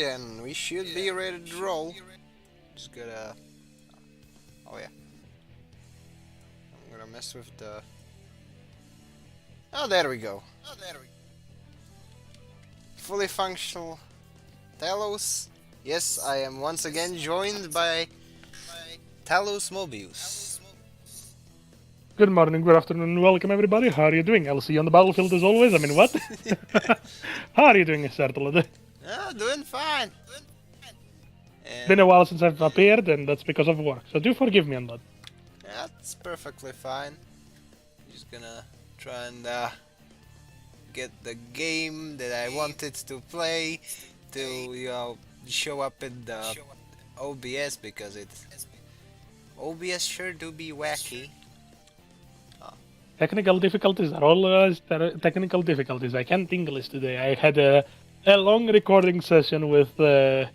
Alrighty then, we should be ready to roll. Just gotta... Oh yeah. I'm gonna mess with the... Oh, there we go. Fully functional Talos. Yes, I am once again joined by Talos Mobius. Good morning, good afternoon, welcome everybody. How are you doing? LC on the battlefield as always. I mean, what? How are you doing, Sertler? Ah, doing fine. Been a And while since I've appeared, and that's because of work. So do forgive me on that. that's perfectly fine. Just gonna try and get the game that I wanted to play to show up in the OBS because OBS sure do be wacky. Technical difficulties are always technical difficulties. I can't English today. I had a long recording session with the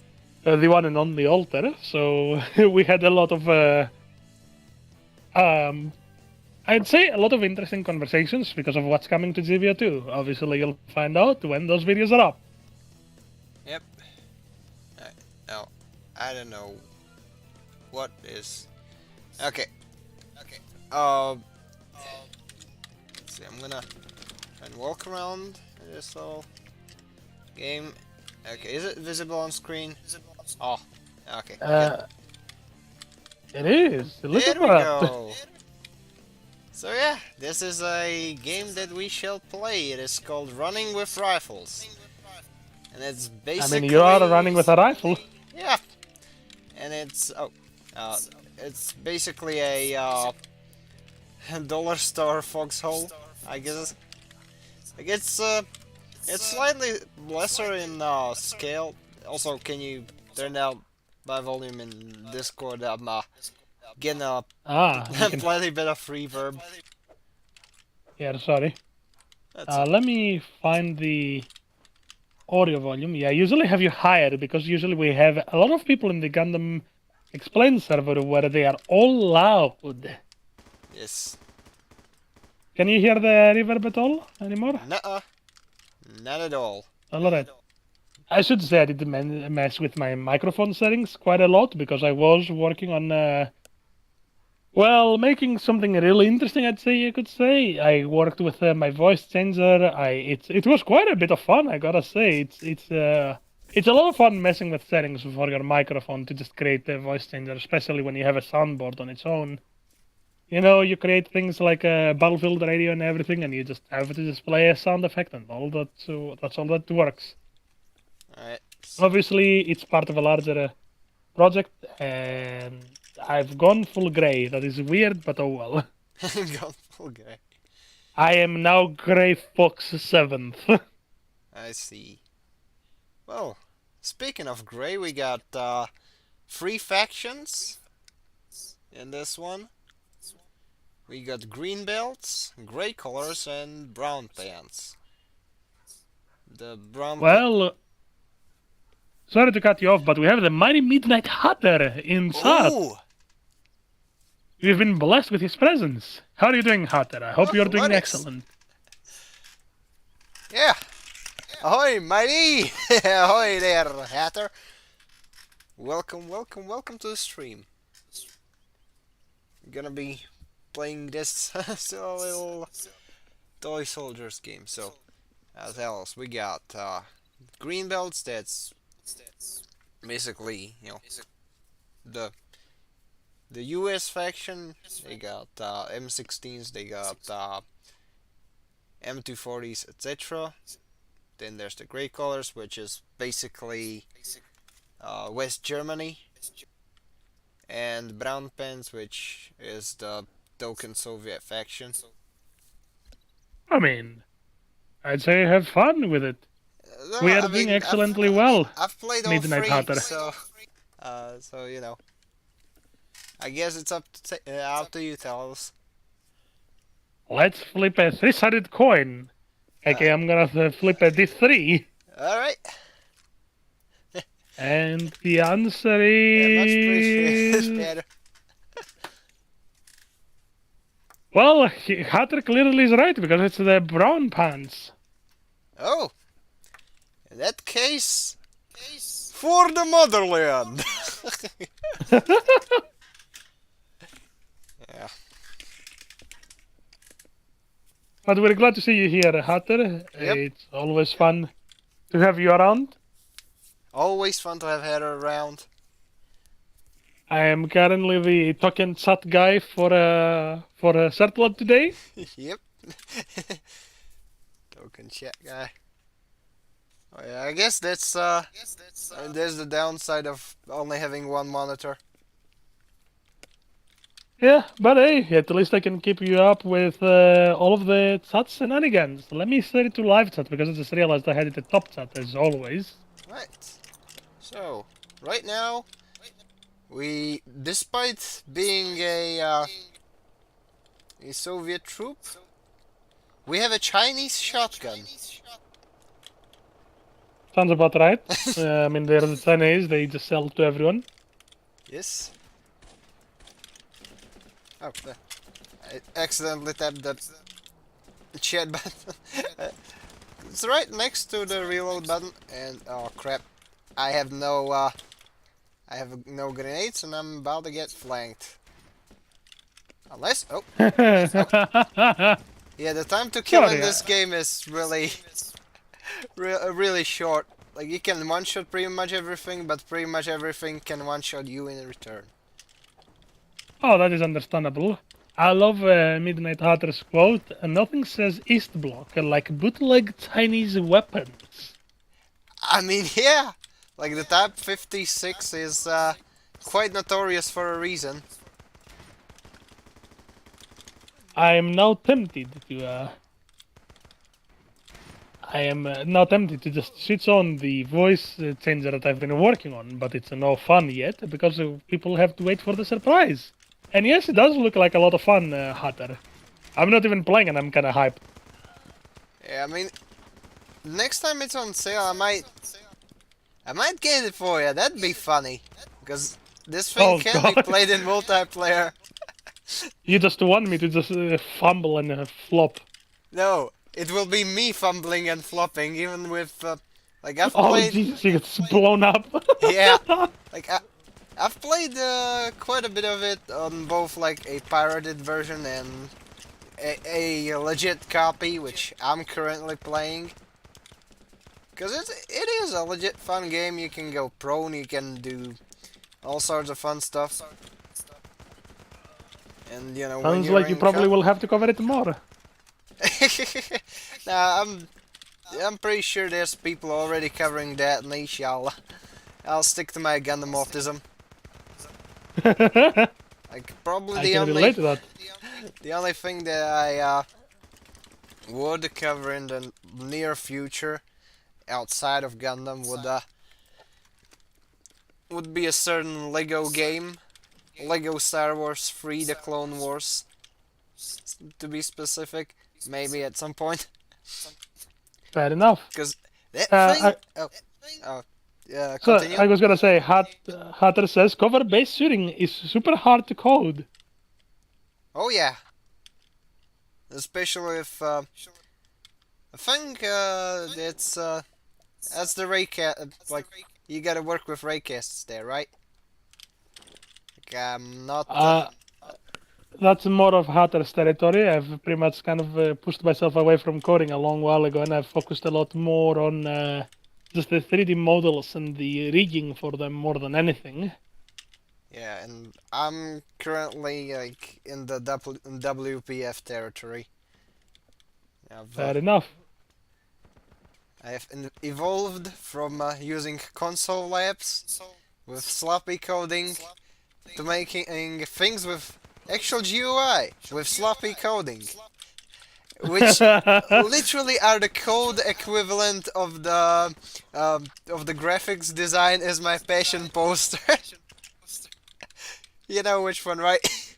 one and only Alter, so we had a lot of I'd say a lot of interesting conversations because of what's coming to GBO 2. Obviously, you'll find out when those videos are up. Yep. Now, I don't know what is. Okay. Let's see. I'm gonna try and walk around this little game. Okay, is it visible on screen? Oh, okay. It is. Look There at we that. go. So yeah, this is a game that we shall play. It is called Running with Rifles, and it's I basically. mean, you are running with a rifle. Yeah, and it's basically a dollar store foxhole, I guess. Like it's slightly lesser in scale. Also, can you turn down my volume in Discord? I'm getting a You can. plenty bit of reverb. Yeah, sorry. That's it. Let me find the audio volume. Yeah, I usually have you higher because usually we have a lot of people in the Gundam Explain server where they are all loud. Yes. Can you hear the reverb at all anymore? Nuh-uh. Not at all. Alright. I should say I did mess with my microphone settings quite a lot because I was working on making something really interesting, I'd say you could say. I worked with my voice changer. It was quite a bit of fun, I gotta say. It's a lot of fun messing with settings for your microphone to just create a voice changer, especially when you have a soundboard on its own. You know, you create things like a battlefield radio and everything, and you just have to display a sound effect and all that. So that's all that works. Alright. Obviously, it's part of a larger project, and I've gone full gray. That is weird, but oh well. Okay. I am now Grey Fox 7th. I see. Well, speaking of grey, we got 3 factions in this one. We got green belts, grey colors, and brown pants. The brown. Well, sorry to cut you off, but we have the mighty Midnight Hatter in chat. Ooh! We've been blessed with his presence. How are you doing, Hatter? I hope you're doing what is- excellent. Yeah! Ahoy, mighty! Ahoy there, Hatter! Welcome to the stream. Gonna be playing this still a little toy soldiers game. So, as else, we got green belts. That's basically the U.S. faction. They got M16s. They got M240s, etc. Then there's the grey colors, which is basically West Germany, and brown pants, which is the token Soviet faction. I mean, I'd say have fun with it. No, We are I doing mean, excellently well. I've played all Midnight 3, Hatter. so you know. I guess it's up to you, Talos. Let's flip a 3-sided coin. Okay, I'm gonna flip a D3. All right. And the answer Yeah, much is... appreciated. Well, Hatter clearly is right because it's the brown pants. Oh, in that case, For the motherland! Yeah. But we're glad to see you here, Hatter. Yep. It's always fun to have you around. Always fun to have Heather around. I am currently the token chat guy for Certlab today. Yep. Token chat guy. Oh yeah, I guess that's there's the downside of only having one monitor. Yeah, but hey, at least I can keep you up with all of the chat shenanigans. Let me set it to live chat because I just realized I had it at top chat as always. Right. So, right now, despite being a Soviet troop, we have a Chinese shotgun. Sounds about right. I mean, they're the Chinese, they just sell to everyone. Yes. Oh, I accidentally tapped the chat button. It's right next to the reload button, and oh crap, I have no grenades, and I'm about to get flanked. Unless, oh, yeah, the time to kill in this game is really, really short. Like, you can one-shot pretty much everything, but pretty much everything can one-shot you in return. Oh, that is understandable. I love Midnight Hatter's quote, nothing says East Bloc like bootleg Chinese weapons. I mean, yeah, like the Type 56 is quite notorious for a reason. I am now tempted to just switch on the voice changer that I've been working on, but it's no fun yet because people have to wait for the surprise. And yes, it does look like a lot of fun, Hatter. I'm not even playing and I'm kinda hyped. Yeah, I mean, next time it's on sale, I might get it for you. That'd be funny, because this thing can be played in multiplayer. You just want me to just fumble and flop. No, it will be me fumbling and flopping, even with like I've Oh played. Jesus, he gets blown up. Yeah, like I've played quite a bit of it on both like a pirated version and a legit copy, which I'm currently playing. Because it is a legit fun game. You can go prone, you can do all sorts of fun stuff. And you know, Sounds like you probably will have to cover it more. Nah, I'm pretty sure there's people already covering that niche. I'll stick to my Gundam autism. Like probably I can relate to that. the only thing that I would cover in the near future outside of Gundam would be a certain Lego game, Lego Star Wars 3: The Clone Wars, to be specific. Maybe at some point. Fair enough. Because that thing. Yeah, continue. So I was gonna say, Hatter says cover-based shooting is super hard to code. Oh yeah. Especially if I think it's that's the raycast. Like you gotta work with raycasts there, right? Like I'm not. That's more of Hatter's territory. I've pretty much kind of pushed myself away from coding a long while ago, and I've focused a lot more on just the 3D models and the rigging for them more than anything. Yeah, and I'm currently like in the WPF territory. Fair enough. I have evolved from using console labs with sloppy coding to making things with actual GUI with sloppy coding, which literally are the code equivalent of the graphics design as my passion poster. You know which one, right?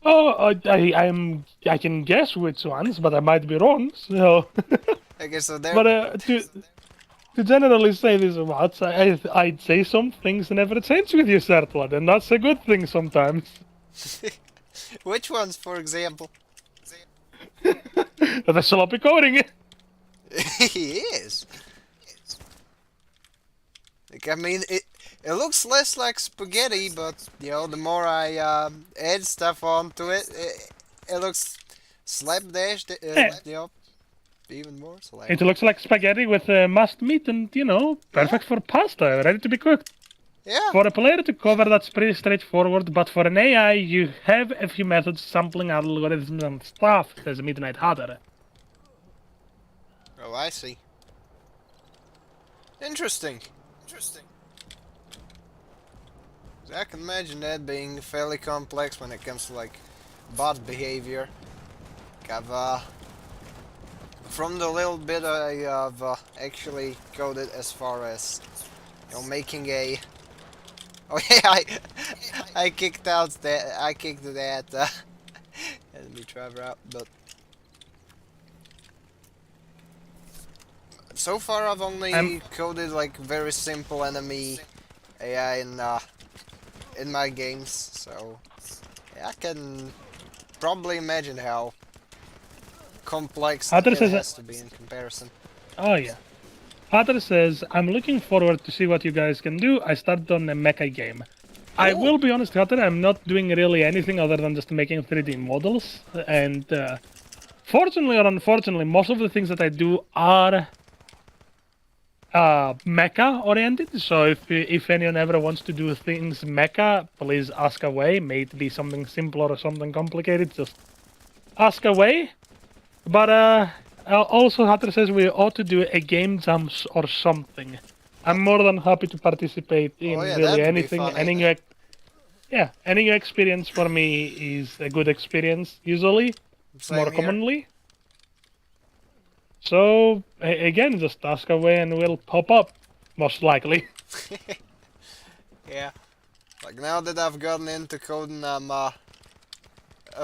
Oh, I can guess which ones, but I might be wrong. So. Okay, so there. But to generally say this about, I'd say some things never change with you, Sertland, and that's a good thing sometimes. Which ones, for example? The sloppy coding. He is. Like, I mean, it looks less like spaghetti, but you know, the more I add stuff onto it, it looks slapdash. Yeah, You know, even more it slapdash. looks like spaghetti with mashed meat and, you know, Yeah, perfect for pasta, ready to be cooked. yeah. For a player to cover, that's pretty straightforward, but for an AI, you have a few methods, sampling algorithms and stuff that's midnight harder. Oh, I see. Interesting. I can imagine that being fairly complex when it comes to like bot behavior. I've from the little bit I have actually coded as far as you know making a. Oh yeah, I kicked out that I kicked that enemy driver out, but so far I've I'm only coded like very simple enemy AI in my games, so yeah, I can probably imagine how complex Hatter it says, has to be in comparison. oh yeah. Hatter says, I'm looking forward to see what you guys can do. I started on a mecha game. I Oh, will be honest, Hatter, I'm not doing really anything other than just making 3D models. And fortunately or unfortunately, most of the things that I do are mecha oriented. So if anyone ever wants to do things mecha, please ask away. May it be something simple or something complicated, just ask away. But also Hatter says we ought to do a game jams or something. I'm more than happy to participate oh in yeah, really that'd be anything. funny. Yeah, any new experience for me is a good experience usually, more Same here. commonly. So again, just ask away and we'll pop up, most likely. Yeah, like now that I've gotten into coding, I'm a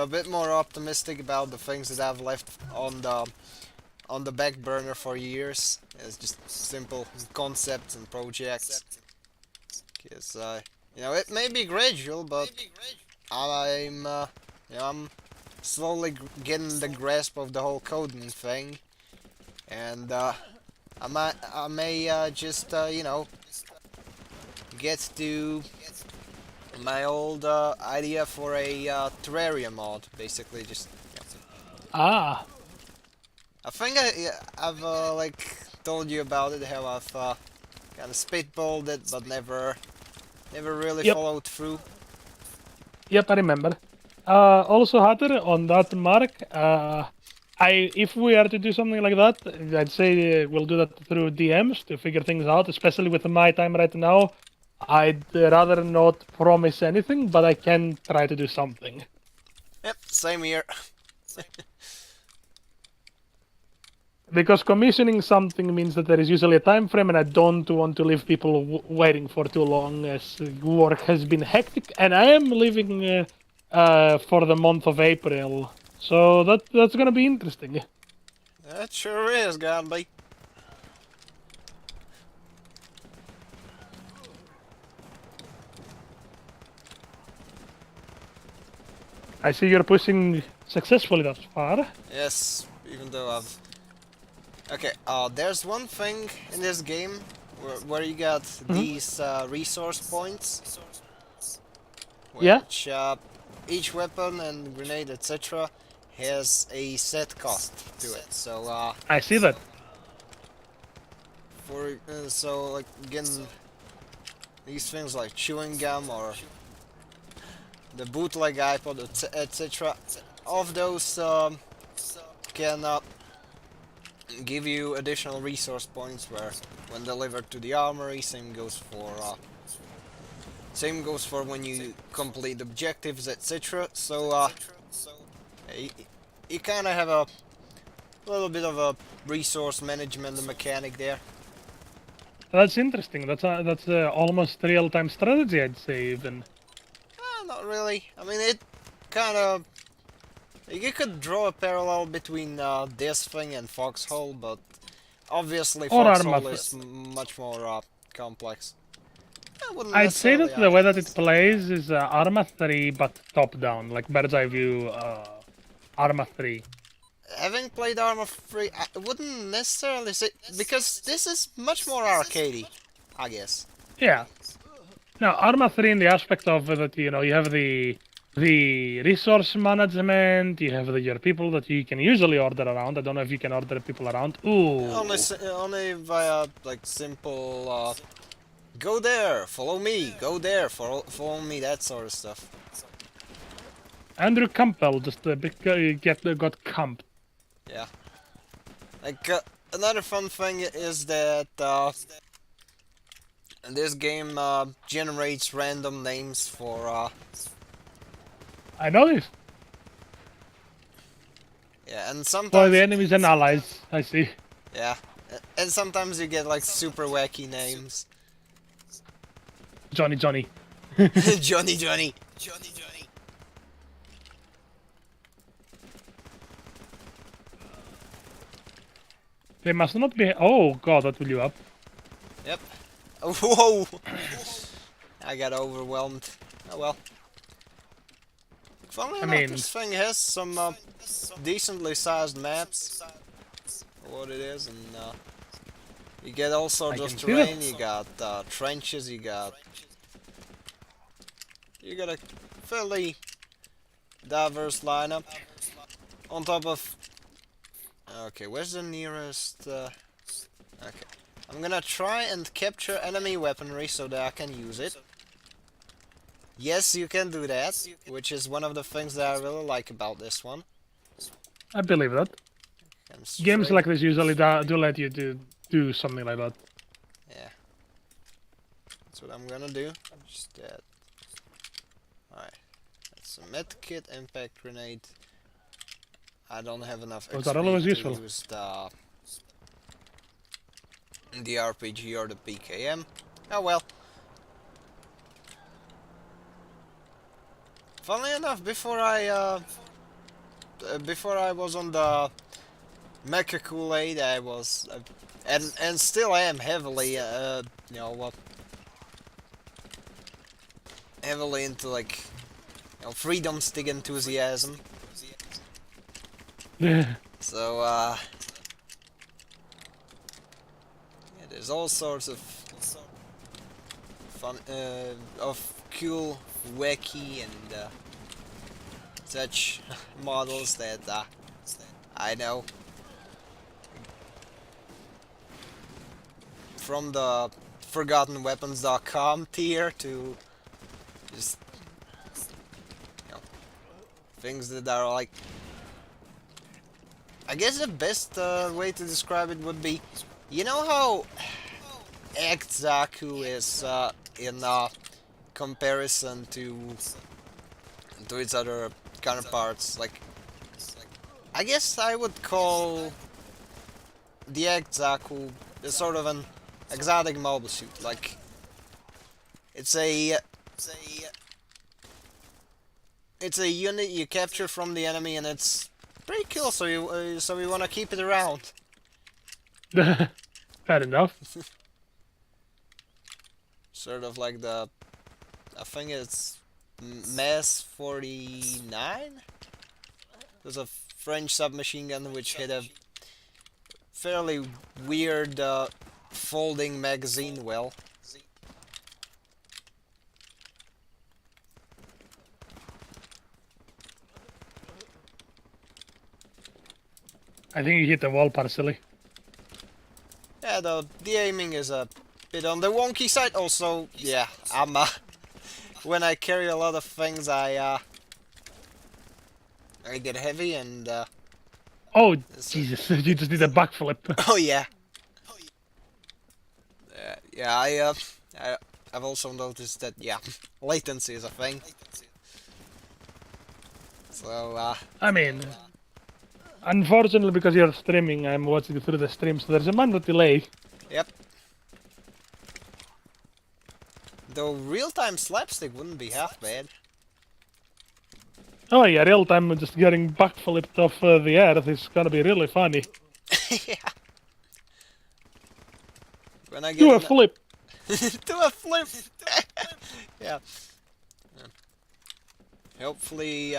bit more optimistic about the things that I've left on the back burner for years. It's just simple concepts and projects. Because you know, it may be gradual, but you know, I'm slowly getting the grasp of the whole coding thing, and I may just you know get to my old idea for a terrarium mod, basically just. You know, Ah, I think I've like told you about it, how I've kind of spitballed it, but never really yep, followed through. yep, I remember. Also, Hatter, on that mark, if we are to do something like that, I'd say we'll do that through DMs to figure things out, especially with my time right now. I'd rather not promise anything, but I can try to do something. Yep, same here. Because commissioning something means that there is usually a time frame, and I don't want to leave people waiting for too long, as work has been hectic, and I am leaving for the month of April, so that's gonna be interesting. That sure is, gonna be. I see you're pushing successfully thus far. Yes, even though I've. Okay, there's one thing in this game where you got Hmm. these resource points, Yeah, which each weapon and grenade, etc., has a set cost to it. So I see that. so like getting these things like chewing gum or the bootleg iPod, etc., of those can give you additional resource points where when delivered to the armory. Same goes for when you complete objectives, etc. So you, you kind of have a little bit of a resource management mechanic there. That's interesting. That's almost real-time strategy, I'd say even. Not really. I mean, it kind of. You could draw a parallel between this thing and Foxhole, but obviously Or Arma. Foxhole is much more complex. I wouldn't I'd say necessarily that the way argue. that it plays is Arma 3, but top-down, like bird's eye view Arma 3. Having played Armor 3, I wouldn't necessarily say, because this is much more arcadey, I guess. Yeah. Now, Arma 3 in the aspect of that, you have the resource management, you have your people that you can usually order around. I don't know if you can order people around. Only, Ooh. only via like simple. Go there, follow me. Go there, follow me. That sort of stuff. Andrew Campbell just got camped. Yeah. Like another fun thing is that this game generates random names for I know this. yeah, and For the sometimes enemies and allies, I see. yeah, and sometimes you get like super wacky names. Johnny, Johnny. Johnny, Johnny, Johnny, Johnny. They must not be. Oh god, that will you up. Yep. Oh, whoa! I got overwhelmed. Oh well. Funnily I enough, mean, this thing has some decently sized maps. For what it is, and you get all sorts I of can see that. terrain. You got trenches. You got a fairly diverse lineup. On top of okay, where's the nearest? Okay, I'm gonna try and capture enemy weaponry so that I can use it. Yes, you can do that, which is one of the things that I really like about this one. I believe that. And Games straight, like this usually do let you do something like that. yeah, that's what I'm gonna do. Just that. Alright, that's a medkit, impact grenade. I don't have enough Those are always XP to useful. use the RPG or the PKM. Oh well. Funnily enough, before I was on the Mecha Kool-Aid, I was and still am heavily heavily into like freedom stick enthusiasm. So yeah, there's all sorts of fun of cool, wacky and such models that I know from the ForgottenWeapons.com tier to just things that are like. I guess the best way to describe it would be, you know how Act Zaku is in comparison to its other counterparts. Like, I guess I would call the Act Zaku is sort of an exotic mobile suit. Like, it's a unit you capture from the enemy, and it's pretty cool. So you want to keep it around. Fair enough. Sort of like the, I think it's Mass 49. There's a French submachine gun which had a fairly weird folding magazine well. I think you hit the wall partially. Yeah, the aiming is a bit on the wonky side. Also, yeah, I'm when I carry a lot of things, I get heavy and Oh Jesus! You just did a backflip. oh yeah. Yeah, I've also noticed that yeah, latency is a thing. So I mean, unfortunately, because you're streaming, I'm watching through the stream, so there's a minute delay. yep. Though real-time slapstick wouldn't be half bad. Oh yeah, real time just getting backflipped off the earth is gonna be really funny. Yeah. When I get Do a flip. do a flip. Yeah. Hopefully,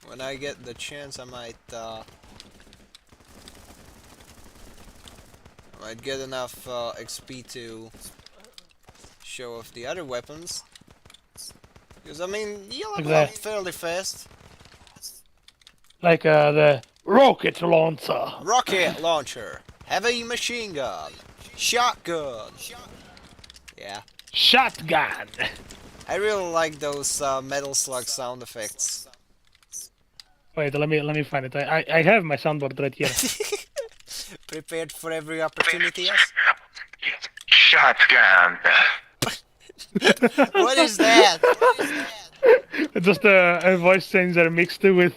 when I get the chance, I might Might get enough XP to show off the other weapons. Because, I mean, you level up fairly fast. Like the rocket launcher. Rocket launcher. Heavy machine gun. Shotgun. Yeah. Shotgun. I really like those Metal Slug sound effects. Wait, let me find it. I have my soundboard right here. Prepared for every opportunity, yes? Shotgun. What is that? Just a voice changer mixed with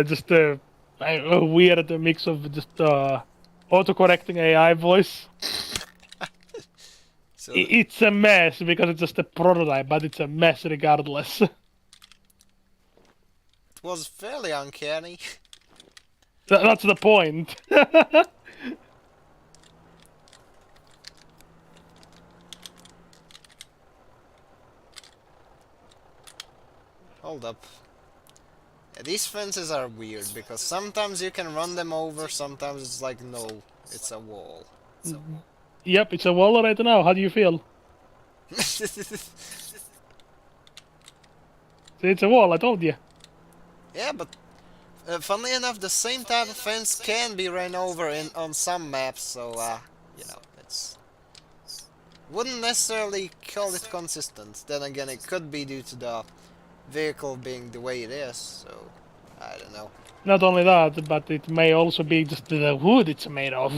just a weird mix of just auto-correcting AI voice. So It's a mess because it's just a prototype, but it's a mess regardless. it was fairly uncanny. That's the point. Hold up. Yeah, these fences are weird because sometimes you can run them over, sometimes it's like, no, it's a wall. Yep, it's a wall right now. How do you feel? It's a wall, I told you. Yeah, but funnily enough, the same type of fence can be ran over on some maps, so you know, it's wouldn't necessarily call it consistent. Then again, it could be due to the vehicle being the way it is, so I don't know. Not only that, but it may also be just the wood it's made of.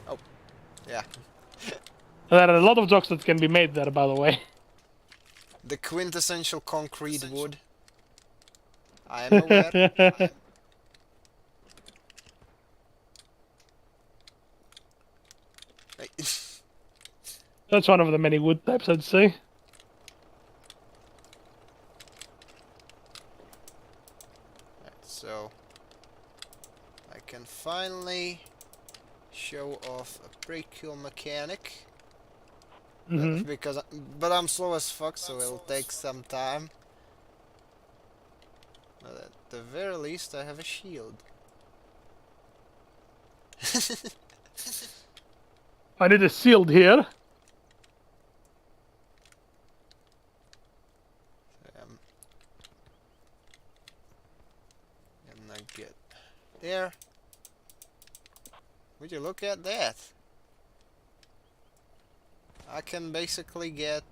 Oh, yeah. There are a lot of jokes that can be made there, by the way. The quintessential concrete wood. I am aware. That's one of the many wood types, I'd say. So I can finally show off a pretty cool mechanic. But I'm slow as fuck, so it'll take some time. But at the very least, I have a shield. I need a shield here. And I get there. Would you look at that? I can basically get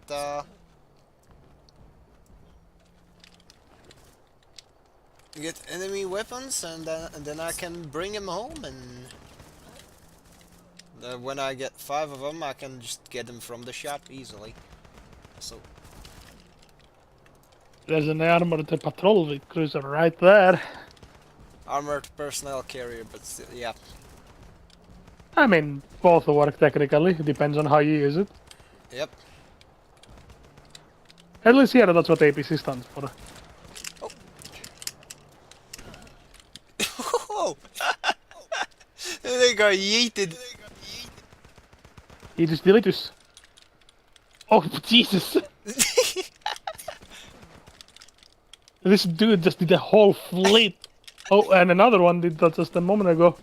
enemy weapons, and then I can bring them home, and when I get 5 of them, I can just get them from the shop easily. So There's an armored patrol cruiser right there. armored personnel carrier, but still, yeah. I mean, both work technically. It depends on how you use it. Yep. At least here, that's what APC stands for. Oh! They got yeeted. Edus deletus. Oh, Jesus! This dude just did a whole flip. Oh, and another one did that just a moment ago.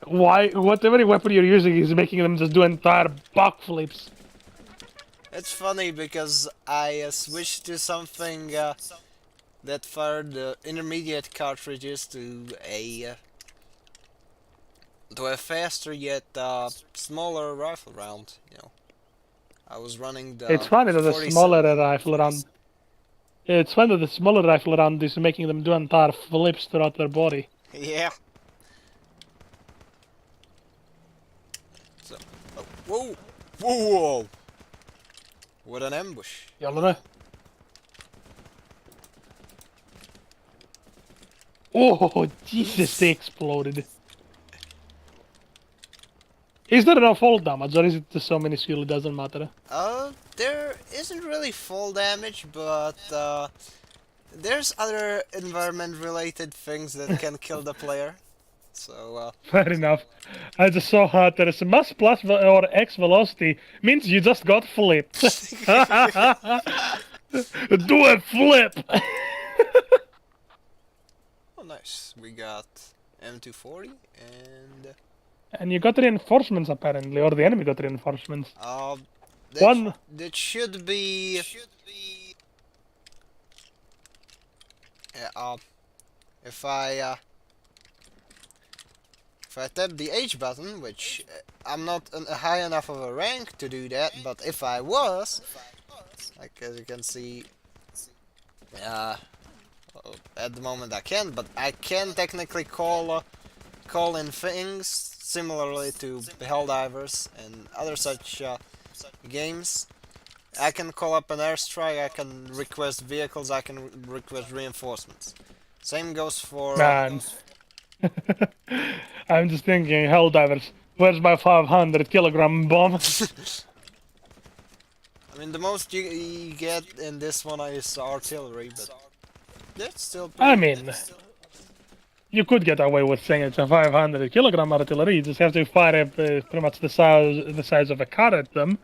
Why? Whatever weapon you're using is making them just do entire backflips. It's funny because I switched to something that fired the intermediate cartridges to a faster yet smaller rifle round. You know, I was running the. It's funny that the smaller rifle round. It's funny that the smaller rifle round is making them do entire flips throughout their body. Yeah. So, oh, whoa, whoa! What an ambush! Jallare. Oh, Jesus, they exploded. Is there enough fall damage, or is it just so minuscule it doesn't matter? There isn't really fall damage, but there's other environment-related things that can kill the player. So, Fair enough. I just saw that there is a mass plus or X velocity means you just got flipped. Do a flip! oh nice, we got M240 and And you got reinforcements apparently, or the enemy got reinforcements. that One. that should be uh, if I tap the H button, which I'm not high enough of a rank to do that, but if I was, like as you can see, uh, at the moment I can't, but I can technically call in things similarly to Helldivers and other such games. I can call up an airstrike, I can request vehicles, I can request reinforcements. Same goes for Man. I'm just thinking, Helldivers, where's my 500-kilogram bomb? I mean, the most you get in this one is artillery, but that's still I pretty. mean, you could get away with saying it's a 500-kilogram artillery. You just have to fire up pretty much the size of a car at them.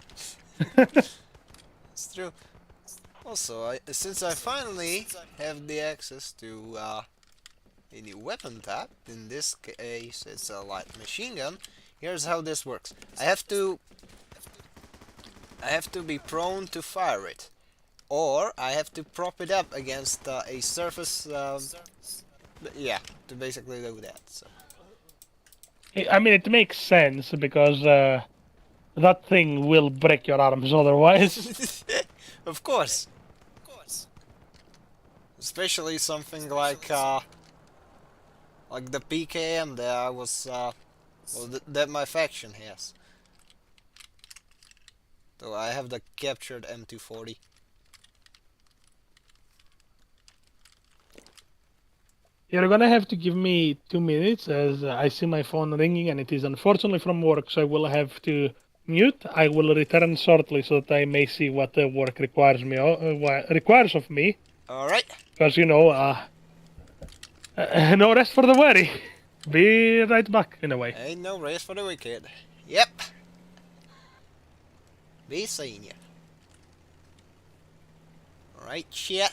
It's true. Also, since I finally have the access to a new weapon type, in this case it's a light machine gun. Here's how this works. I have to be prone to fire it, or I have to prop it up against a surface. Yeah, to basically do that. So. I mean, it makes sense because that thing will break your arms otherwise. Of course. Especially something like the PKM that I was that my faction has. So I have the captured M240. You're gonna have to give me 2 minutes as I see my phone ringing and it is unfortunately from work, so I will have to mute. I will return shortly so that I may see what the work requires requires of me. All right. Because no rest for the weary. Be right back in a way. Ain't no race for the wicked. Yep. Be seeing ya. All right, shit.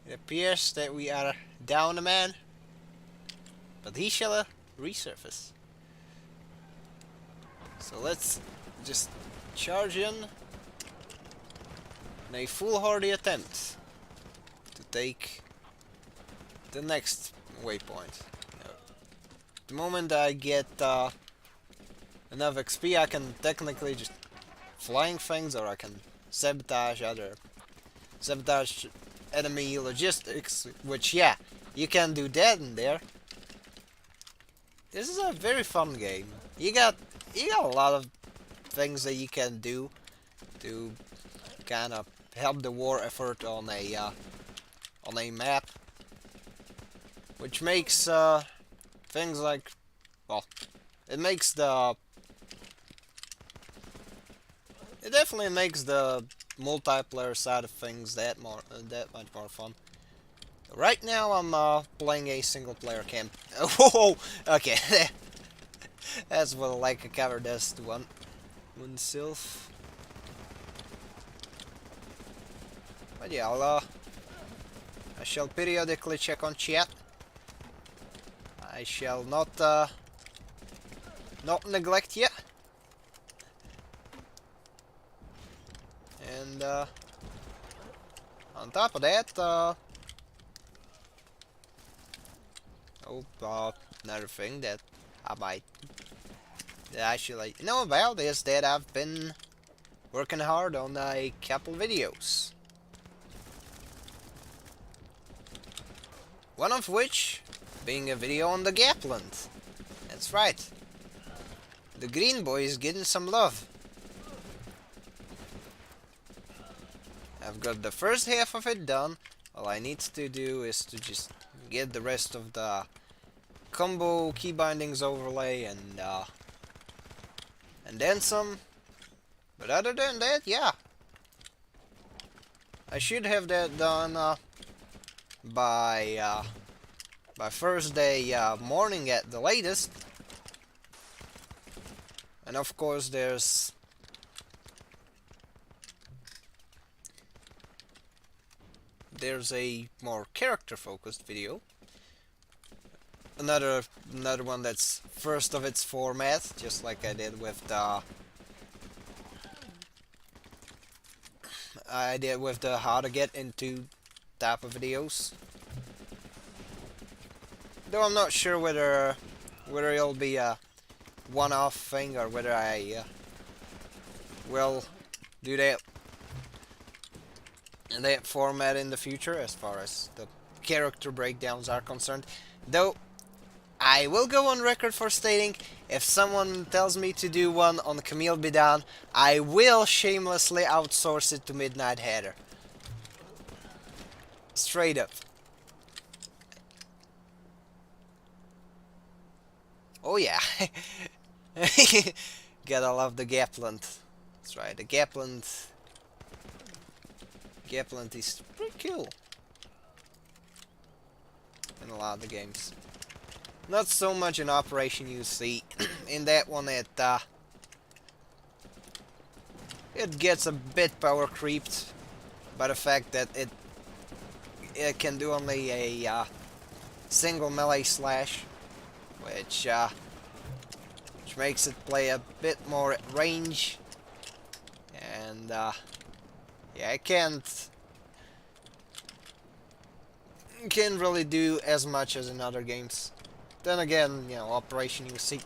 It appears that we are down a man, but he shall resurface. So let's just charge in a foolhardy attempt to take the next waypoint. The moment I get enough XP, I can technically just flying things, or I can sabotage enemy logistics, which yeah, you can do that in there. This is a very fun game. You got a lot of things that you can do to kind of help the war effort on a map, which makes things like, well, it definitely makes the multiplayer side of things that much more fun. Right now I'm playing a single player camp. Whoa, okay. That's what like a cover does to oneself. But yeah, I shall periodically check on chat. I shall not neglect you. And on top of that, another thing that I should let you know about is that I've been working hard on a couple videos. One of which being a video on the Gapland. That's right. The green boy is getting some love. I've got the first half of it done. All I need to do is to just get the rest of the combo key bindings overlay and then some. But other than that, yeah, I should have that done by Thursday morning at the latest. And of course, there's a more character-focused video, another one that's first of its format, just like I did with the how to get into type of videos. Though I'm not sure whether it'll be a one-off thing or whether I will do that in that format in the future as far as the character breakdowns are concerned. Though I will go on record for stating, if someone tells me to do one on Camille Bidan, I will shamelessly outsource it to Midnight Hatter. Straight up. Oh yeah. Gotta love the Gapland. That's right, the Gapland is pretty cool in a lot of the games. Not so much in Operation UC. In that one, it gets a bit power creeped by the fact that it can do only a single melee slash, which makes it play a bit more at range, and yeah, I can't really do as much as in other games. Then again, you know, Operation UC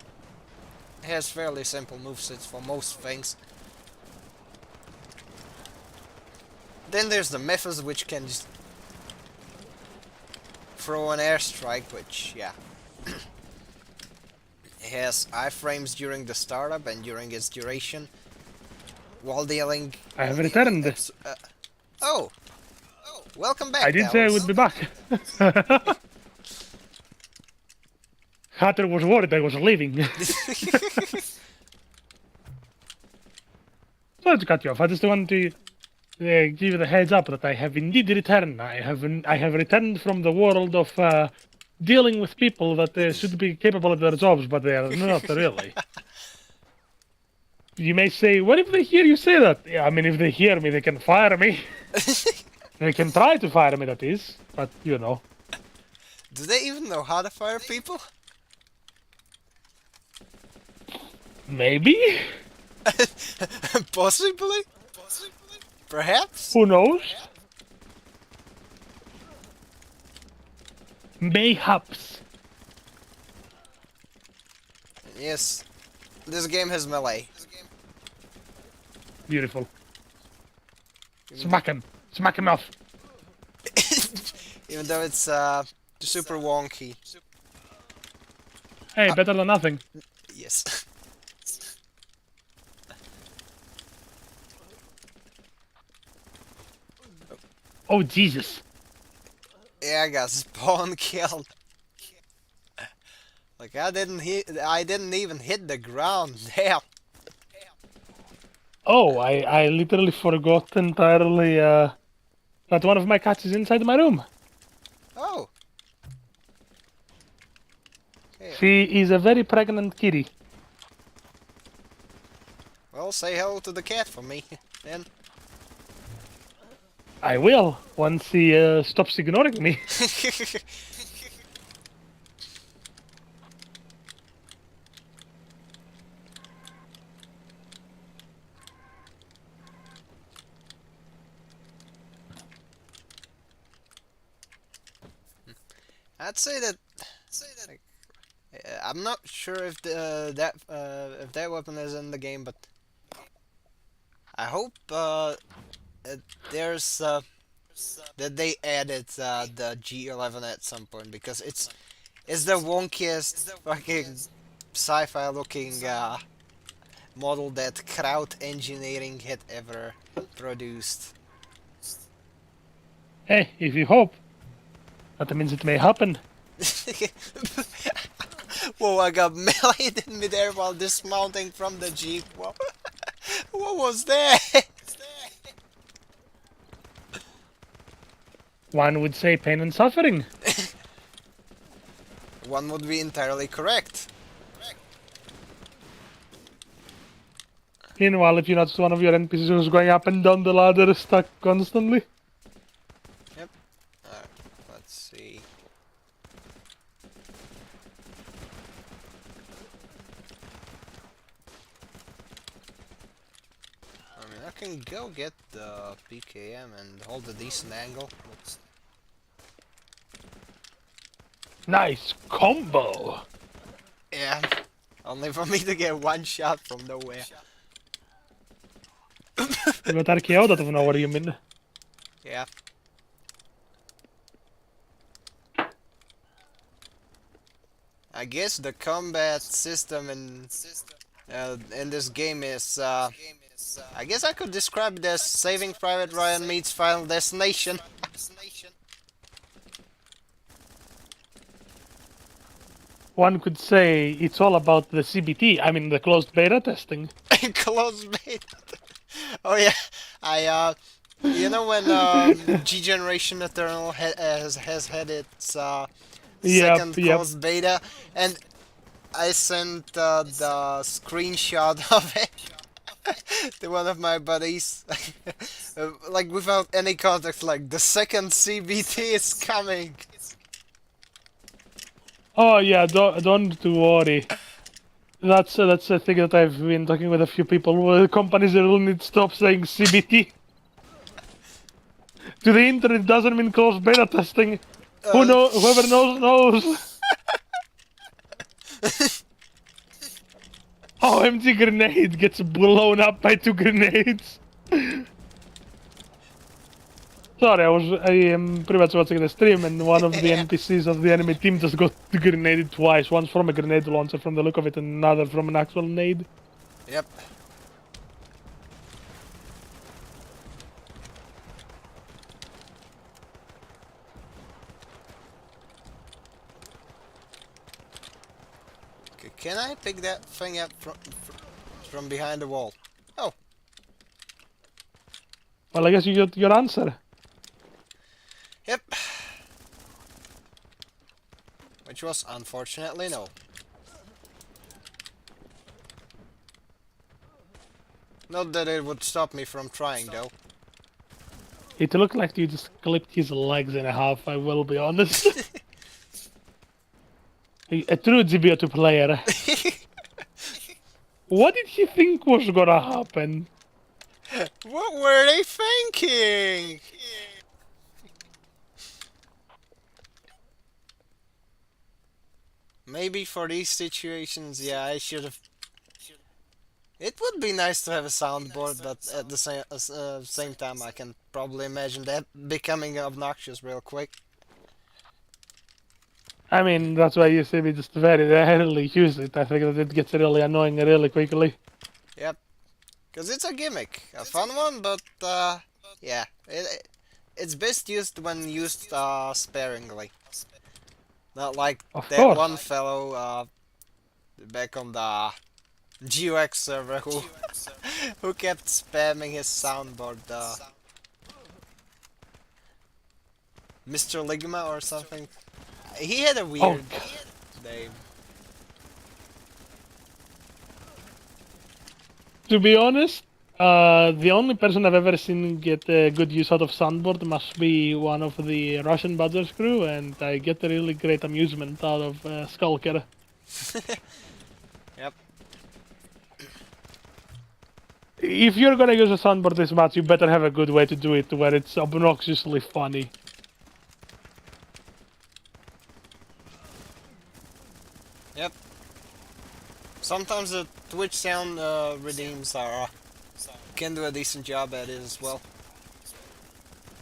has fairly simple movesets for most things. Then there's the Memphis, which can just throw an airstrike, which, yeah, it has iframes during the startup and during its duration, while dealing... I have returned. Oh! Welcome back, I did say I would be back. Hatter was worried I was leaving. Sorry to cut you off. I just wanted to give you the heads up that I have indeed returned. I have returned from the world of dealing with people that should be capable of their jobs, but they are not really. You may say, what if they hear you say that? Yeah, I mean, if they hear me, they can fire me. They can try to fire me, that is. But, you know. Do they even know how to fire people? Maybe? Possibly? Perhaps? Who knows? Mayhaps. Yes. This game has melee. Beautiful. Smack him. Smack him off. Even though it's super wonky. Hey, better than nothing. Yes. Oh, Jesus. Yeah, I got spawn killed. Like I didn't even hit the ground. Damn. Oh, I literally forgot entirely that one of my cats is inside my room. Oh. Okay. She is a very pregnant kitty. Well, say hello to the cat for me, then. I will, once he stops ignoring me. I'd say that. Like, I'm not sure if that weapon is in the game, but I hope there's that they added the G11 at some point, because it's the wonkiest fucking sci-fi looking model that crowd engineering had ever produced. Hey, if you hope, that means it may happen. Whoa, I got meleeed in midair while dismounting from the jeep. Whoa. What was that? One would say pain and suffering. One would be entirely correct. Meanwhile, if you notice one of your NPCs who's going up and down the ladder stuck constantly. Yep. Alright, let's see. can go get the PKM and hold a decent angle. Let's... Nice combo. Yeah, only for me to get one shot from nowhere. You got RKO'd out of nowhere, you mean? Yeah. I guess the combat system in this game is, I guess I could describe it as Saving Private Ryan meets Final Destination. One could say it's all about the CBT, I mean the closed beta testing. Close beta. Oh yeah, you know when G Generation Eternal has had its second Yep. closed beta, and I sent the screenshot of it to one of my buddies, like without any context, like the second CBT is coming. Oh yeah, don't worry. That's a thing that I've been talking with a few people. Well, companies really need to stop saying CBT. To the internet doesn't mean closed beta testing. Whoever knows knows. OMG grenade gets blown up by 2 grenades. Sorry, I am pretty much watching the stream and one of the NPCs of the enemy team just got grenaded twice. Once from a grenade launcher from the look of it and another from an actual nade. Yep. Okay, can I pick that thing up from behind the wall? Oh. Well, I guess you got your answer. Yep. Which was unfortunately no. Not that it would stop me from trying though. It looked like you just clipped his legs in half, I will be honest. A true GBO2 player. What did he think was gonna happen? What were they thinking? Maybe for these situations, yeah, I should have. It would be nice to have a soundboard, but at the same time, I can probably imagine that becoming obnoxious real quick. I mean, that's why you see me just very rarely use it. I think that it gets really annoying really quickly. Yep, because it's a gimmick, a fun one, but yeah, it's best used when used sparingly. Not like Of that course. one fellow back on the GUX server who kept spamming his soundboard, Mr. Ligma or something. He had a weird name. To be honest, the only person I've ever seen get good use out of soundboard must be one of the Russian Badgers crew, and I get a really great amusement out of Skulker. Yep. If you're gonna use a soundboard this much, you better have a good way to do it where it's obnoxiously funny. Yep. Sometimes the Twitch sound redeems are can do a decent job at it as well.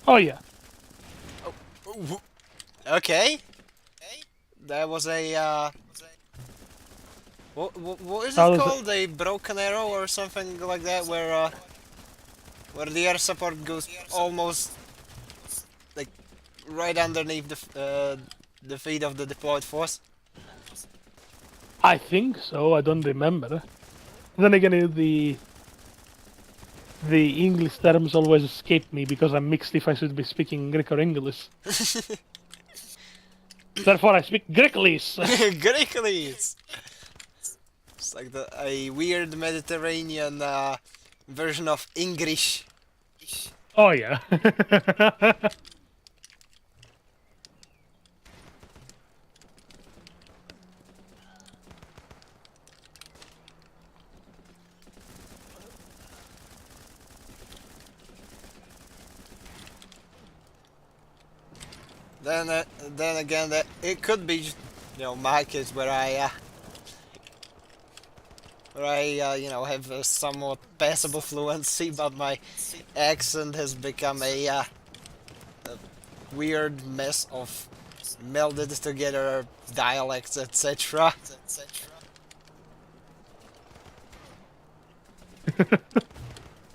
Oh yeah. Oh, okay. That was a what is it called? A broken arrow or something like that, where the air support goes almost like right underneath the feet of the deployed force. I think so. I don't remember. Then again, the English terms always escape me because I'm mixed if I should be speaking Greek or English. Therefore, I speak Greeklis. Greeklis. It's like a weird Mediterranean version of English. Oh yeah. then again, that it could be, my case where I have a somewhat passable fluency, but my accent has become a weird mess of melded together dialects, etc.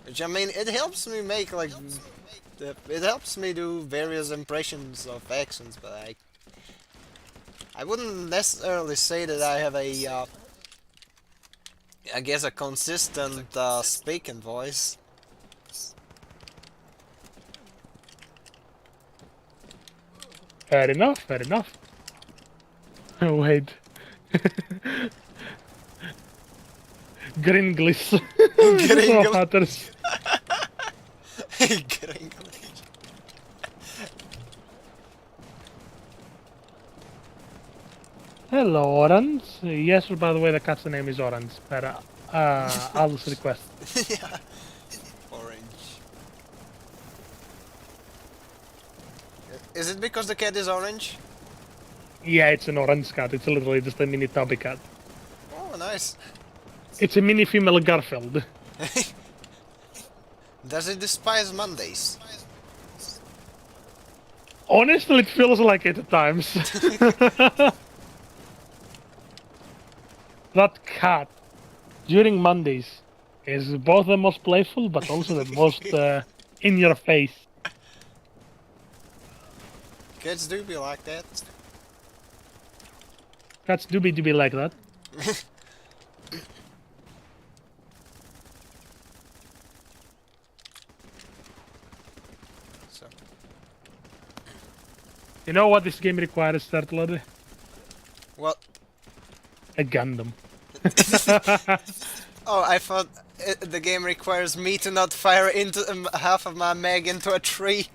Which, I mean, it helps me make like it helps me do various impressions of accents, but I wouldn't necessarily say that I have a I guess a consistent speaking voice. Fair enough, fair enough. Oh, wait. Gringlis. Gringlis. Hatters. Gringlis. Hello, Orange. Yes, by the way, the cat's name is Orange. But I'll request. Yeah. Orange. Is it because the cat is orange? Yeah, it's an orange cat. It's literally just a mini tubby cat. Oh, nice. It's a mini female Garfield. Does it despise Mondays? Honestly, it feels like it at times. That cat, during Mondays, is both the most playful, but also the most in your face. Cats do be like that. Cats do be like that. So. You know what this game requires, Startlord? Well. A Gundam. Oh, I thought the game requires me to not fire into half of my mag into a tree.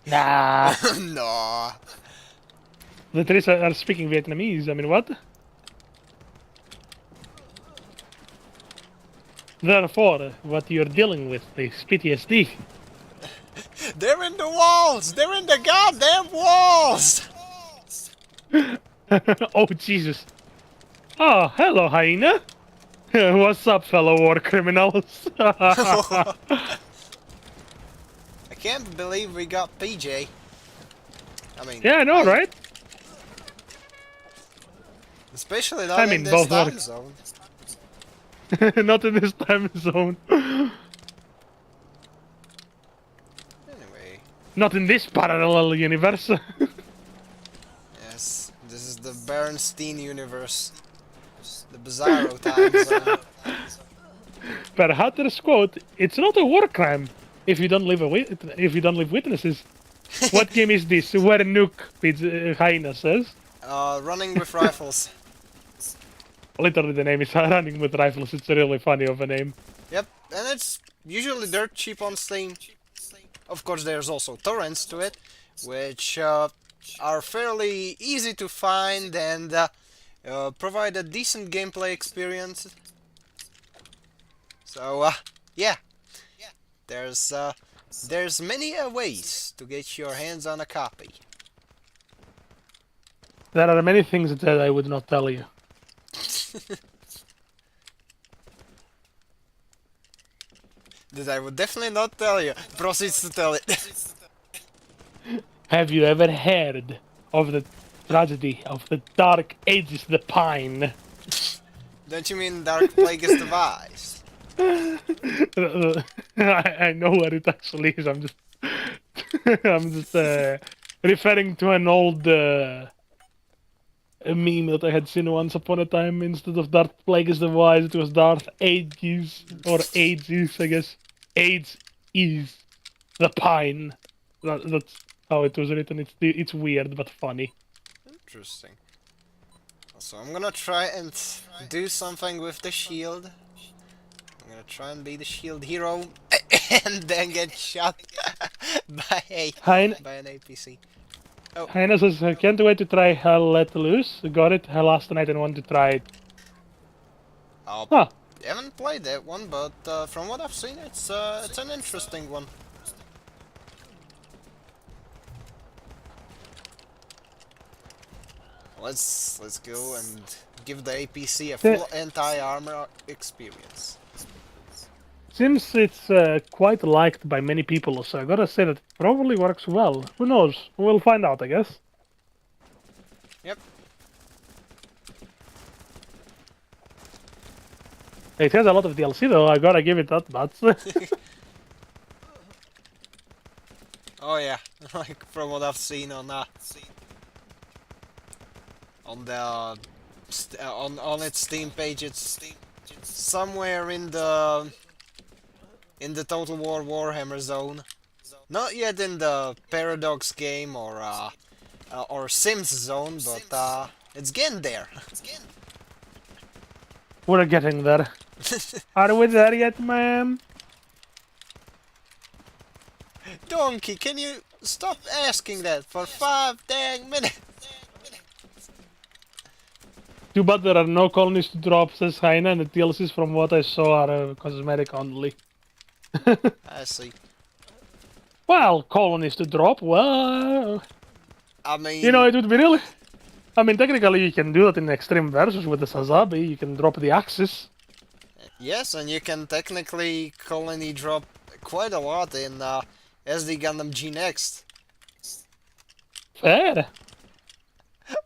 Nah. No. The trees are speaking Vietnamese. I mean, what? Therefore, what you're dealing with is PTSD. They're in the walls! They're in the goddamn walls! Oh, Jesus. Oh, hello, hyena. What's up, fellow war criminals? I can't believe we got PJ. I mean... Yeah, I know, right? Especially not in this both time work. zone. Not in this time zone. Anyway. Not in this parallel universe. Yes, this is the Bernstein universe. The Bizarro time zone. Per Hatter's quote, it's not a war crime if you don't leave witnesses. What game is this? Where Nuke Hyena says? Running with rifles. Literally, the name is Running with Rifles. It's really funny of a name. Yep, and it's usually dirt cheap on Steam. Of course, there's also torrents to it, which are fairly easy to find and provide a decent gameplay experience. So, yeah, there's many ways to get your hands on a copy. There are many things that I would not tell you. That I would definitely not tell you. Proceeds to tell it. Have you ever heard of the tragedy of the Dark Ages, the Pine? Don't you mean Dark Plagueis device? I know what it actually is. I'm just referring to an old a meme that I had seen once upon a time. Instead of Darth Plagueis the Wise, it was Darth Ages, or Ages, I guess. Age is the Pine. That's how it was written. It's weird but funny. Interesting. So I'm gonna try and do something with the shield. I'm gonna try and be the shield hero and then get shot by an APC. Oh. Hyena says, I can't wait to try Hell Let Loose. Got it last night and want to try it. I haven't played that one, but from what I've seen, it's an interesting one. let's go and give the APC a The- full anti-armor experience. Seems it's quite liked by many people, so I gotta say that it probably works well. Who knows? We'll find out, I guess. Yep. It has a lot of DLC though, I gotta give it that much. Oh yeah, like from what I've seen on the on its Steam page, it's somewhere in the Total War Warhammer zone. Not yet in the Paradox game or Sims zone, but it's getting there. We're getting there. Are we there yet, ma'am? Donkey, can you stop asking that for 5 dang minutes? Too bad there are no colonies to drop, says Heine, and the DLCs from what I saw are cosmetic only. I see. Well, colonies to drop, well... I mean... You know, it would be really... I mean, technically you can do that in Extreme Versus with the Sazabi, you can drop the Axis. Yes, and you can technically colony drop quite a lot in SD Gundam G Next. Fair.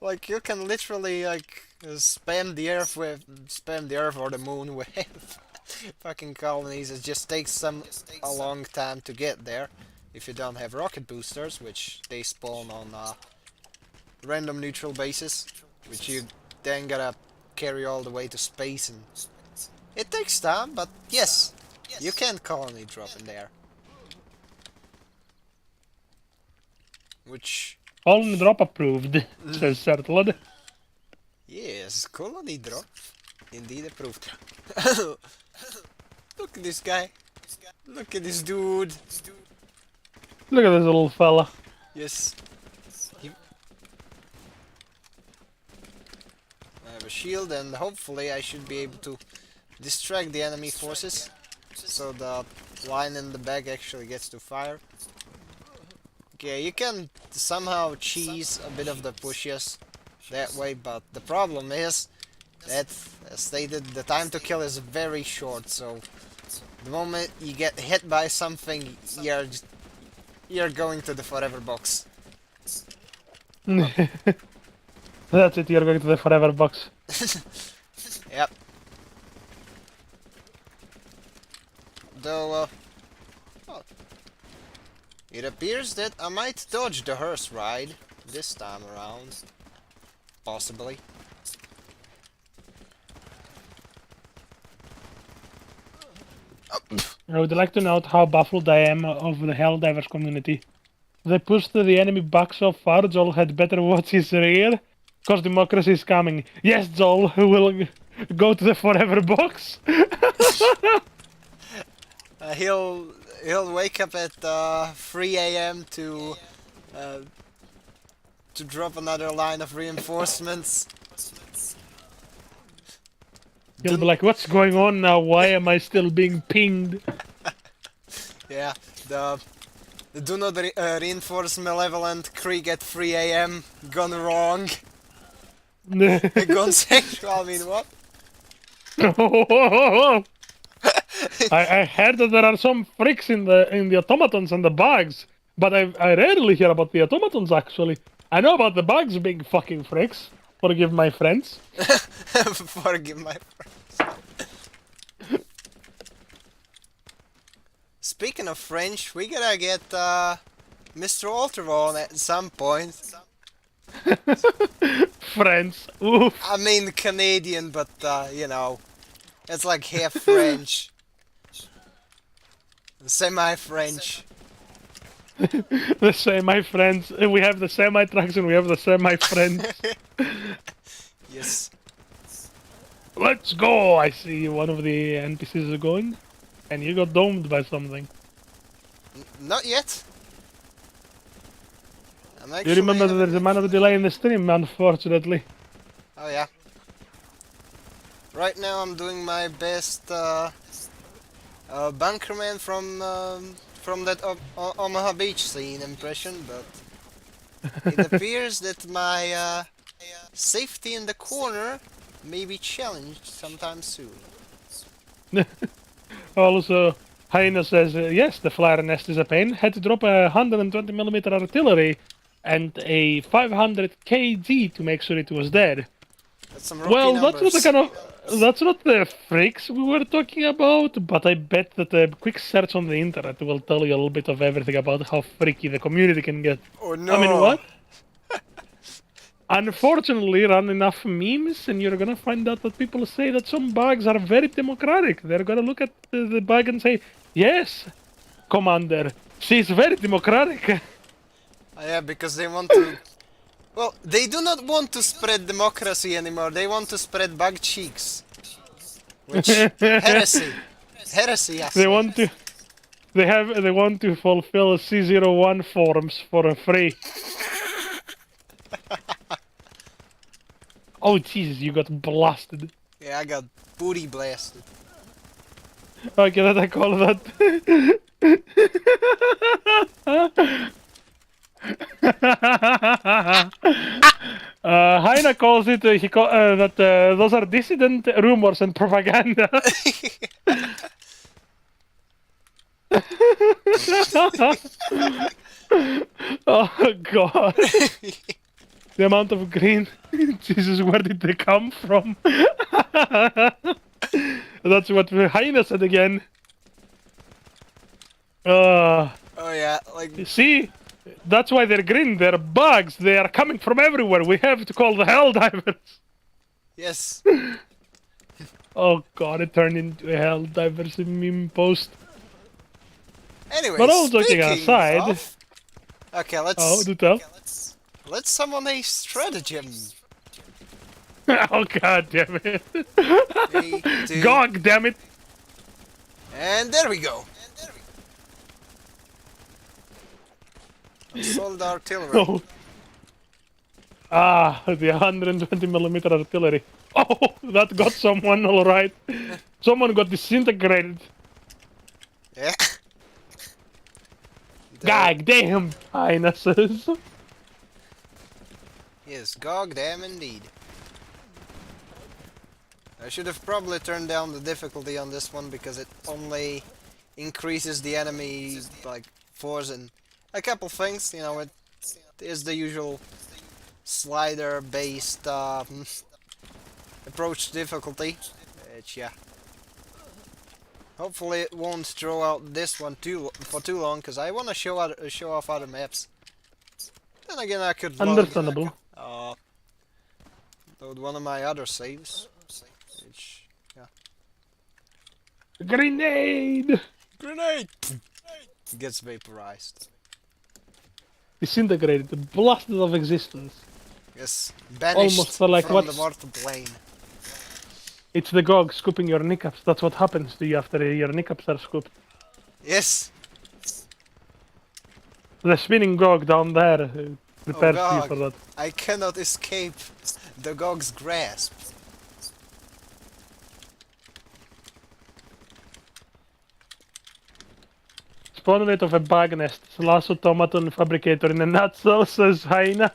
Like, you can literally, like, spam the Earth or the Moon with fucking colonies. It just takes a long time to get there. If you don't have rocket boosters, which they spawn on random neutral bases, which you then gotta carry all the way to space, and it takes time, but yes, you can colony drop in there. Which... Colony drop approved, says Sertled. Yes, colony drop. Indeed approved. Look at this guy. Look at this dude. Look at this little fella. Yes. I have a shield, and hopefully I should be able to distract the enemy forces so the line in the back actually gets to fire. Okay, you can somehow cheese a bit of the pushes that way, but the problem is that, as stated, the time to kill is very short, so the moment you get hit by something, you're going to the forever box. That's it, you're going to the forever box. Yep. Though, well, it appears that I might dodge the hearse ride this time around. Possibly. I would like to note how baffled I am of the Helldivers community. They pushed the enemy back so far, Joel had better watch his rear, cause democracy is coming. Yes, Joel, will go to the forever box. He'll wake up at 3 a.m. to drop another line of reinforcements. He'll be like, what's going on now? Why am I still being pinged? Yeah, the do not reinforce malevolent Krieg at 3 a.m. gone wrong. Gone sexual, I mean, what? I heard that there are some freaks in the automatons and the bugs, but I rarely hear about the automatons actually. I know about the bugs being fucking freaks. Forgive my friends. Forgive my friends. Speaking of French, we gotta get Mr. Alteron at some point. Friends. Oof. I mean Canadian, but you know, it's like half French. Semi-French. The semi-friends. We have the semi-trucks and we have the semi-friends. Yes. Let's go! I see one of the NPCs is going. And you got domed by something. Not yet. I'm You actually remember that there's a minor delay in the stream, unfortunately. Oh yeah. Right now I'm doing my best bunkerman from that Omaha Beach scene impression, but it appears that my safety in the corner may be challenged sometime soon. Also, Heine says, yes, the flare nest is a pain. Had to drop a 120mm artillery and a 500 kg to make sure it was dead. That's some rocky Well, that's not the numbers. kind of... That's not the freaks we were talking about, but I bet that a quick search on the internet will tell you a little bit of everything about how freaky the community can get. Oh no! I mean, what? Unfortunately, run enough memes and you're gonna find out that people say that some bugs are very democratic. They're gonna look at the bug and say, yes, Commander, she's very democratic. Yeah, because they want to... Well, they do not want to spread democracy anymore, they want to spread bug cheeks. Which... heresy. Heresy, I They say. want to... They want to fulfill C01 forms for free. Oh Jesus, you got blasted. Yeah, I got booty blasted. Okay, that I call that. Heine calls it that those are dissident rumors and propaganda. Oh God. The amount of green. Jesus, where did they come from? That's what Heine said again. Oh yeah, like... See? That's why they're green. They're bugs. They are coming from everywhere. We have to call the hell divers. Yes. Oh God, it turned into a hell divers meme post. Anyway, But all joking speaking aside... of... Okay, let's... Oh, do tell. Let's summon a stratagem. Oh God damn it. 3, 2, God damn it. and there we go. Assault artillery. Oh. Ah, the 120mm artillery. Oh, that got someone, alright. Someone got disintegrated. Yeah. God damn, Highnesses. Yes, god damn indeed. I should have probably turned down the difficulty on this one because it only increases the enemy like force and a couple things, you know, it is the usual slider based approach difficulty, which yeah. Hopefully it won't throw out this one for too long because I want to show off other maps. Then again I could Understandable. load one of my other saves. Which, yeah. Grenade! Grenade! Gets vaporized. Disintegrated, blasted of existence. Yes, banished Almost like from the mortal plane. It's the GOG scooping your kneecaps. That's what happens to you after your kneecaps are scooped. Yes! The spinning GOG down there prepares you God. for that. I cannot escape the GOG's grasp. Spawn rate of a bug nest. Last automaton fabricator in a nutshell, says Heine.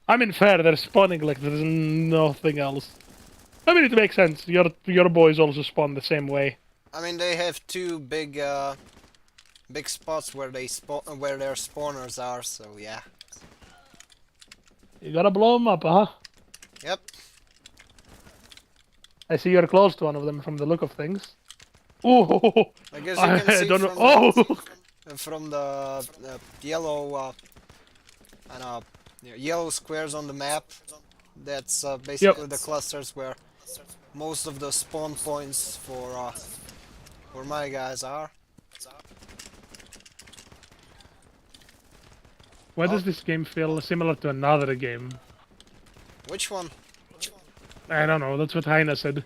I mean, fair, they're spawning like there's nothing else. I mean, it makes sense. Your boys also spawn the same way. I mean, they have two big spots where their spawners are, so yeah. You gotta blow them up, huh? Yep. I see you're close to one of them from the look of things. Oh, I guess you can see don't know. from Oh, from the yellow, yellow squares on the map. That's basically the clusters where most of the spawn points for my guys are. why does this game feel similar to another game? Which one? I don't know. That's what Heine said.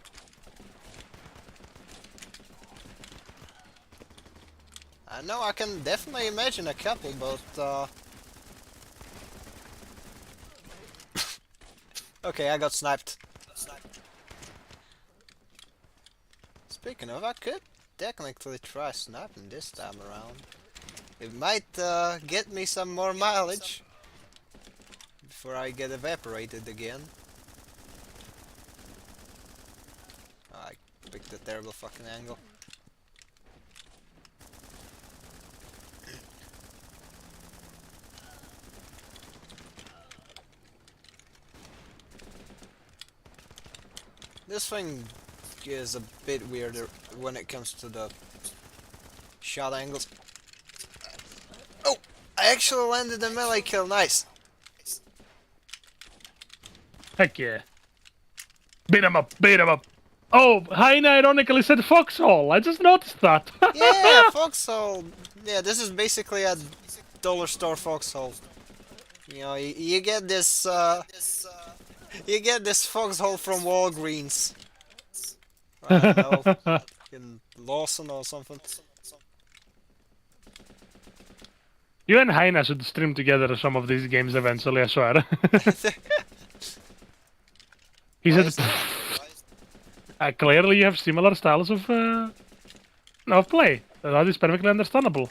No, I can definitely imagine a couple, but okay, I got sniped. Speaking of, I could technically try sniping this time around. It might get me some more mileage. before I get evaporated again. I picked a terrible fucking angle. This thing is a bit weirder when it comes to the shot angles. Oh! I actually landed a melee kill, nice! Heck yeah. Beat him up, beat him up. Oh, Heine ironically said foxhole. I just noticed that. Yeah, foxhole! Yeah, this is basically a dollar store foxhole. You know, you get this, you get this foxhole from Walgreens. I don't know, in Lawson or something. You and Heine should stream together some of these games eventually, I swear. He Why said, is that? clearly you have similar styles of play. That is perfectly understandable.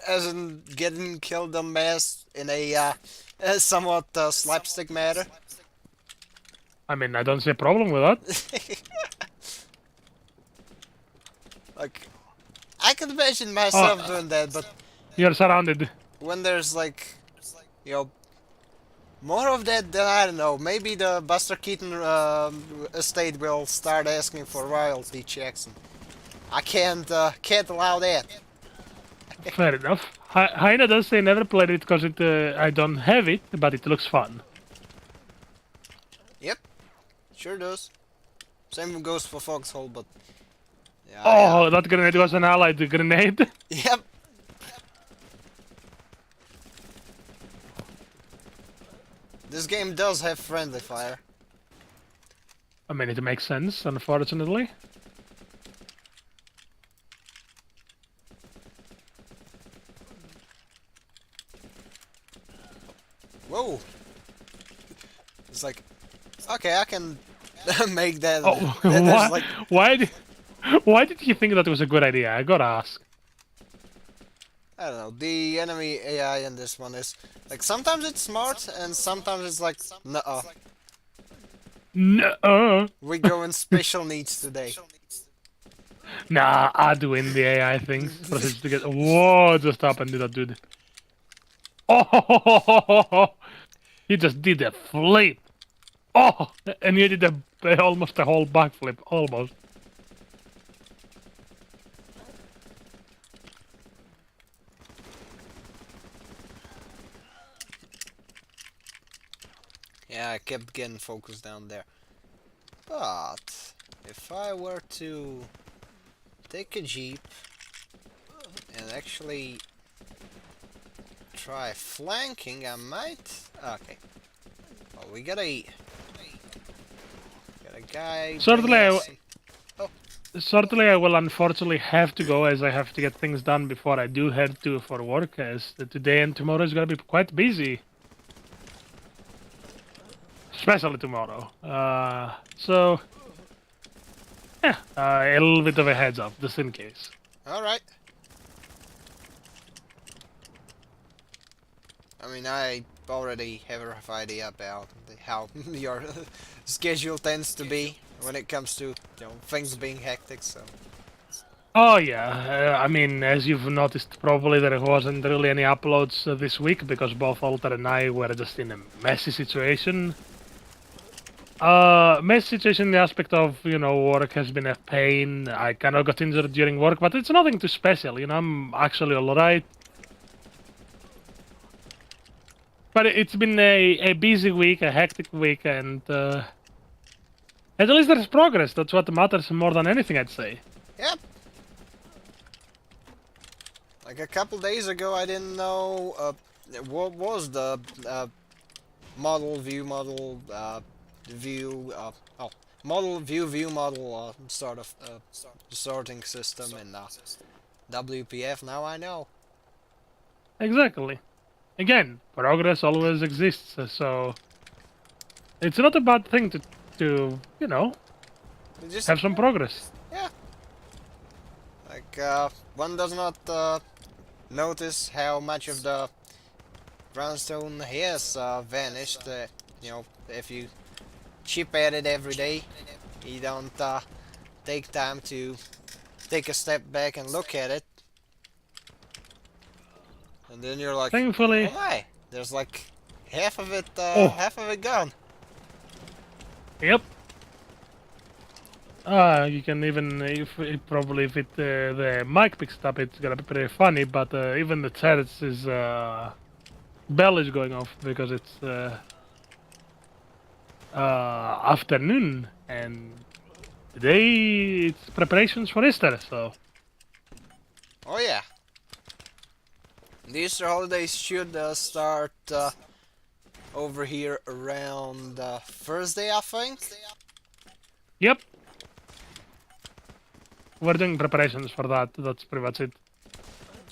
As in getting killed en masse in a somewhat slapstick manner. I mean, I don't see a problem with that. Like, I can imagine myself doing that, but You're surrounded. when there's like, you know, more of that, then I don't know. Maybe the Buster Keaton estate will start asking for royalty checks. And I can't allow that. Fair enough. Heine does say never played it because I don't have it, but it looks fun. Yep, sure does. Same goes for Foxhole, but yeah. Oh, that grenade was an allied grenade. Yep. This game does have friendly fire. I mean, it makes sense, unfortunately. Whoa! It's like, okay, I can make that. Oh, There's like, why did you think that was a good idea? I gotta ask. I don't know. The enemy AI in this one is like sometimes it's smart and sometimes it's like, nuh-uh. No. We go in special needs today. Nah, I do in the AI things. Proceeds to get. Whoa! Just happened to that dude. Oh! He just did a flip. Oh! And you did almost a whole backflip, almost. Yeah, I kept getting focused down there. But if I were to take a jeep and actually try flanking, I might. Okay. Well, we got a guy. Certainly, I will unfortunately have to go, as I have to get things done before I do head to for work. As today and tomorrow is gonna be quite busy. Especially tomorrow. So, yeah, a little bit of a heads up, just in case. Alright. I mean, I already have a rough idea about how your schedule tends to be when it comes to, you know, things being hectic, so. Oh yeah, I mean, as you've noticed, probably there wasn't really any uploads this week because both Alter and I were just in a messy situation. Messy situation in the aspect of, you know, work has been a pain. I kind of got injured during work, but it's nothing too special, you know, I'm actually alright. But it's been a busy week, a hectic week, and at least there's progress. That's what matters more than anything, I'd say. Yep. Like a couple days ago, I didn't know what was the model view model view model view model sort of sorting system in WPF. Now I know. Exactly. Again, progress always exists, so it's not a bad thing to you know, Just, have some progress. yeah. Like one does not notice how much of the brownstone has vanished. You know, if you chip at it every day, you don't take time to take a step back and look at it, and then you're like, Thankfully, oh my, there's like half of it, oh, gone. yep. You can even probably if the mic picks it up, it's gonna be pretty funny. But even the chat's is bell is going off because it's afternoon and today it's preparations for Easter. So Oh yeah, the Easter holidays should start over here around Thursday, I think. yep, we're doing preparations for that. That's pretty much it.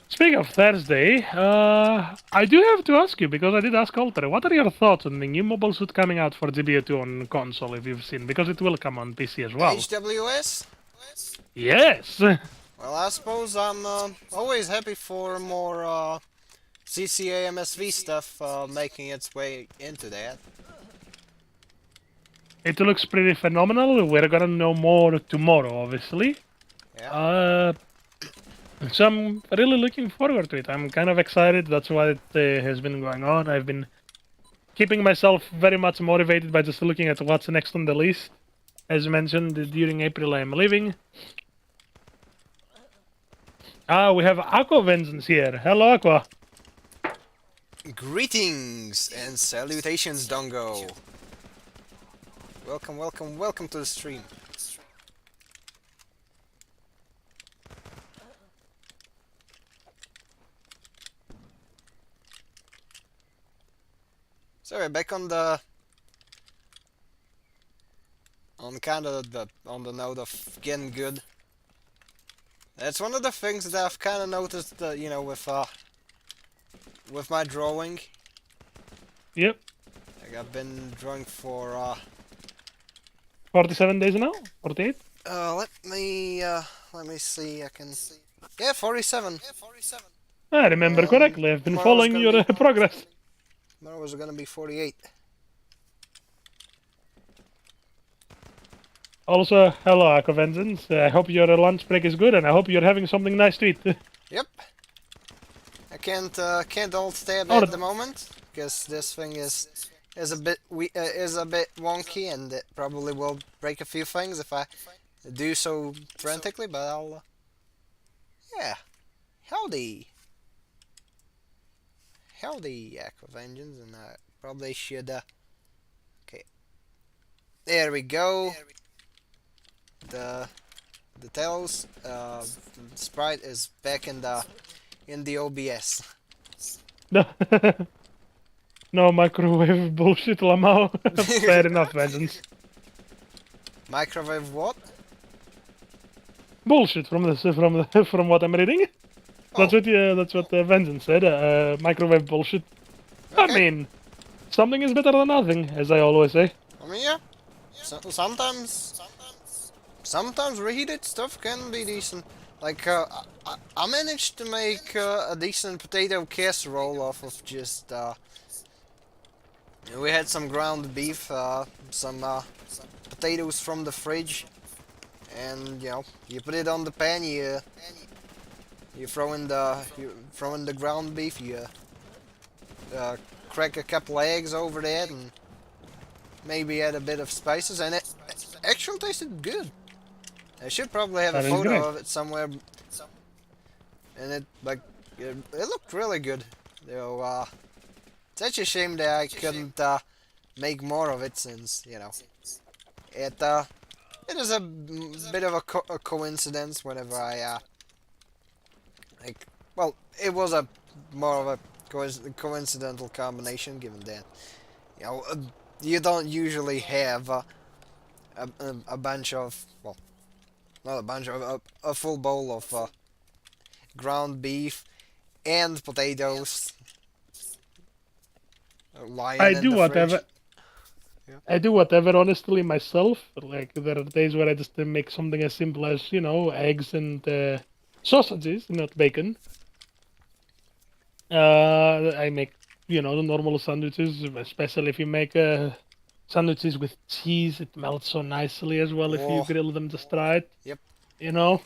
Speaking of Thursday, I do have to ask you because I did ask Alter. What are your thoughts on the new mobile suit coming out for GBA2 on console? If you've seen, because it will come on PC as well. HWS? Yes. Well, I suppose I'm always happy for more CCA MSV stuff making its way into that. It looks pretty phenomenal. We're gonna know more tomorrow, obviously. Yeah. So I'm really looking forward to it. I'm kind of excited. That's what has been going on. I've been keeping myself very much motivated by just looking at what's next on the list. As mentioned, during April I'm leaving. We have Aqua Vengeance here. Hello, Aqua. Greetings and salutations, Dongo. Welcome, welcome, welcome to the stream. So we're back on the on the note of getting good. That's one of the things that I've kind of noticed, you know, with my drawing. Yep. Like I've been drawing for 47 days now? 48? let me see. I can see. Yeah, 47. I remember correctly. I've been Tomorrow was following gonna your be progress. tomorrow was gonna be 48. Also, hello, Aqua Vengeance. I hope your lunch break is good, and I hope you're having something nice to eat. Yep. I can't hold stab Oh, at the moment because this thing is a bit wonky, and it probably will break a few things if I do so frantically. But I'll yeah. Howdy, Aqua Vengeance, and I probably should okay. There we go. The tails sprite is back in the OBS. No microwave bullshit, Lamau. Fair enough, Vengeance. Microwave what? Bullshit from what I'm reading. That's what Vengeance said. Microwave bullshit. I Okay. mean, something is better than nothing, as I always say. I mean, yeah. Sometimes reheated stuff can be decent. Like I managed to make a decent potato casserole off of just we had some ground beef, some potatoes from the fridge, and you know, you put it on the pan, you throw in the ground beef, you crack a couple eggs over that, and maybe add a bit of spices, and it actually tasted good. I should probably have a That is photo great. of it somewhere, and it looked really good. Though it's such a shame that I couldn't make more of it, since you know it is a bit of a coincidence whenever I like. Well, it was a more of a coincidental combination, given that you know you don't usually have a bunch of, well, not a bunch of a full bowl of ground beef and potatoes lying I in do the whatever. fridge. Yeah. I do whatever honestly myself. Like there are days where I just make something as simple as eggs and sausages, not bacon. I make you know, the normal sandwiches, especially if you make sandwiches with cheese. It melts so nicely as well if you Oh, grill them just right. yep. You know.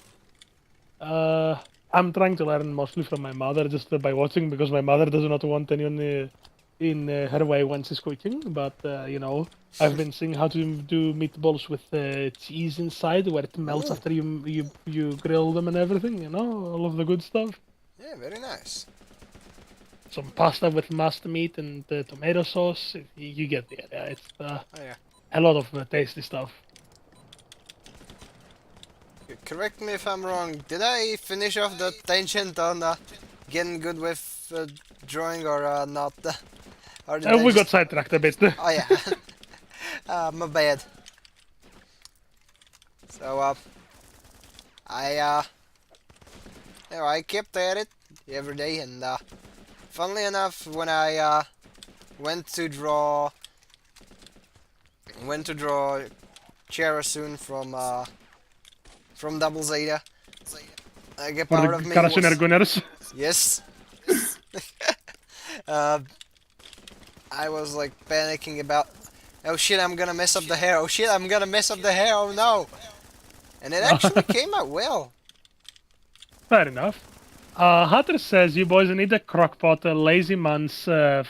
Uh, I'm trying to learn mostly from my mother just by watching because my mother does not want anyone in her way when she's cooking. But you know, I've been seeing how to do meatballs with cheese inside, where it melts Ooh, after you grill them and everything. You know, all of the good stuff. yeah, very nice. Some pasta with mashed meat and tomato sauce. You get the idea. It's Oh yeah. a lot of tasty stuff. Correct me if I'm wrong. Did I finish off the tangent on getting good with drawing or not? Or did I We got just... sidetracked a bit. Oh yeah. My bad. So I you know, I kept at it every day, and funnily enough, when I went to draw Charasun from Double Zeta, I get For the part of me Karasuner was Gunners. yes. uh, I was like panicking about, oh shit, I'm gonna mess up the hair. Oh shit, I'm gonna mess up the hair. Oh no! And it actually came out well. Fair enough. Hunter says you boys need a crockpot, a lazy man's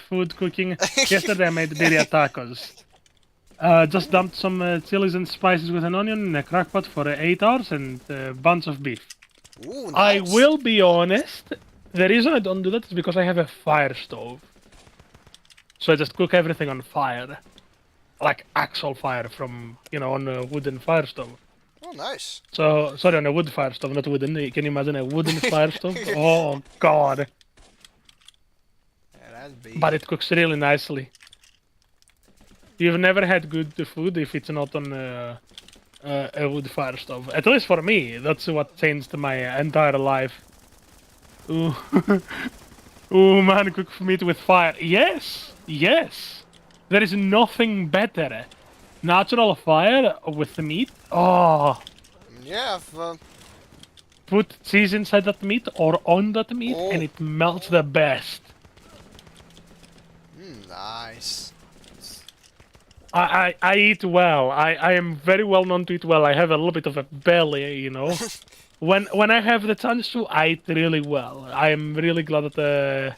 food cooking. Yesterday I made birria tacos. Just dumped some chilies and spices with an onion in a crockpot for 8 hours and a bunch of beef. Ooh, I nice. will be honest, the reason I don't do that is because I have a fire stove. So I just cook everything on fire. Like actual fire from, you know, on a wooden fire stove. Oh, nice. So, sorry, on a wood fire stove, not wooden. Can you imagine a wooden fire stove? Oh, God. Yeah, that'd be. But it cooks really nicely. You've never had good food if it's not on a wood fire stove. At least for me, that's what changed my entire life. Ooh, ooh, man, cook meat with fire. Yes, yes. There is nothing better. Natural fire with the meat. Oh, Yeah. put cheese inside that meat or on that meat, and Oh. it melts the best. Nice. I eat well. I am very well known to eat well. I have a little bit of a belly, you know. When I have the chance to, I eat really well. I am really glad that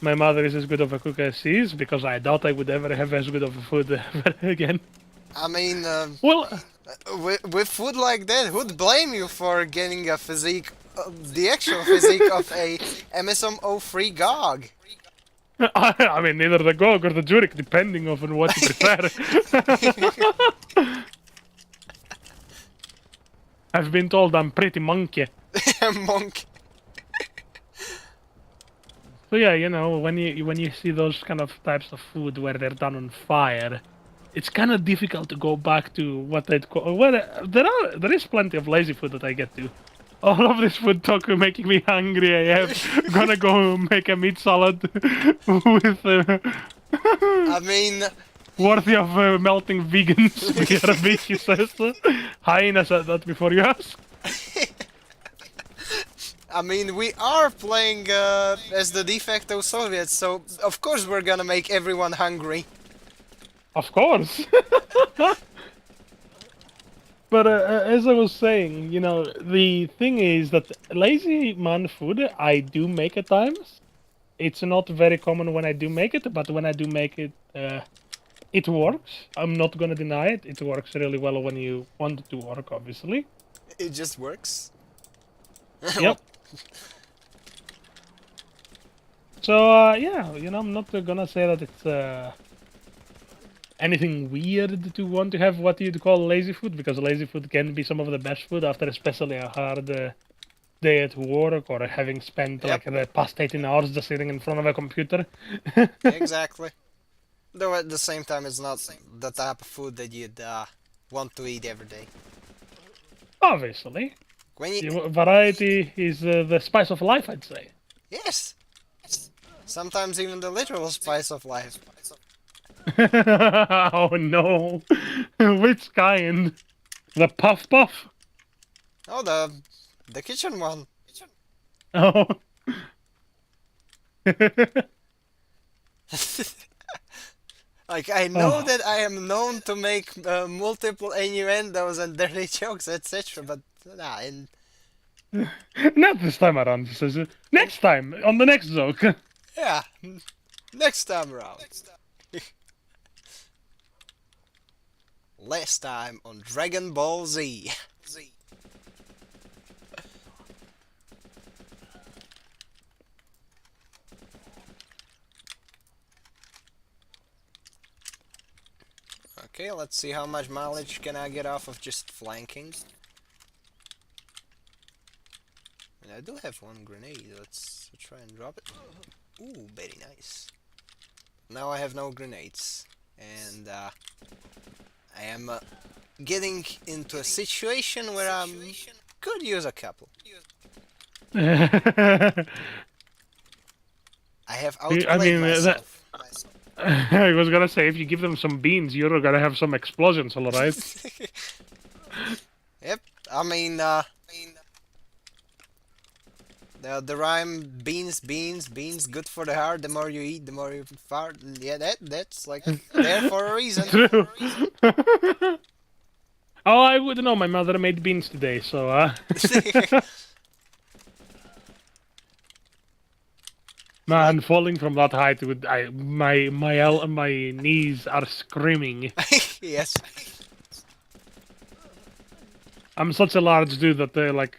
my mother is as good of a cook as she is, because I doubt I would ever have as good of a food ever again. I mean, Well, with food like that, who'd blame you for getting a physique, the actual physique of a MSM03 GOG? I mean, either the Gog or the Jurek, depending on what you prefer. I've been told I'm pretty monkey. Monk. So yeah, you know, when you see those kind of types of food where they're done on fire, it's kind of difficult to go back to what I'd call. Well, there is plenty of lazy food that I get to. All of this food talk making me hungry. I am gonna go make a meat salad with I mean, worthy of melting vegans. BRB, he says. Hyena said that before you ask. we are playing as the de facto Soviets, so of course we're gonna make everyone hungry. Of course. But as I was saying, you know, the thing is that lazy man food I do make at times. It's not very common when I do make it, but when I do make it, it works. I'm not gonna deny it. It works really well when you want it to work, obviously. It just works. Yep. So, yeah, you know, I'm not gonna say that it's anything weird to want to have what you'd call lazy food, because lazy food can be some of the best food after especially a hard day at work, or having spent Yep. like the past 18 hours just sitting in front of a computer. Exactly. Though at the same time, it's not the type of food that you'd want to eat every day. Obviously. When you... Variety is the spice of life, I'd say. Yes! Sometimes even the literal spice of life. Oh no! Which kind? The puff puff? Oh, the kitchen one. Oh. Like, I know that I am known to make multiple innuendos and dirty jokes, etc. But nah, Not this time around, he says. in Next time, on the next joke. yeah, next time around. Last time on Dragon Ball Z. Okay, let's see how much mileage can I get off of just flanking. And I do have one grenade. Let's try and drop it. Ooh, very nice. Now I have no grenades, and I am getting into a situation where I could use a couple. I I have mean, outplayed myself. I was gonna say, if you give them some beans, you're gonna have some explosions, alright? Yep, I mean, the rhyme beans, beans, beans, good for the heart. The more you eat, the more you fart. Yeah, that's like there for a reason. True. Oh, I wouldn't know. My mother made beans today, so Man, falling from that height would my knees are screaming. Yes. I'm such a large dude that like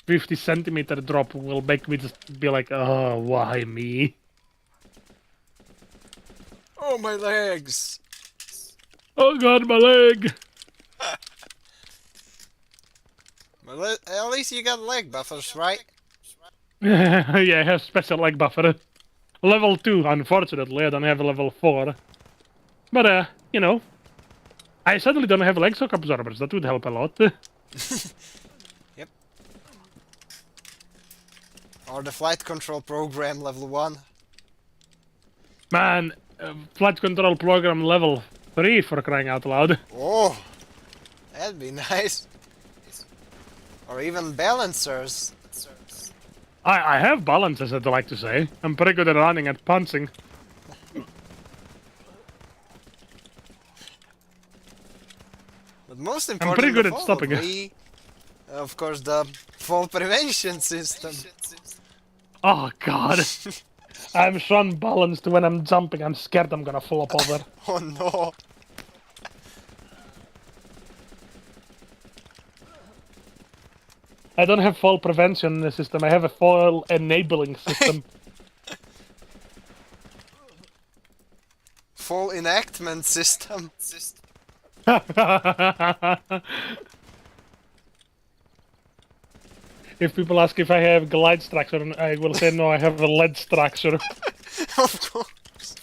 50 centimeter drop will make me just be like, oh, why me? Oh, my legs. Oh god, my leg! Well, at least you got leg buffers, right? Yeah, I have special leg buffer. Level 2, unfortunately, I don't have a level 4. But, you know, I suddenly don't have leg shock absorbers, that would help a lot. Yep. Or the flight control program level 1. Man, flight control program level 3 for crying out loud. Oh, that'd be nice. Or even balancers. I have balances, I'd like to say. I'm pretty good at running and punching. But most I'm pretty good important at stopping it. probably, of course, the fall prevention system. Oh god. I'm so unbalanced when I'm jumping, I'm scared I'm gonna fall up over. Oh no. I don't have fall prevention system, I have a fall enabling system. Fall enactment system. If people ask if I have glide structure, I will say no, I have a lead structure. Of course.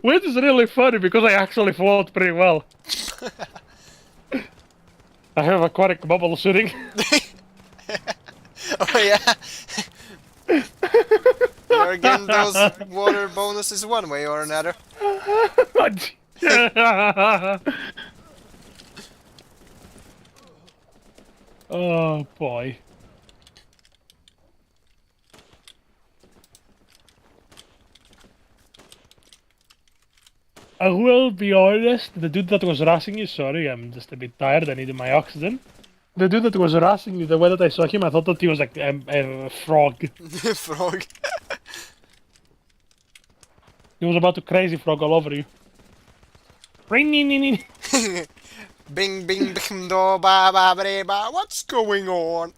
Which is really funny because I actually float pretty well. I have aquatic bubble shooting. Oh yeah. You're getting those water bonuses one way or another. Oh boy. I will be honest, the dude that was rushing you, sorry, I'm just a bit tired, I needed my oxygen. The dude that was rushing you, the way that I saw him, I thought that he was like a frog. Frog. He was about to crazy frog all over you. Bing bing bing do ba ba ba ba. What's going on?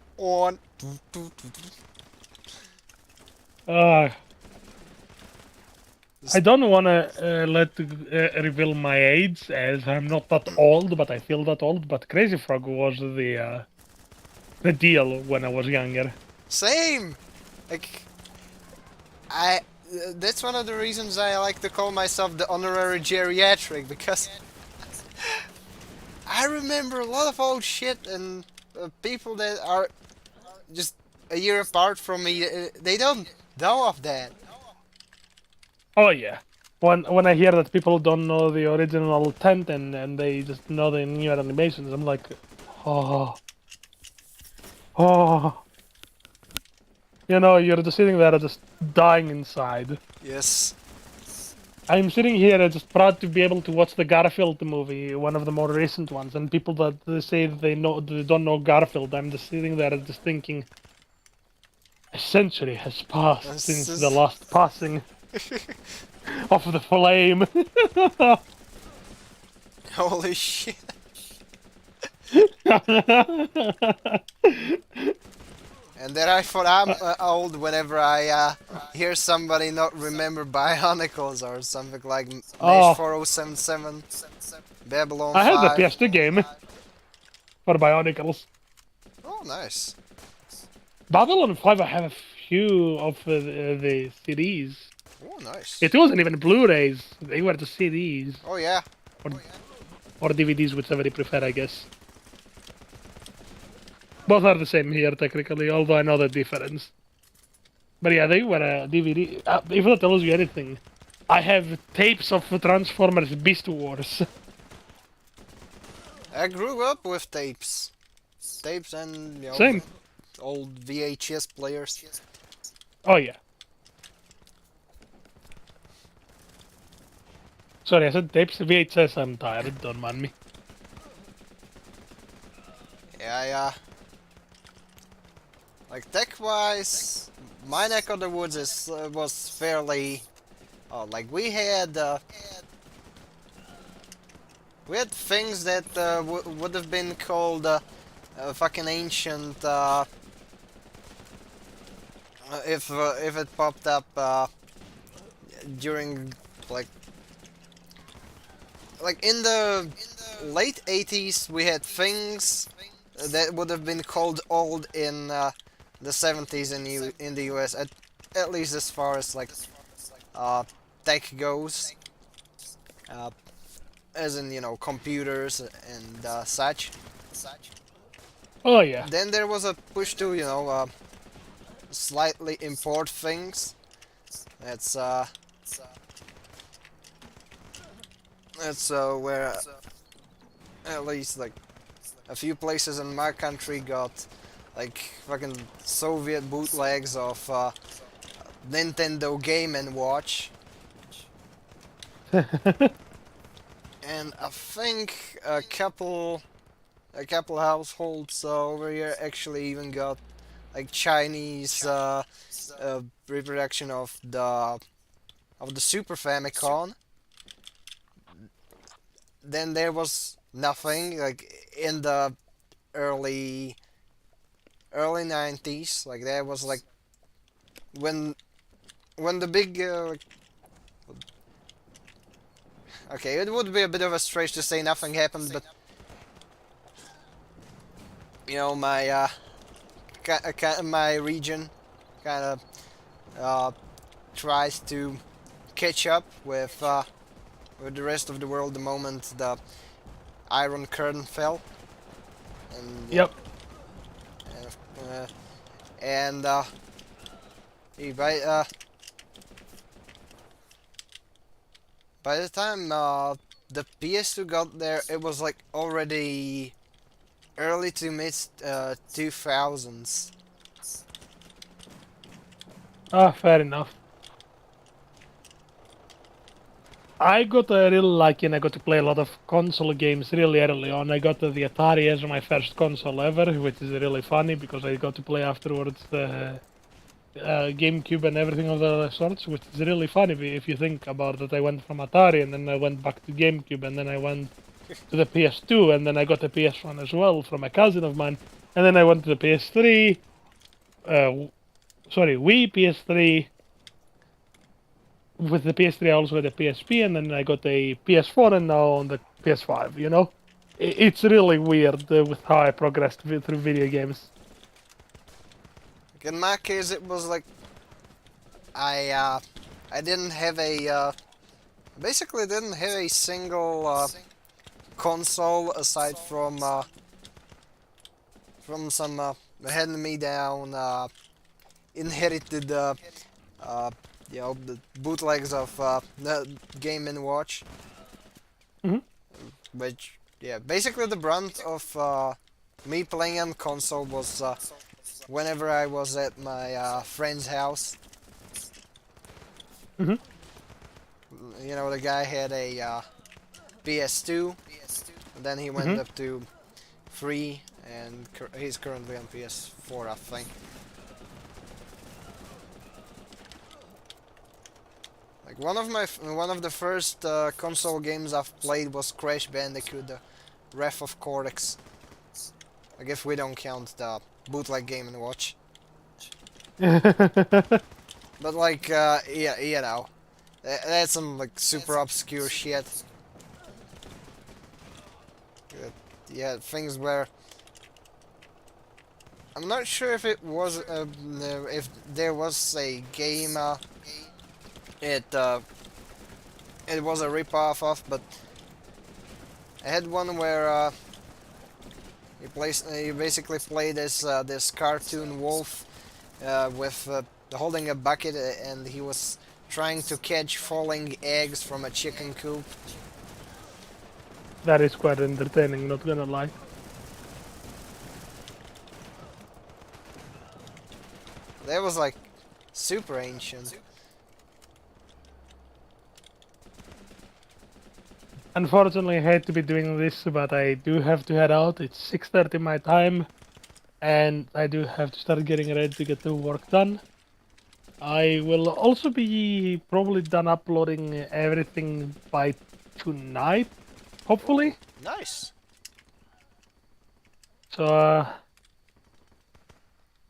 I don't want to reveal my age, as I'm not that old, but I feel that old. But Crazy Frog was the deal when I was younger. Same. Like, that's one of the reasons I like to call myself the honorary geriatric, because I remember a lot of old shit, and people that are just a year apart from me, they don't know of that. Oh yeah. When I hear that people don't know the original tent and they just know the new animations, I'm like, oh. You know, you're just sitting there just dying inside. Yes. I'm sitting here just proud to be able to watch the Garfield movie, one of the more recent ones, and people that they say they don't know Garfield, I'm just sitting there just thinking, a century has passed This since the is... last passing of the flame. Holy shit. And then I thought I'm old whenever I hear somebody not remember Bionicles or something like Mesh Oh, 4077, Babylon I had the 5. PS2 game for Bionicles. Oh, nice. Babylon 5, I have a few of the CDs. Oh, nice. It wasn't even Blu-rays, they were the CDs. Oh, yeah. Or DVDs, whichever you prefer, I guess. Both are the same here, technically, although I know the difference. But yeah, they were a DVD. If that tells you anything, I have tapes of Transformers Beast Wars. I grew up with tapes. Tapes and, Same. old VHS players. Oh yeah. Sorry, I said tapes. VHS, I'm tired, don't mind me. Yeah, yeah. Like tech-wise, my neck of the woods was fairly... like we had things that would have been called fucking ancient if it popped up during like in the late 80s we had things that would have been called old in the 70s in the US, at least as far as like tech goes, as in computers and such. Oh yeah. Then there was a push to slightly import things. That's where at least like a few places in my country got like fucking Soviet bootlegs of Nintendo Game and Watch. And I think a couple households over here actually even got like Chinese reproduction of the Super Famicom. Then there was nothing like in the early 90s. Like there was like when the big okay, it would be a bit of a stretch to say nothing happened, but my my region kind of tries to catch up with the rest of the world the moment the Iron Curtain fell, and Yep. and by by the time the PS2 got there, it was like already early to mid 2000s. Ah, fair enough. I got really lucky and I got to play a lot of console games really early on. I got the Atari as my first console ever, which is really funny because I got to play afterwards the GameCube and everything of the sorts, which is really funny if you think about it. I went from Atari and then I went back to GameCube and then I went to the PS2 and then I got the PS1 as well from a cousin of mine and then I went to the PS3, Wii, PS3. With the PS3 I also had a PSP and then I got a PS4 and now on the PS5, It's really weird with how I progressed through video games. In my case, it was like I didn't have a basically didn't have a single console aside from some hand-me-down inherited the bootlegs of the Game and Watch, which basically the brunt of me playing on console was whenever I was at my friend's house. Hmm. You know, the guy had a PS2, and then he went Hmm. up to 3, and he's currently on PS4, I think. Like one of the first console games I've played was Crash Bandicoot, the Wrath of Cortex. I guess we don't count the bootleg Game and Watch. But like, yeah, you know, that's some like super obscure shit. Yeah, things where I'm not sure if it was if there was a game it it was a ripoff of, but I had one where you basically play this cartoon wolf with holding a bucket, and he was trying to catch falling eggs from a chicken coop. That is quite entertaining, not gonna lie. That was like super ancient. Unfortunately, I hate to be doing this, but I do have to head out. It's 6:30 my time, and I do have to start getting ready to get the work done. I will also be probably done uploading everything by tonight, Oh, hopefully. nice. So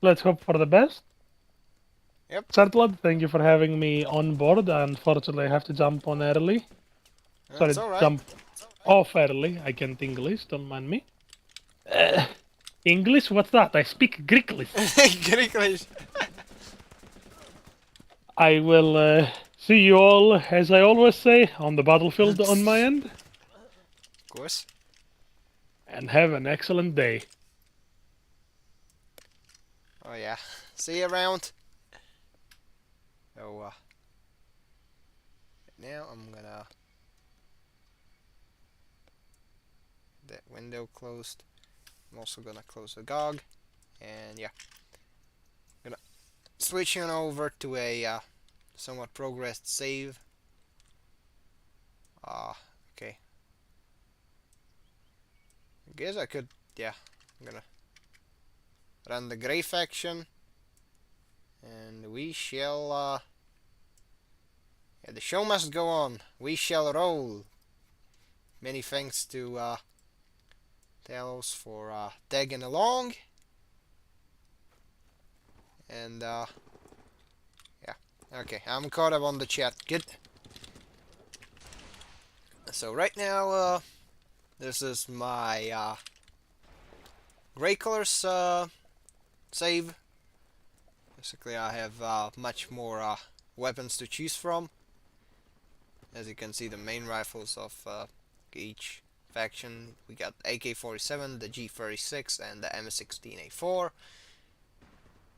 let's hope for the best. Yep. Sartlad, thank you for having me on board. Unfortunately, I have to jump on early. That's Sorry, alright. jump off early. I can't English, don't mind me. English? What's that? I speak Greeklish. Greeklish. I will see you all, as I always say, on the battlefield on my end. Of course. And have an excellent day. Oh yeah. See you around. Oh, now I'm gonna that window closed. I'm also gonna close the GOG, and yeah, gonna switch on over to a somewhat progressed save. Okay. I guess I could, yeah. I'm gonna run the gray faction, and we shall. Yeah, the show must go on. We shall roll. Many thanks to Talos for tagging along. And yeah. Okay, I'm caught up on the chat. Good. So right now, this is my gray colors save. Basically, I have much more weapons to choose from. As you can see, the main rifles of each faction. We got AK-47, the G36, and the M16A4.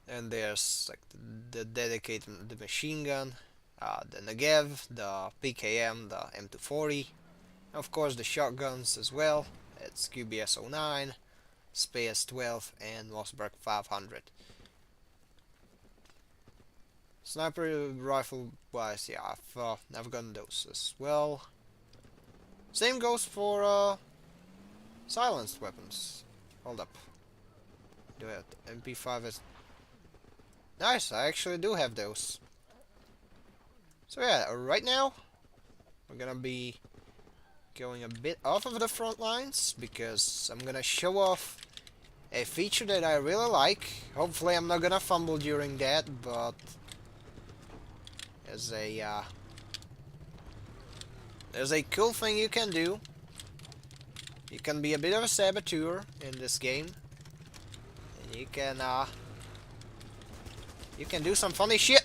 And there's like the dedicated the machine gun, the Negev, the PKM, the M240. Of course, the shotguns as well. It's QBS-09, Space-12, and Mossberg 500. Sniper rifle wise, yeah, I've gotten those as well. Same goes for silenced weapons. Hold up. Do I have MP5 is nice, I actually do have those. So yeah, right now we're gonna be going a bit off of the front lines because I'm gonna show off a feature that I really like. Hopefully I'm not gonna fumble during that, but there's a cool thing you can do. You can be a bit of a saboteur in this game, and you can do some funny shit.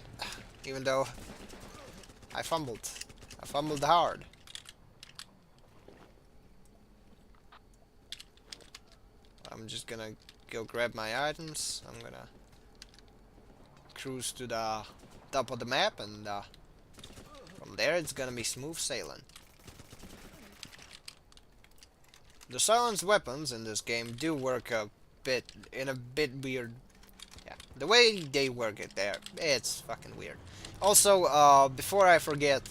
Even though I fumbled hard. I'm just gonna go grab my items. I'm gonna cruise to the top of the map, and from there it's gonna be smooth sailing. The silenced weapons in this game do work a bit weird. Yeah, The way they work it there, it's fucking weird. Also, before I forget,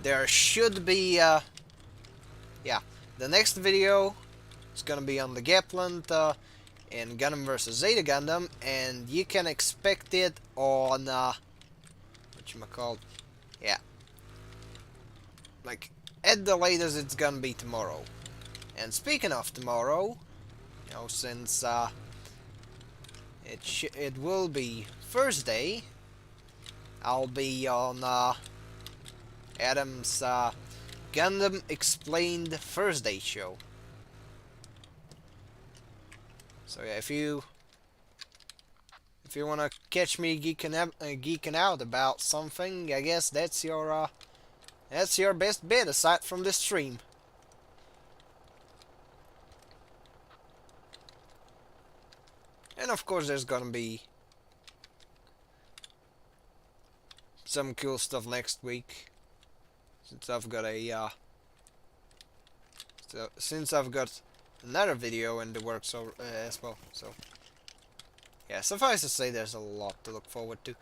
there should be, yeah, the next video is gonna be on the Gapland in Gundam vs. Zeta Gundam, and you can expect it on, whatchamacallit, yeah, like, at the latest it's gonna be tomorrow. And speaking of tomorrow, you know, since, it will be Thursday, I'll be on, Adam's, Gundam Explained Thursday show. So yeah, if you wanna catch me geeking out about something, I guess that's your best bet aside from this stream. And of course, there's gonna be some cool stuff next week, since I've got another video in the works as well. So yeah, suffice to say, there's a lot to look forward to.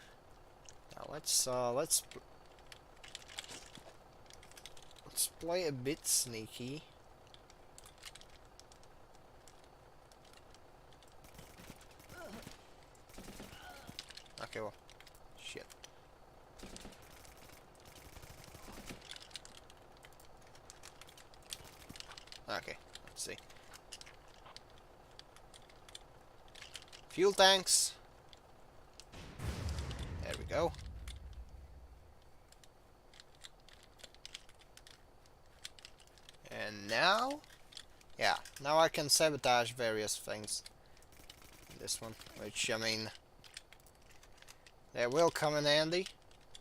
Now let's play a bit sneaky. Okay, well, shit. Okay, let's see. Fuel tanks. There we go. And now, yeah, now I can sabotage various things in this one, which, I mean, they will come in handy.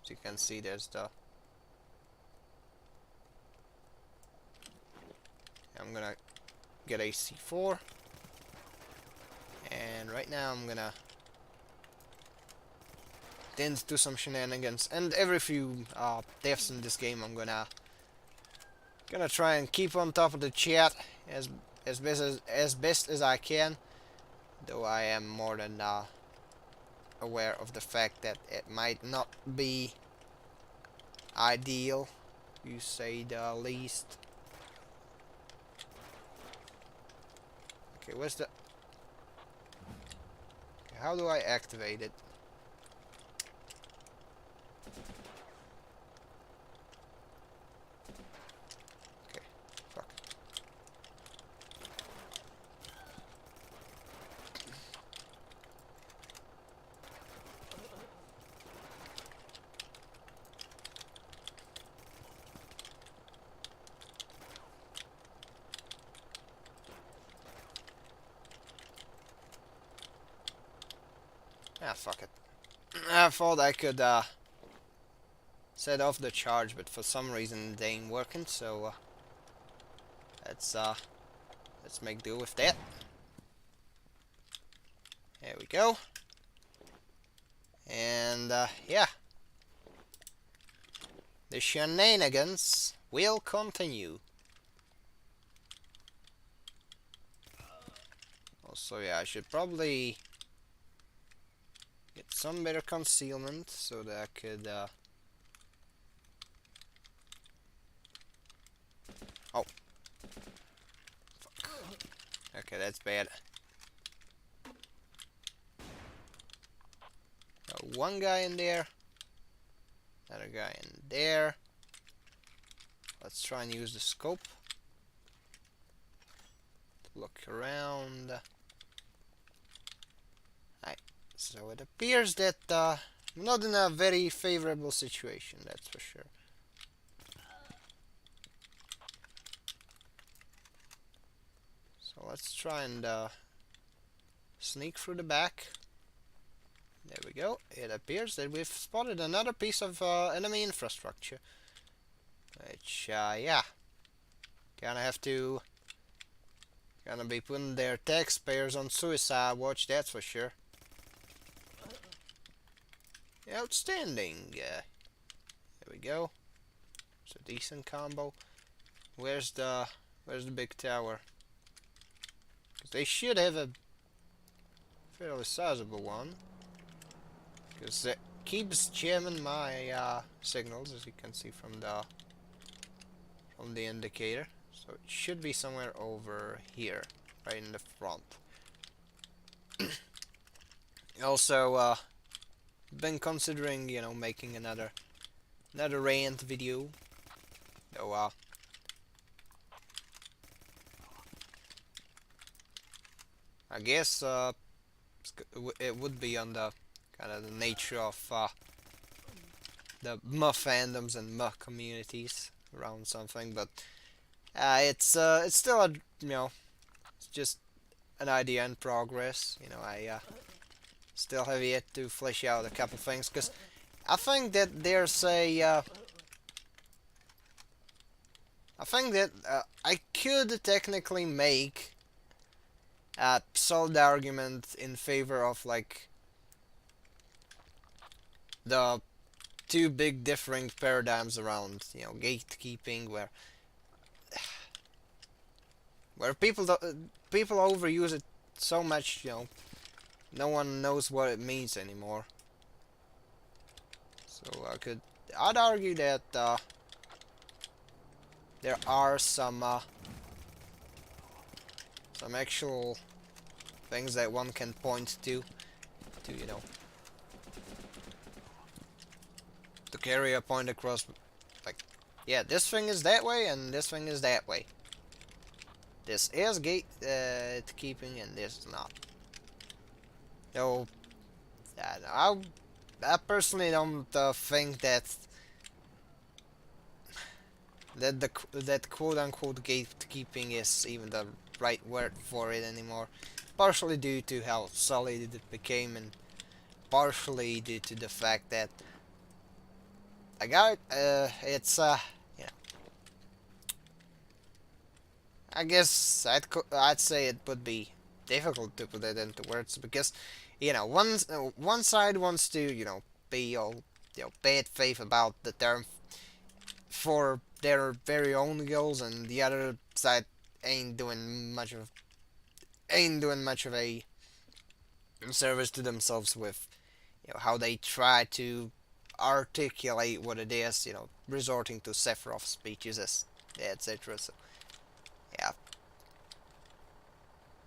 As you can see, there's the... I'm gonna get a C4. And right now I'm gonna dance do some shenanigans. And every few deaths in this game, I'm gonna try and keep on top of the chat as best as I can. Though I am more than aware of the fact that it might not be ideal, you say the least. Okay, where's the... Okay, how do I activate it? Okay, fuck. Ah, fuck it. I thought I could set off the charge, but for some reason they ain't working, so let's make do with that. There we go. And yeah, the shenanigans will continue. Also, yeah, I should probably get some better concealment so that I could oh, fuck. Okay, that's bad. Got one guy in there, another guy in there. Let's try and use the scope to look around. Right. So it appears that I'm not in a very favorable situation, that's for sure. So let's try and sneak through the back. There we go. It appears that we've spotted another piece of enemy infrastructure. Which, yeah. Gonna be putting their taxpayers on suicide watch, that's for sure. Outstanding. There we go. It's a decent combo. Where's the big tower? 'Cause they should have a fairly sizable one, because it keeps jamming my signals, as you can see from the indicator. So it should be somewhere over here, right in the front. Also, been considering, making another rant video. Though, I guess it would be on the kind of the nature of the muff fandoms and muff communities around something, but it's still a it's just an idea in progress. I still have yet to flesh out a couple things, because I think that there's a I think that I could technically make a solid argument in favor of like the two big differing paradigms around gatekeeping, where people overuse it so much, no one knows what it means anymore. So I'd argue that there are some actual things that one can point to to carry a point across, like, yeah, this thing is that way and this thing is that way. This is gatekeeping and this is not. So, I personally don't think that that quote-unquote gatekeeping is even the right word for it anymore. Partially due to how solid it became, and partially due to the fact that it's I guess I'd say it would be difficult to put it into words, because one side wants to be all bad faith about the term for their very own goals, and the other side ain't doing much of a service to themselves with how they try to articulate what it is, resorting to Sephiroth speeches, etc. So, yeah,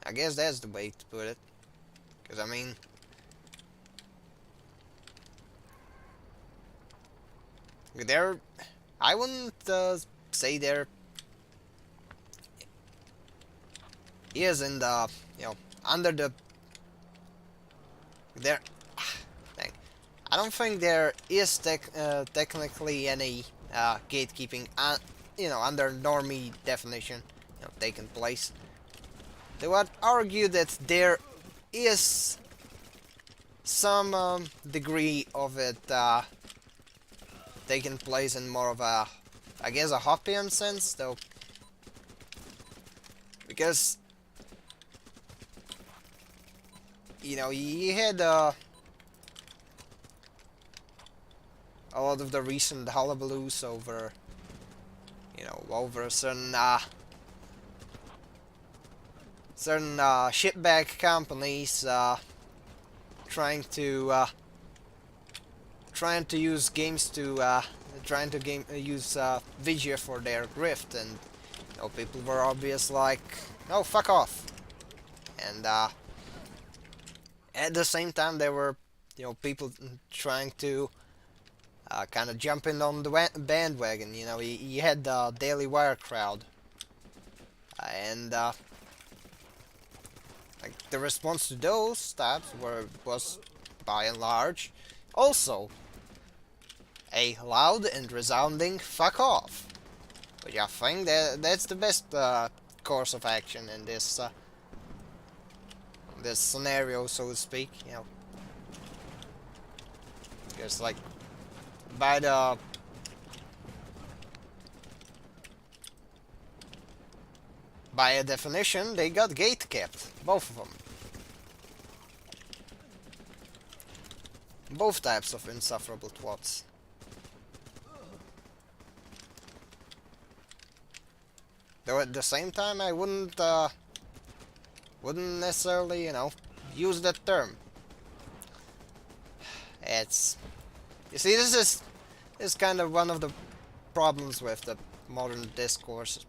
I guess that's the way to put it. Because, I mean, I wouldn't say there is in the, under the, there, dang, I don't think there is technically any gatekeeping, under normie definition, taking place. They would argue that there is some degree of it taking place in more of a, I guess, a Hoppian sense, though, because you had a lot of the recent hullabaloos over certain shipbag companies trying to use games to use Vigia for their grift, and people were obvious like, no, fuck off. And at the same time, there were people trying to kind of jump in on the bandwagon. You had the Daily Wire crowd, and like, the response to those types was by and large also a loud and resounding fuck off, which I think that's the best course of action in this this scenario, so to speak. Because like by a definition, they got gate kept, both of them. Both types of insufferable twats. Though at the same time, I wouldn't necessarily, use that term. It's... You see, this is kind of one of the problems with the modern discourse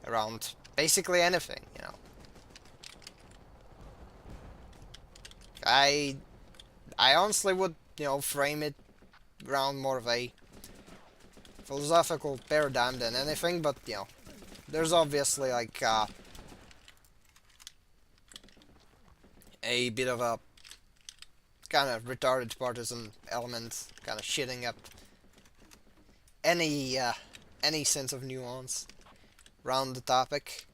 around basically anything, you know. I honestly would, you know, frame it around more of a philosophical paradigm than anything, but, you know, there's obviously, like, a bit of a kind of retarded partisan element, kind of shitting up any sense of nuance around the topic.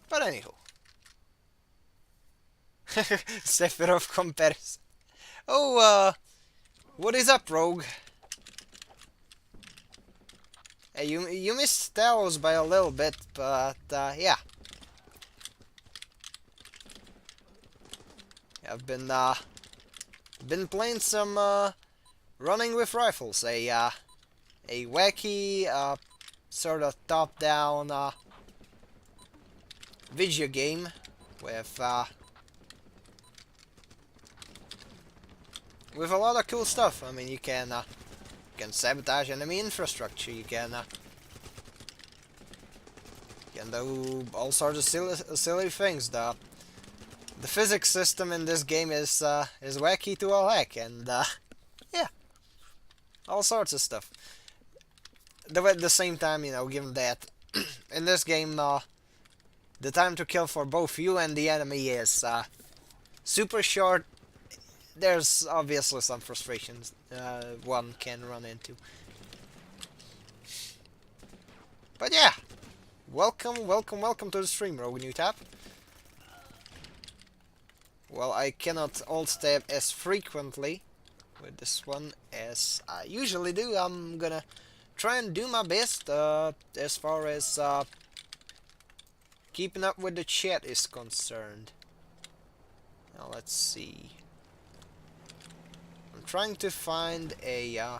But anywho. Step it of comparison. Oh, what is up, Rogue? Hey, you missed Taos by a little bit, but, yeah. I've been playing some, running with rifles, a wacky, sort of top-down, video game with a lot of cool stuff. I mean, you can sabotage enemy infrastructure, you can do all sorts of silly things. The physics system in this game is wacky to all heck, and yeah, all sorts of stuff. Though at the same time, you know, given that in this game, the time to kill for both you and the enemy is super short. There's obviously some frustrations one can run into. But yeah, welcome to the stream, Rogue New Tap. Well, I cannot alt-tab as frequently with this one as I usually do. I'm gonna try and do my best as far as keeping up with the chat is concerned. Now let's see. I'm trying to find a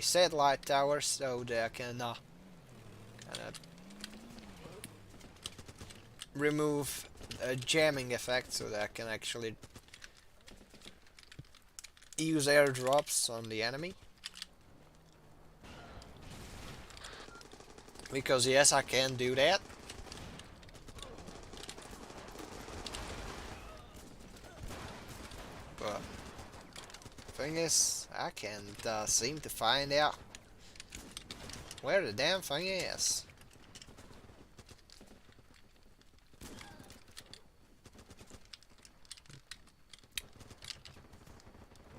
satellite tower so that I can kind of remove a jamming effect, so that I can actually use airdrops on the enemy. Because yes, I can do that. But thing is, I can't seem to find out where the damn thing is.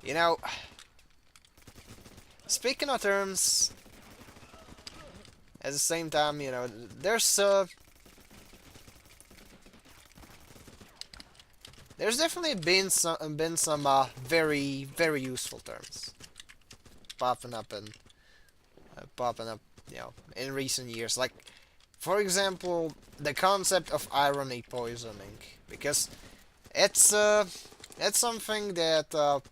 You know, speaking of terms, at the same time, you know, there's definitely been some very useful terms popping up, you know, in recent years. Like, for example, the concept of irony poisoning, because it's something that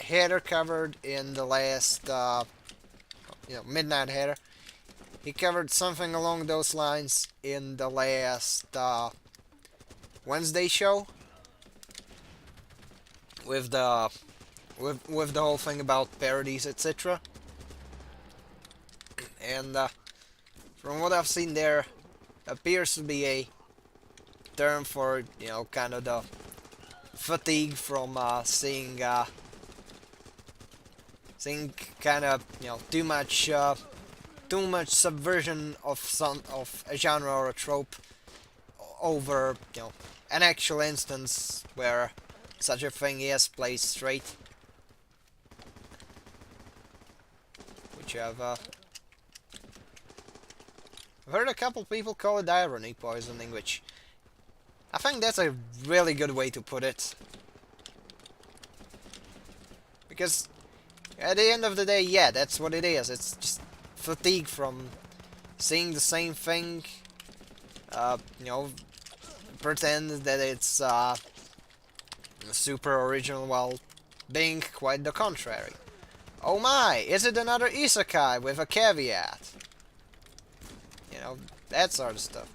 Hater covered in the last you know, Midnight Hater. He covered something along those lines in the last Wednesday show with the whole thing about parodies, etc. And from what I've seen, there appears to be a term for, you know, kind of the fatigue from seeing kind of, you know, too much subversion of a genre or a trope over, you know, an actual instance where such a thing is played straight. Which I've heard a couple people call it irony poisoning, which I think that's a really good way to put it. Because at the end of the day, yeah, that's what it is. It's just fatigue from seeing the same thing, you know, pretend that it's super original while being quite the contrary. Oh my, is it another isekai with a caveat? You know, that sort of stuff.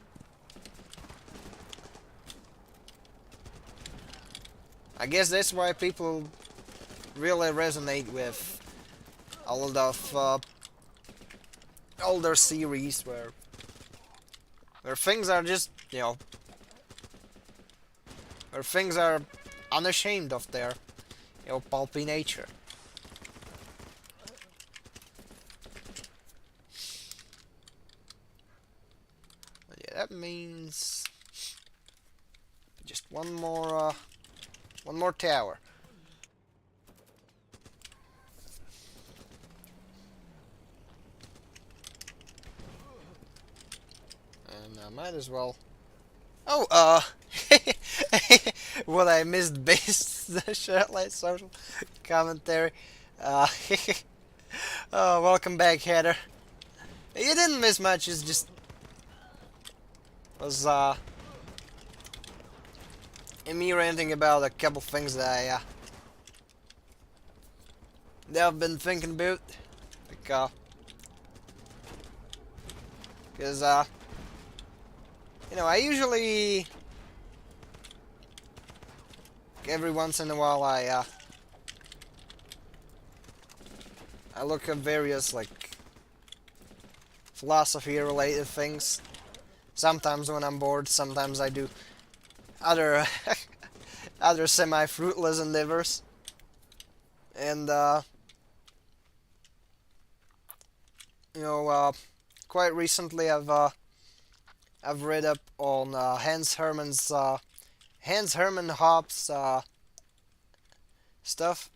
I guess that's why people really resonate with a lot of older series where things are just, you know, where things are unashamed of their, you know, pulpy nature. But yeah, that means just one more tower. And I might as well. Oh, what I missed based the shirtless social commentary. Uh, oh, welcome back, Heather. You didn't miss much. It's just was me ranting about a couple things that I've been thinking about, like because you know, I usually every once in a while I look at various like philosophy related things. Sometimes when I'm bored, sometimes I do other other semi-fruitless endeavors. And you know, quite recently I've read up on Hans Herman Hobbes stuff,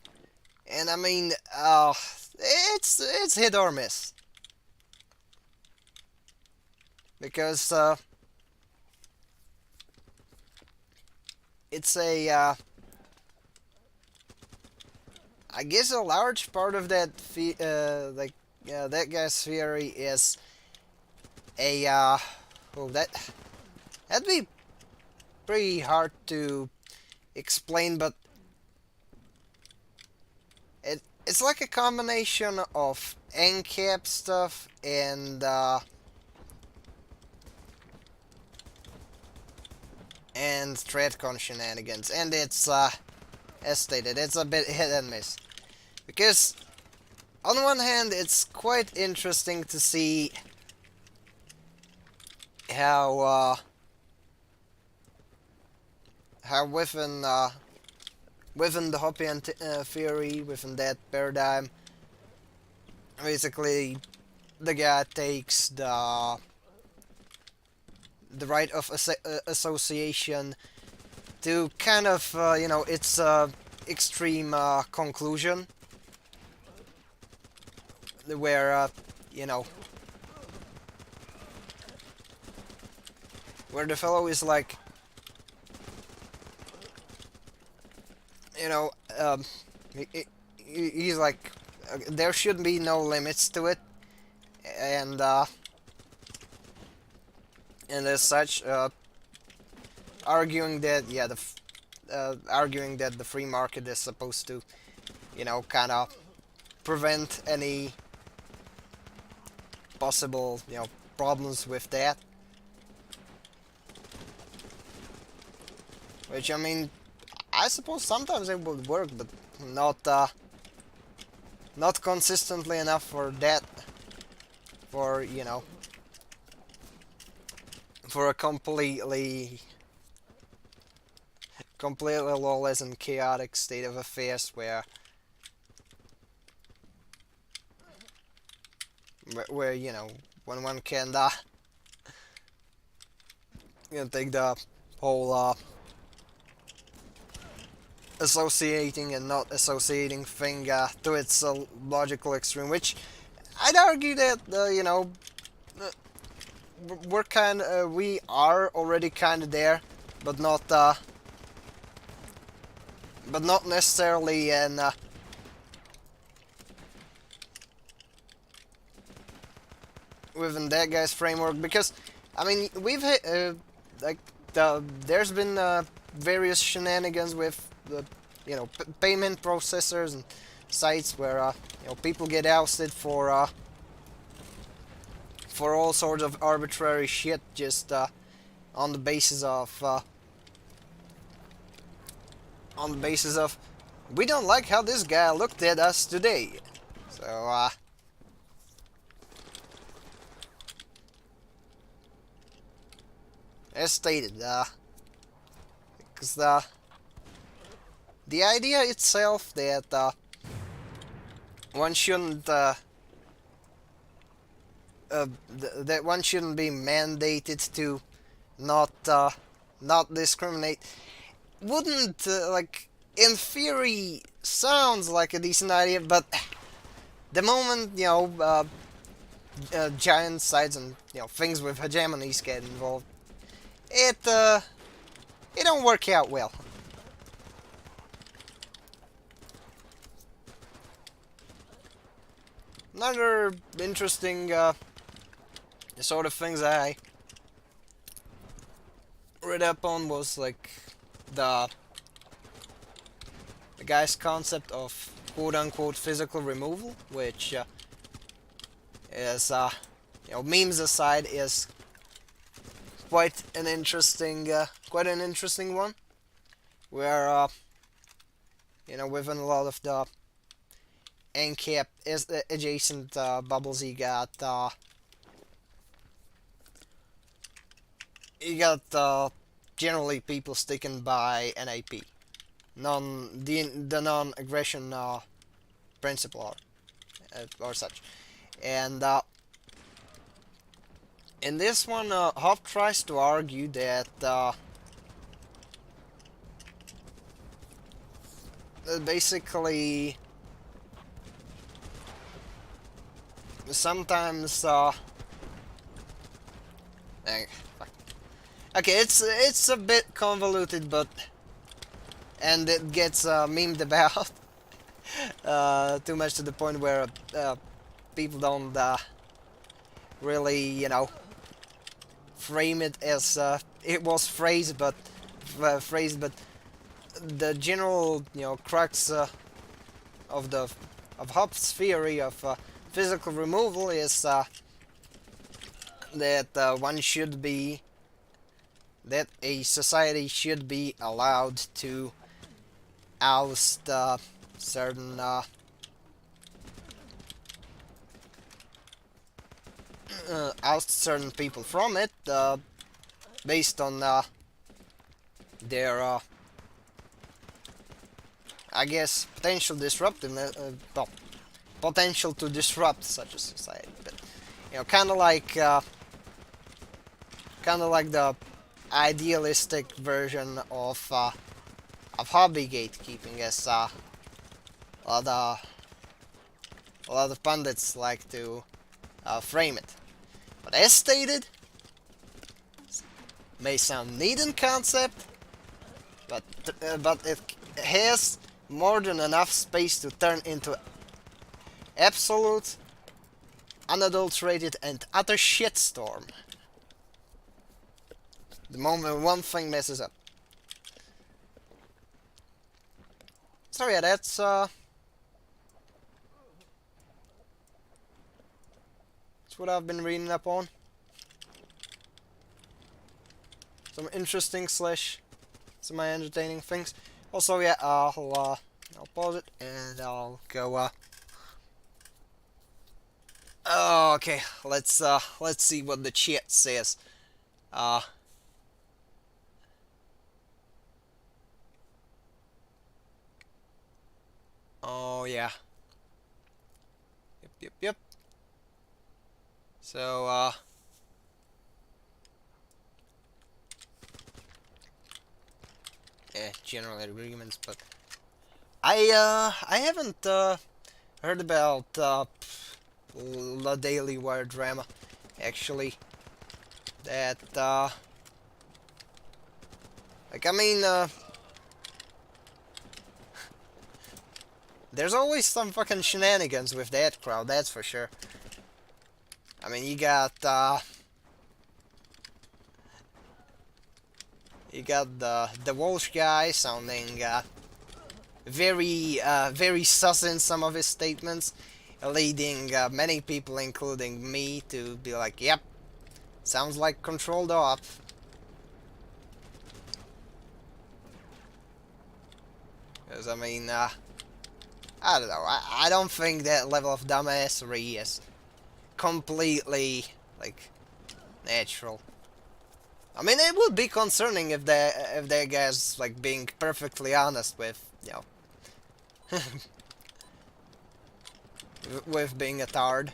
and I mean, it's hit or miss because it's a I guess a large part of that that guy's theory is a oh, that'd be pretty hard to explain, but it's like a combination of NCAP stuff and ThreadCon shenanigans, and it's as stated, it's a bit hit and miss because on one hand it's quite interesting to see how within the Hoppian theory, within that paradigm, basically the guy takes the right of association to kind of you know, its extreme conclusion, where you know, where the fellow is like, you know, he's like, there should be no limits to it, and as such, arguing that arguing that the free market is supposed to, you know, kind of prevent any possible, you know, problems with that. Which, I mean, I suppose sometimes it would work, but not consistently enough for that, for, you know, for a completely lawless and chaotic state of affairs where you know, when one can you know, take the whole associating and not associating thing to its logical extreme, which I'd argue that you know, we are already kind of there, but not necessarily in within that guy's framework, because I mean, we've hit like there's been various shenanigans with the, you know, payment processors and sites where people get ousted for all sorts of arbitrary shit, just on the basis of we don't like how this guy looked at us today. So as stated, because the idea itself that one shouldn't that one shouldn't be mandated to not discriminate wouldn't like in theory sounds like a decent idea, but the moment giant sites and things with hegemonies get involved, it don't work out well. Another interesting sort of things I read up on was like the guy's concept of quote-unquote physical removal, which is memes aside, is quite an interesting one, where within a lot of the NCAP adjacent bubbles, you got generally people sticking by NAP, the non-aggression principle or such, and in this one, Hop tries to argue that basically sometimes okay, it's a bit convoluted, but and it gets memed about too much, to the point where people don't really frame it as it was phrased, but the general crux of Hobbes' theory of physical removal is that a society should be allowed to oust certain people from it based on their I guess potential to disrupt such a society. But kind of like the idealistic version of hobby gatekeeping, as a lot of pundits like to frame it. But as stated, may sound neat in concept, but it has more than enough space to turn into absolute, unadulterated, and utter shitstorm the moment one thing messes up. So yeah, that's what I've been reading up on. Some interesting / some entertaining things. Also, yeah, I'll pause it and I'll go. Oh, okay, let's see what the chat says. Oh yeah. Yep. So general agreements, but I haven't heard about the Daily Wire drama, actually. That like, I mean, there's always some fucking shenanigans with that crowd, that's for sure. I mean, you got the Walsh guy sounding very sus in some of his statements, leading many people, including me, to be like, "Yep, sounds like controlled op." Because I mean, I don't know. I don't think that level of dumbassery is completely like natural. I mean, it would be concerning if that guy's like being perfectly honest with with being a tard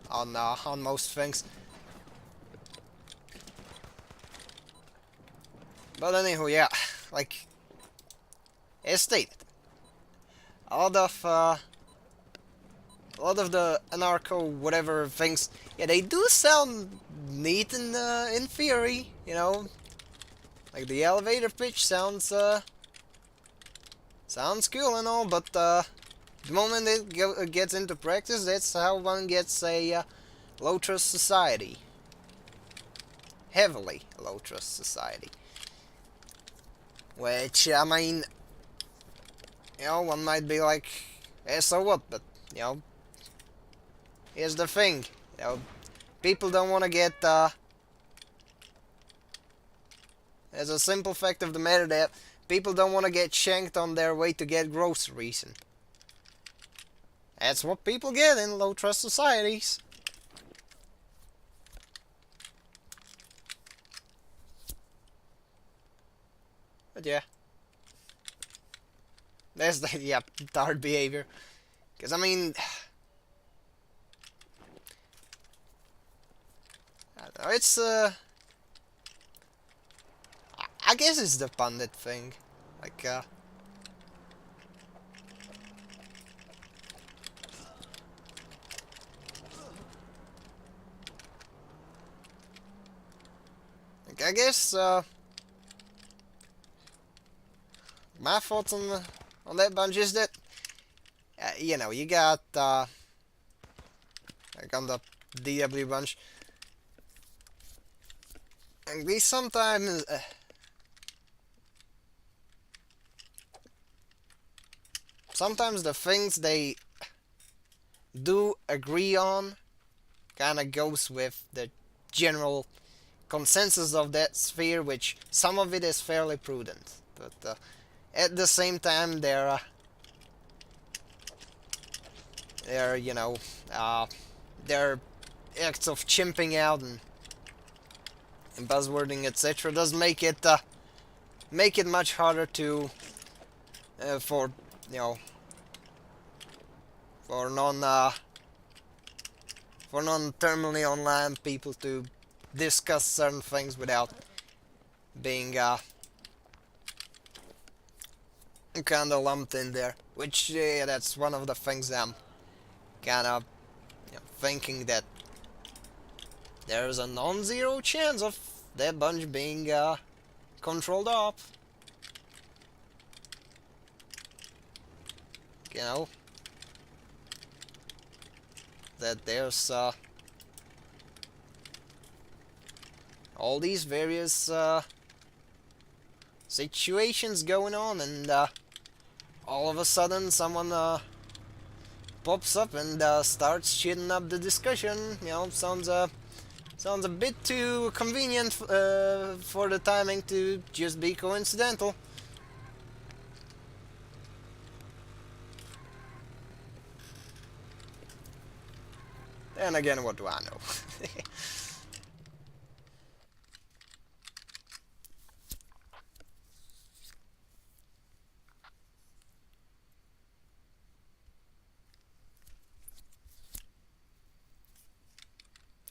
on most things. But anywho, yeah, like as stated, a lot of the anarcho whatever things, yeah, they do sound neat in theory, you know, like the elevator pitch sounds cool and all, but the moment it gets into practice, that's how one gets a low trust society, heavily low trust society. Which I mean, you know, one might be like, so what? But you know, here's the thing, you know, people don't want to get. As a simple fact of the matter that people don't want to get shanked on their way to get groceries. And that's what people get in low trust societies. But yeah, that's the tard behavior. Because I mean, I don't know, it's I guess it's the pundit thing. Like, I guess, my thoughts on that bunch is that, you know, you got, like on the DW bunch, and we sometimes, sometimes the things they do agree on kind of goes with the general consensus of that sphere, which some of it is fairly prudent, but at the same time they're you know their acts of chimping out and buzzwording etc. does make it much harder to for you know for non-terminally online people to discuss certain things without being kind of lumped in there. Which that's one of the things I'm kind of thinking that there's a non-zero chance of that bunch being controlled op. You know, that there's all these various situations going on, and all of a sudden someone pops up and starts shitting up the discussion. You know, sounds a bit too convenient for the timing to just be coincidental. And again, what do I know?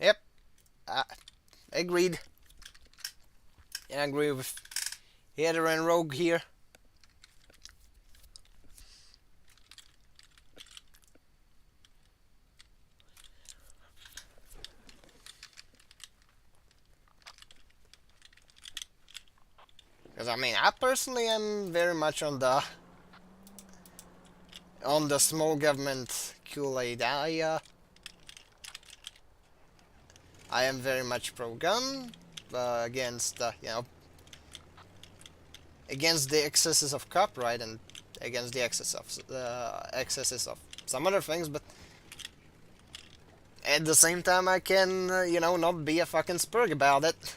Yep, agreed. I agree with Heather and Rogue here. Because I mean, I personally am very much on the small government Kool-Aid. I am very much pro-gun, against you know, against the excesses of copyright and against the excesses of some other things, but at the same time I can, not be a fucking spurg about it.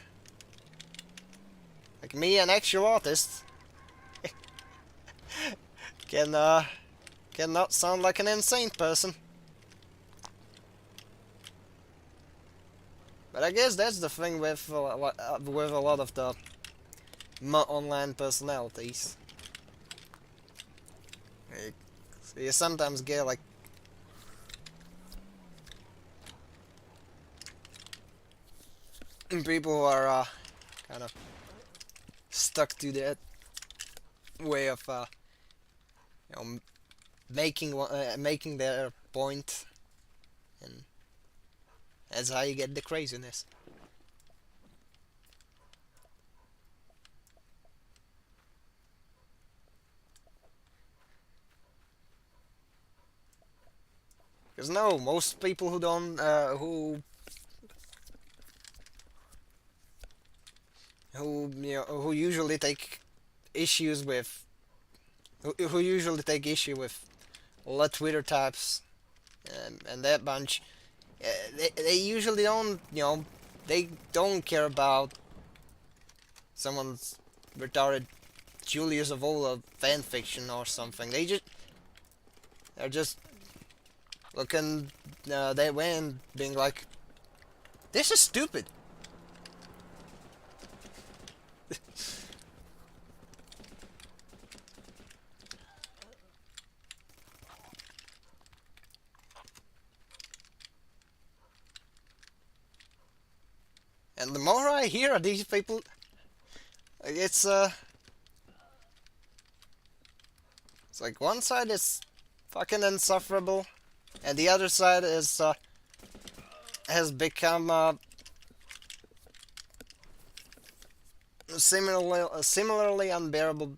Like me, an actual artist, cannot sound like an insane person. But I guess that's the thing with a lot of the online personalities. Like, so you sometimes get like people who are kind of stuck to that way of you know making their point, and that's how you get the craziness. Because no, most people who don't who usually take issues with who usually take issue with all the Twitter types, and that bunch, they usually don't, they don't care about someone's retarded Julius Evola fanfiction or something. They're just looking that way and being like, this is stupid. And the more I hear of these people, it's it's like one side is fucking insufferable, and the other side is has become similarly unbearable,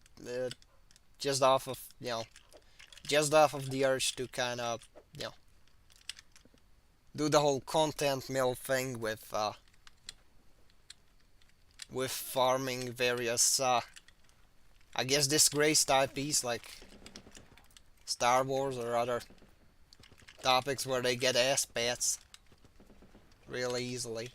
just off of the urge to kind of do the whole content mill thing with farming various I guess disgraced IPs like Star Wars or other topics where they get ass pats really easily.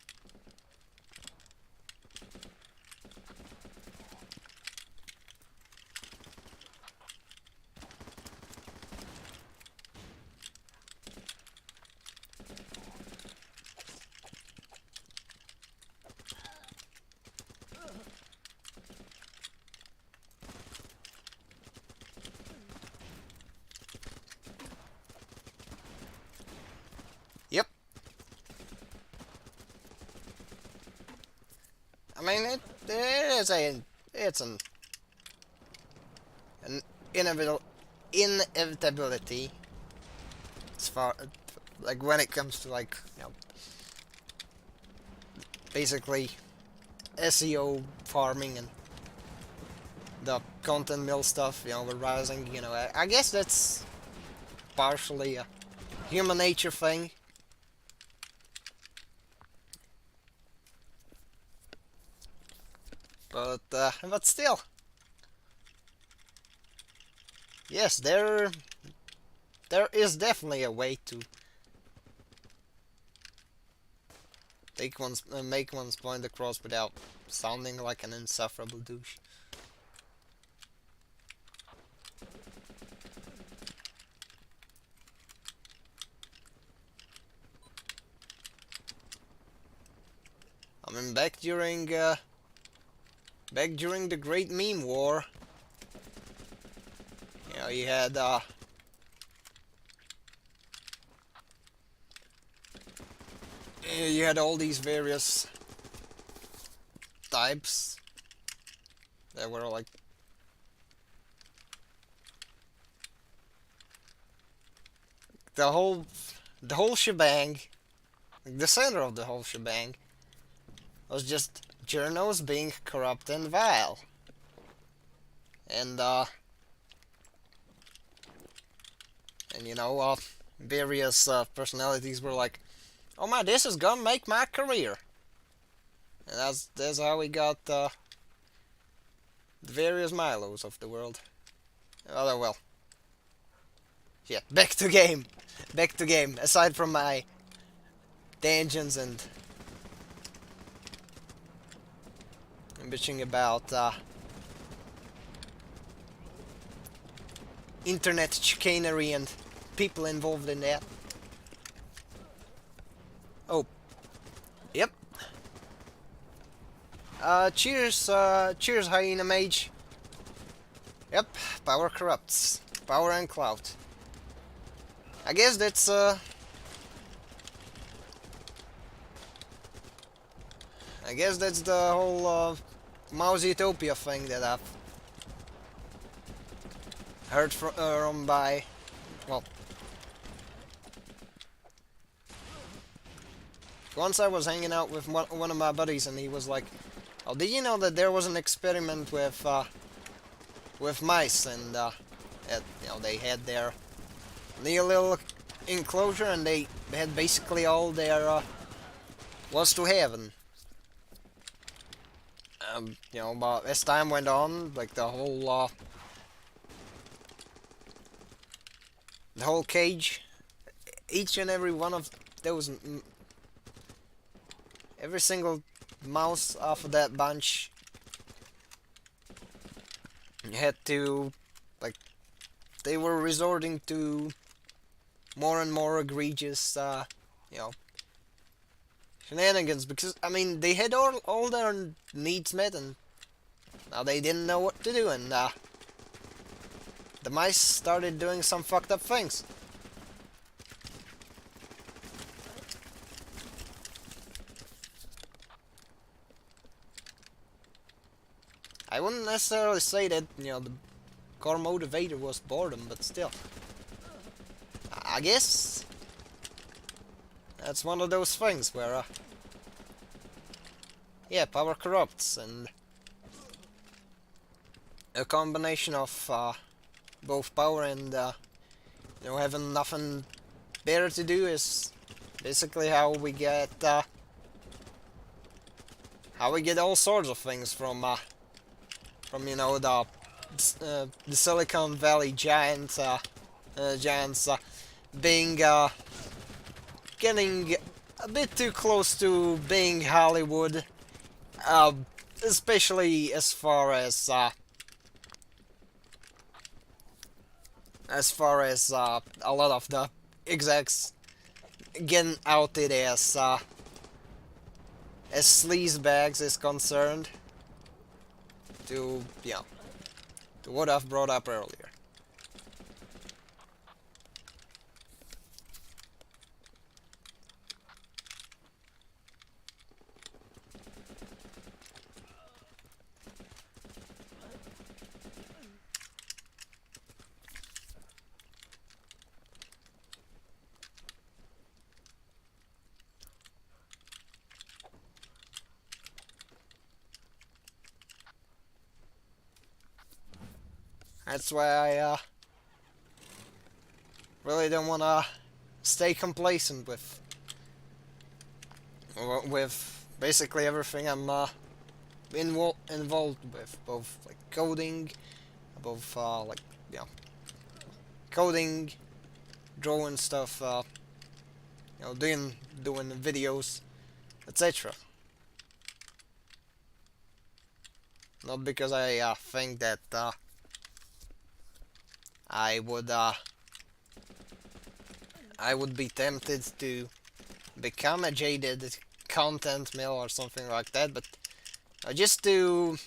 Yep. I mean, it's an inevitability as far like when it comes to like basically SEO farming and the content mill stuff, we're rising, I guess that's partially a human nature thing. But still, yes, there is definitely a way to make one's point across without sounding like an insufferable douche. I mean, back during the Great Meme War, you had all these various types that were like the whole shebang. The center of the whole shebang was just journos being corrupt and vile, and various personalities were like, "Oh my, this is gonna make my career," and that's how we got the various Milos of the world. Oh well. Yeah, back to game. Back to game. Aside from my tangents and bitching about internet chicanery and people involved in that. Oh, yep. Cheers, Hyena Mage. Yep, power corrupts. Power and clout. I guess that's, I guess that's the whole, Mouse Utopia thing that I've heard from by, well, once I was hanging out with one of my buddies and he was like, oh, did you know that there was an experiment with mice and, they had their little enclosure and they had basically all their, was to have, and but as time went on, like the whole cage, each and every one of those, every single mouse off of that bunch had to, like, they were resorting to more and more egregious, shenanigans, because, I mean, they had all their needs met, and now they didn't know what to do, and, the mice started doing some fucked up things. I wouldn't necessarily say that, the core motivator was boredom, but still. I guess that's one of those things where, yeah, power corrupts, and a combination of both power and having nothing better to do is basically how we get all sorts of things from the Silicon Valley giants being getting a bit too close to being Hollywood, especially as far as a lot of the execs getting outed as sleazebags is concerned, to what I've brought up earlier. That's why I really don't want to stay complacent with basically everything I'm involved with, both like coding, both coding, drawing stuff, doing videos, etc. Not because I think that I would be tempted to become a jaded content mill or something like that, but just to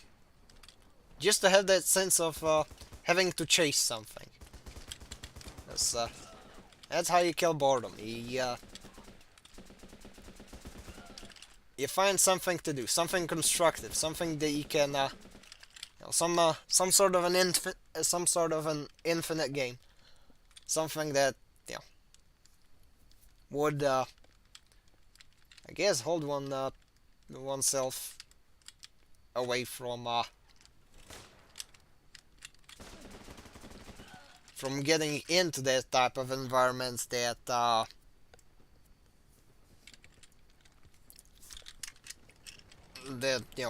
have that sense of having to chase something. That's how you kill boredom. You find something to do, something constructive, something that you can some sort of an infinite game, something that would I guess hold oneself away from getting into that type of environments that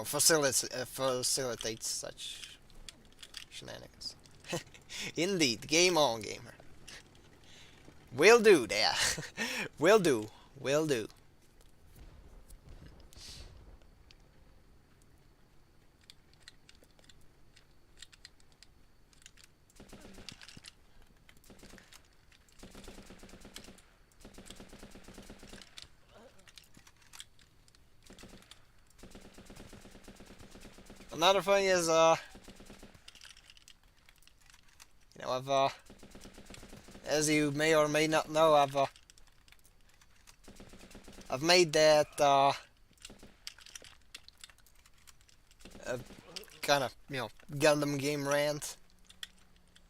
facilitates such shenanigans. Indeed, game on, gamer. Will do, there. Will do. Will do. Another thing is, you know, as you may or may not know, I've made that, kind of, you know, Gundam game rant.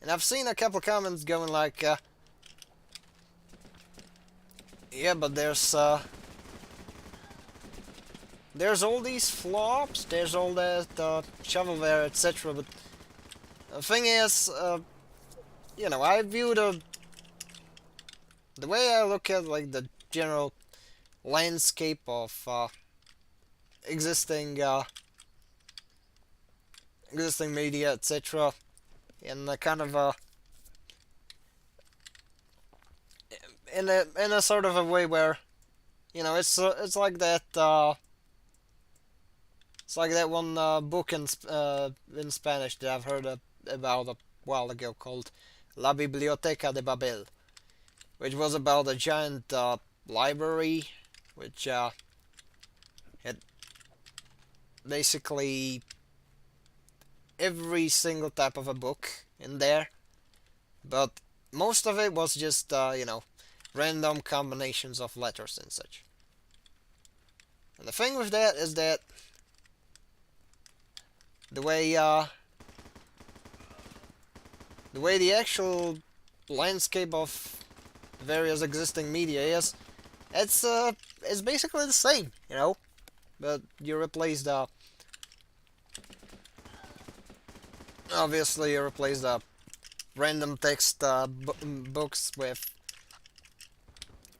And I've seen a couple comments going like, yeah, but there's all these flops, there's all that, shovelware, etc. But the thing is, you know, I view the way I look at, like, the general landscape of, existing media, etc. in a kind of a in a sort of a way where, you know, it's like that one book in Spanish that I've heard about a while ago called La Biblioteca de Babel, which was about a giant library which had basically every single type of a book in there, but most of it was just, you know, random combinations of letters and such. And the thing with that is that the way the actual landscape of various existing media is, it's basically the same, you know, but you replace the obviously you replace the random text books with,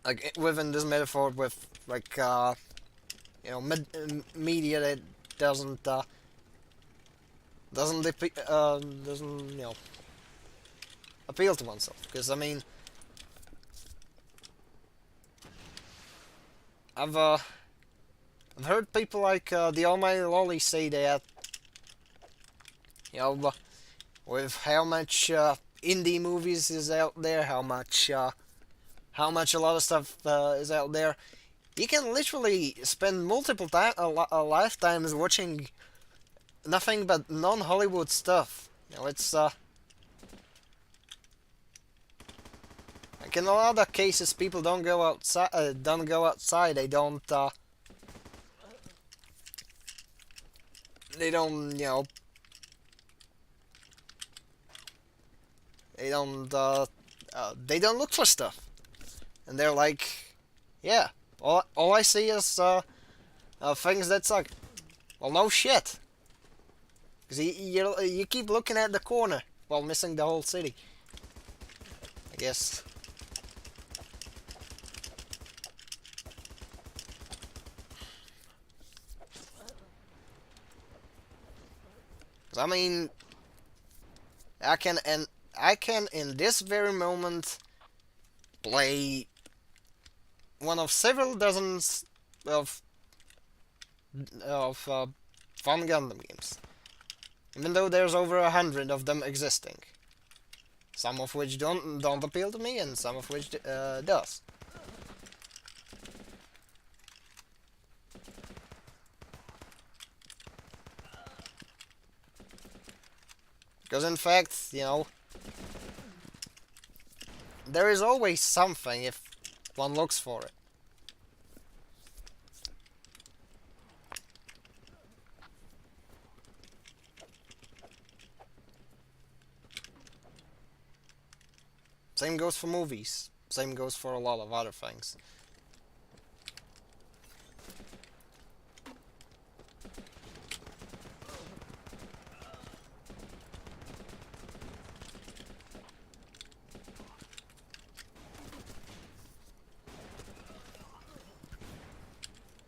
like, within this metaphor, with, like, you know, media that doesn't you know, appeal to oneself. Because, I mean, I've heard people like the Almighty Lolly say that, you know, with how much indie movies is out there, how much a lot of stuff is out there, you can literally spend multiple lifetimes watching nothing but non-Hollywood stuff. You know, it's like, in a lot of cases, people don't go outside. They don't. They don't. You know. They don't. They don't look for stuff, and they're like, yeah. All I see is things that suck. Well, no shit. Because you keep looking at the corner while missing the whole city, I guess. I mean, I can in this very moment play one of several dozens of fun Gundam games, even though there's over 100 of them existing. Some of which don't appeal to me, and some of which does. Because in fact, you know, there is always something if one looks for it. Same goes for movies. Same goes for a lot of other things.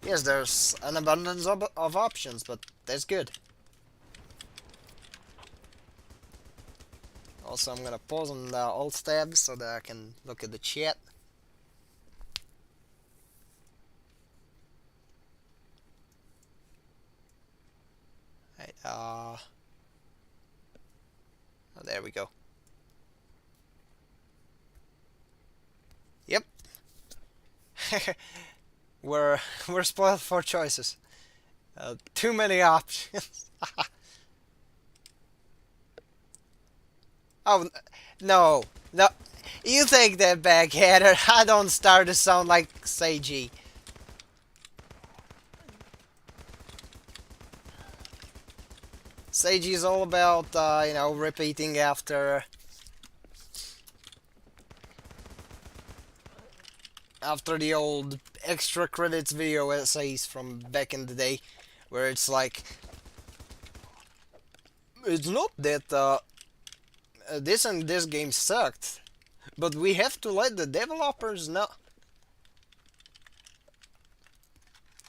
Yes, there's an abundance of options, but that's good. Also, I'm gonna pause on the Alt tab so that I can look at the chat. Right, oh, there we go. Yep. we're we're spoiled for choices. Too many options. Oh no, no! You take that back, Hatter. I don't start to sound like Seiji. Seiji is all about repeating after the old extra credits video essays from back in the day, where it's like, it's not that this and this game sucked, but we have to let the developers know.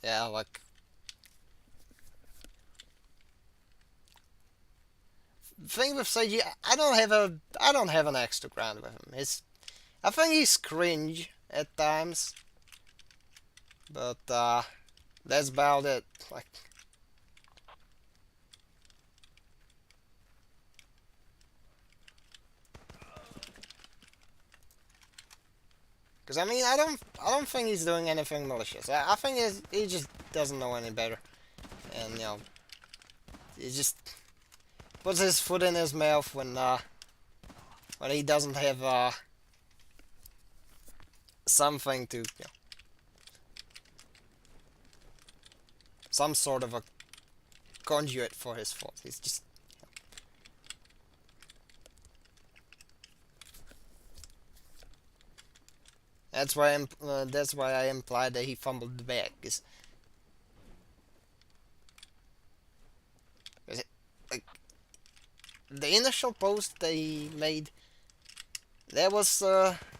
Yeah, like, thing with Seiji, I don't have an extra ground with him. I think he's cringe at times, but that's about it. Like, because I mean, I don't think he's doing anything malicious. I think he just doesn't know any better, and he just puts his foot in his mouth when he doesn't have something to some sort of a conduit for his foot. He's just that's why I implied that he fumbled the bag. Like, the initial post that he made, that was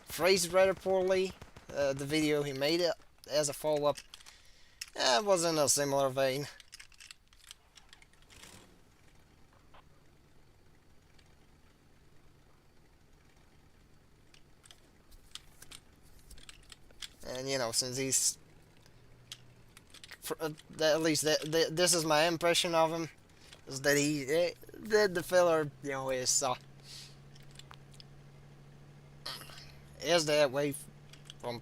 phrased rather poorly. The video he made it as a follow-up was in a similar vein. And since he's at least this is my impression of him, is that the filler is that way from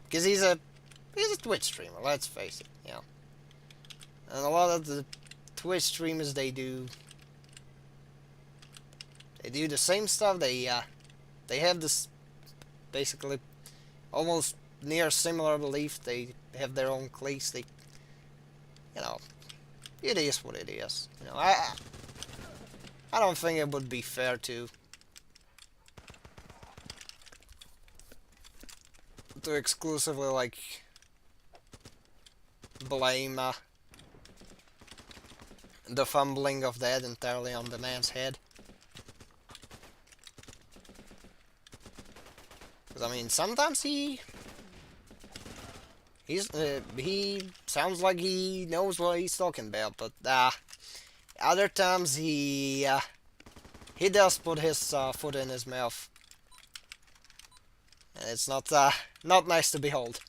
because he's a Twitch streamer. Let's face it, and a lot of the Twitch streamers they do the same stuff. They have this basically almost near similar belief. They have their own cliques. It is what it is. I don't think it would be fair to exclusively like blame the fumbling of that entirely on the man's head. Because I mean, sometimes he sounds like he knows what he's talking about, but other times he does put his foot in his mouth, and it's not nice to behold.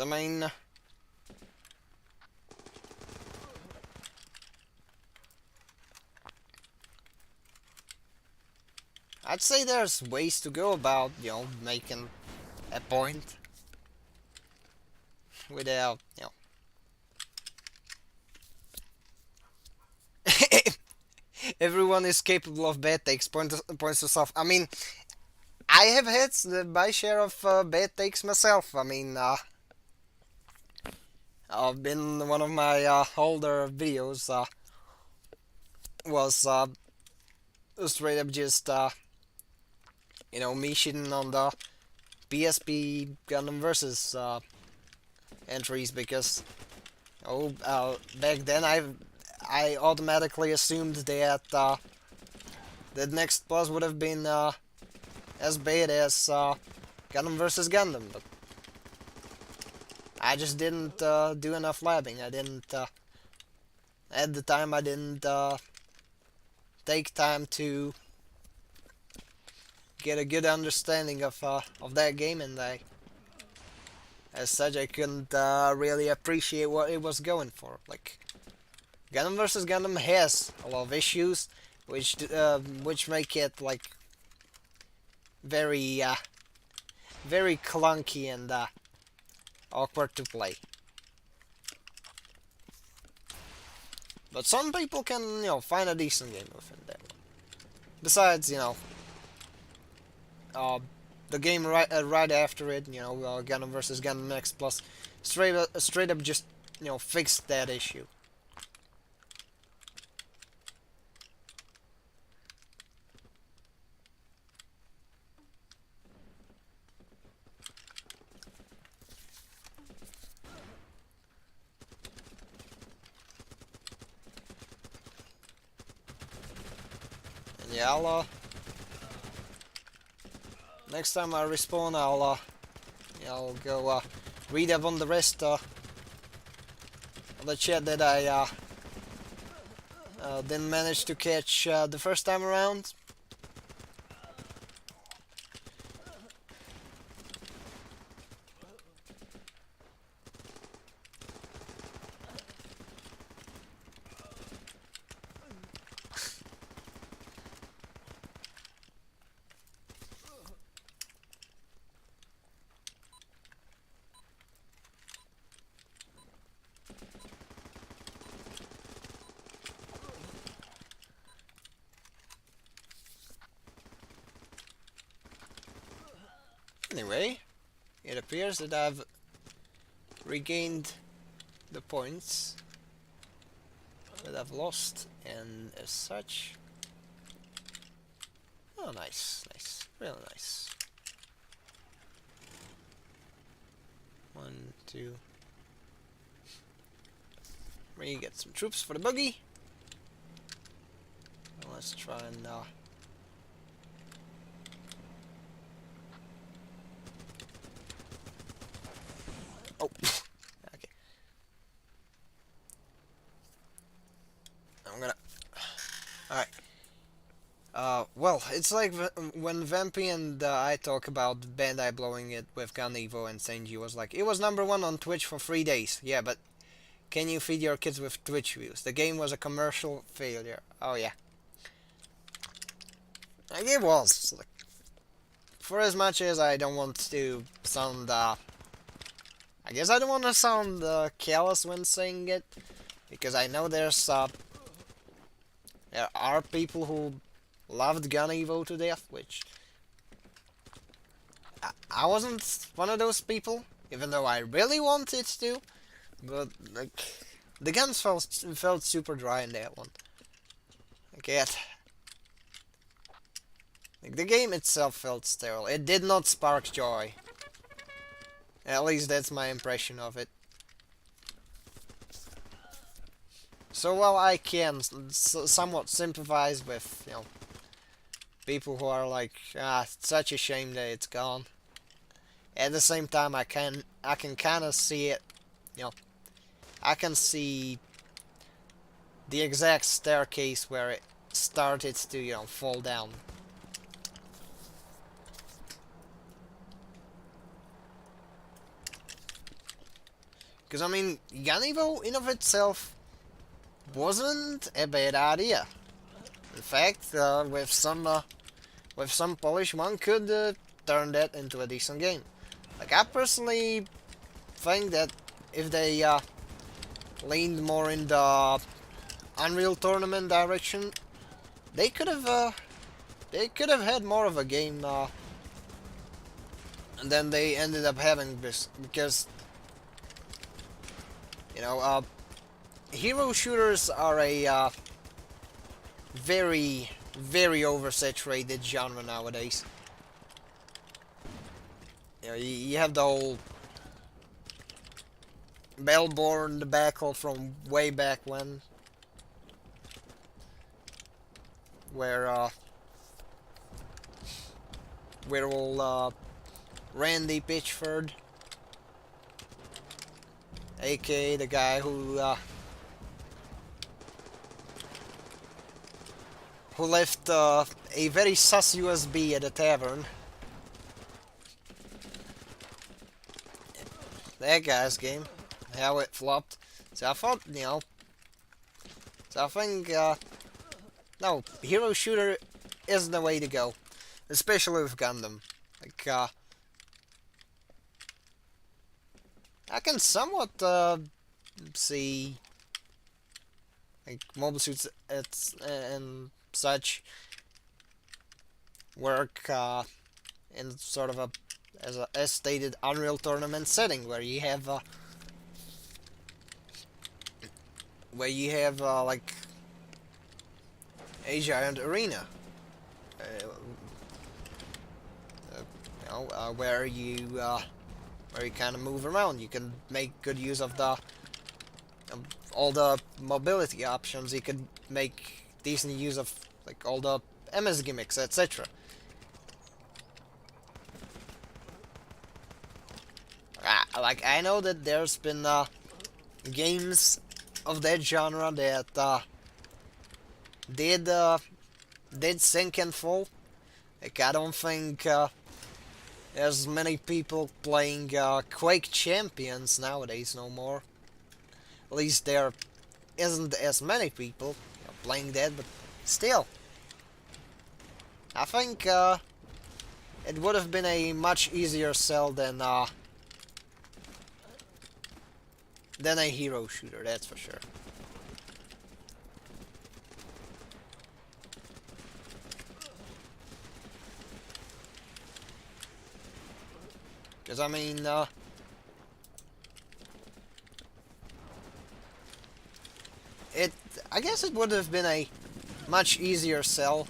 I mean, I'd say there's ways to go about, making a point without, everyone is capable of bad takes, points to stuff. I mean, I have had my share of bad takes myself. I mean, I've been one of my older videos was straight up just me shitting on the PSP Gundam versus entries because back then I automatically assumed that the next boss would have been as bad as Gundam vs Gundam, but I just didn't do enough labbing. I didn't at the time. I didn't take time to get a good understanding of that game, and as such, I couldn't really appreciate what it was going for. Like, Gundam vs Gundam has a lot of issues, which make it like very very clunky and awkward to play. But some people can, find a decent game within that one. Besides, the game right after it, Gundam vs Gundam X Plus, straight up just, fixed that issue. And yeah, next time I respawn, I'll go read up on the rest of the chat that I didn't manage to catch the first time around. Anyway, it appears that I've regained the points that I've lost, and as such... Oh, nice, nice, really nice. 1, 2, 3, get some troops for the buggy. And let's try and oh, okay. I'm gonna... Alright. Well, it's like when Vampy and I talk about Bandai blowing it with Gun Evo, and Senji was like, it was #1 on Twitch for 3 days. Yeah, but can you feed your kids with Twitch views? The game was a commercial failure. Oh, yeah. Like, it was. Like, for as much as I don't want to sound, I guess I don't want to sound callous when saying it, because I know there are people who loved Gun Evo to death, which I wasn't one of those people, even though I really wanted to, but like, the guns felt super dry in that one. Like, the game itself felt sterile. It did not spark joy. At least that's my impression of it. So while I can somewhat sympathize with, people who are like, it's such a shame that it's gone, at the same time I can kind of see it, I can see the exact staircase where it started to, fall down. Because, I mean, Gun Evo in of itself wasn't a bad idea. In fact, with some polish, one could turn that into a decent game. Like, I personally think that if they leaned more in the Unreal Tournament direction, they could have had more of a game than they ended up having, because hero shooters are a very, very oversaturated genre nowadays. You know, you have the whole Melbourne debacle from way back when, where old Randy Pitchford, aka the guy who left a very sus USB at a tavern. That guy's game, how it flopped. So I thought, so I think, no, hero shooter is the way to go, especially with Gundam. Like, I can somewhat see like mobile suits and such work in sort of a as stated Unreal Tournament setting where you have like a giant arena, where you kind of move around. You can make good use of the all the mobility options. You could make decent use of like all the MS gimmicks, etc. Like I know that there's been games of that genre that did sink and fall. Like I don't think there's many people playing Quake Champions nowadays no more. At least there isn't as many people playing that, but still. I think it would have been a much easier sell than a hero shooter, that's for sure. Because, I mean, I guess it would have been a much easier sell.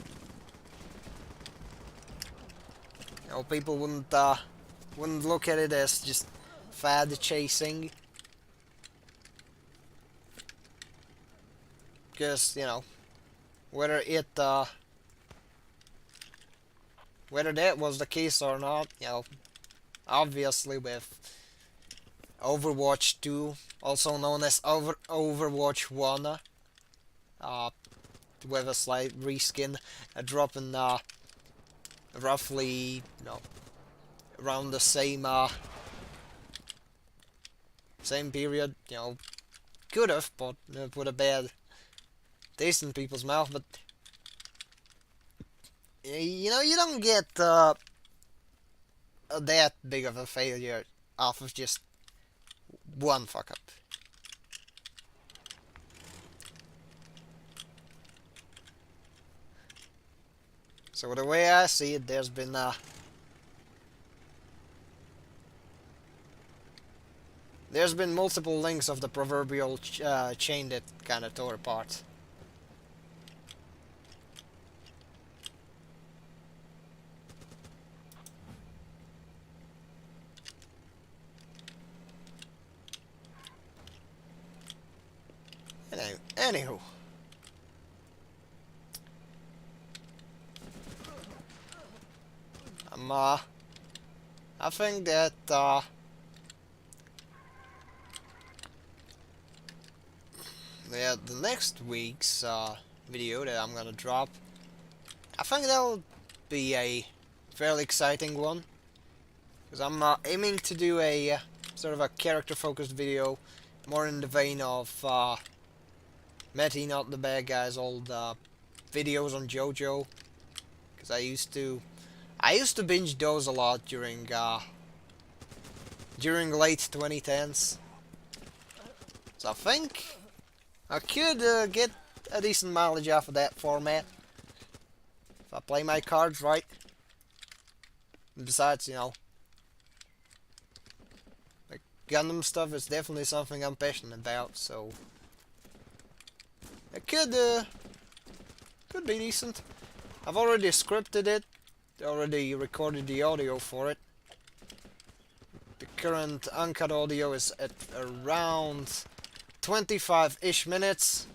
You know, people wouldn't look at it as just fad chasing. Because, you know, whether that was the case or not, you know, obviously with Overwatch 2, also known as Overwatch 1, with a slight reskin, dropping roughly, around the same period, could have, but put a bad taste in people's mouth. But you don't get that big of a failure off of just one fuck up. So the way I see it, there's been multiple links of the proverbial chain that kind of tore apart. Anywho. I think that the next week's video that I'm gonna drop, I think that'll be a fairly exciting one, because I'm aiming to do a sort of a character-focused video, more in the vein of Matty Not the Bad Guy's old videos on JoJo, because I used to binge those a lot during late 2010s. So I think I could get a decent mileage off of that format if I play my cards right. And besides, like Gundam stuff is definitely something I'm passionate about, so it could be decent. I've already scripted it, already recorded the audio for it. current uncut audio is at around 25-ish minutes.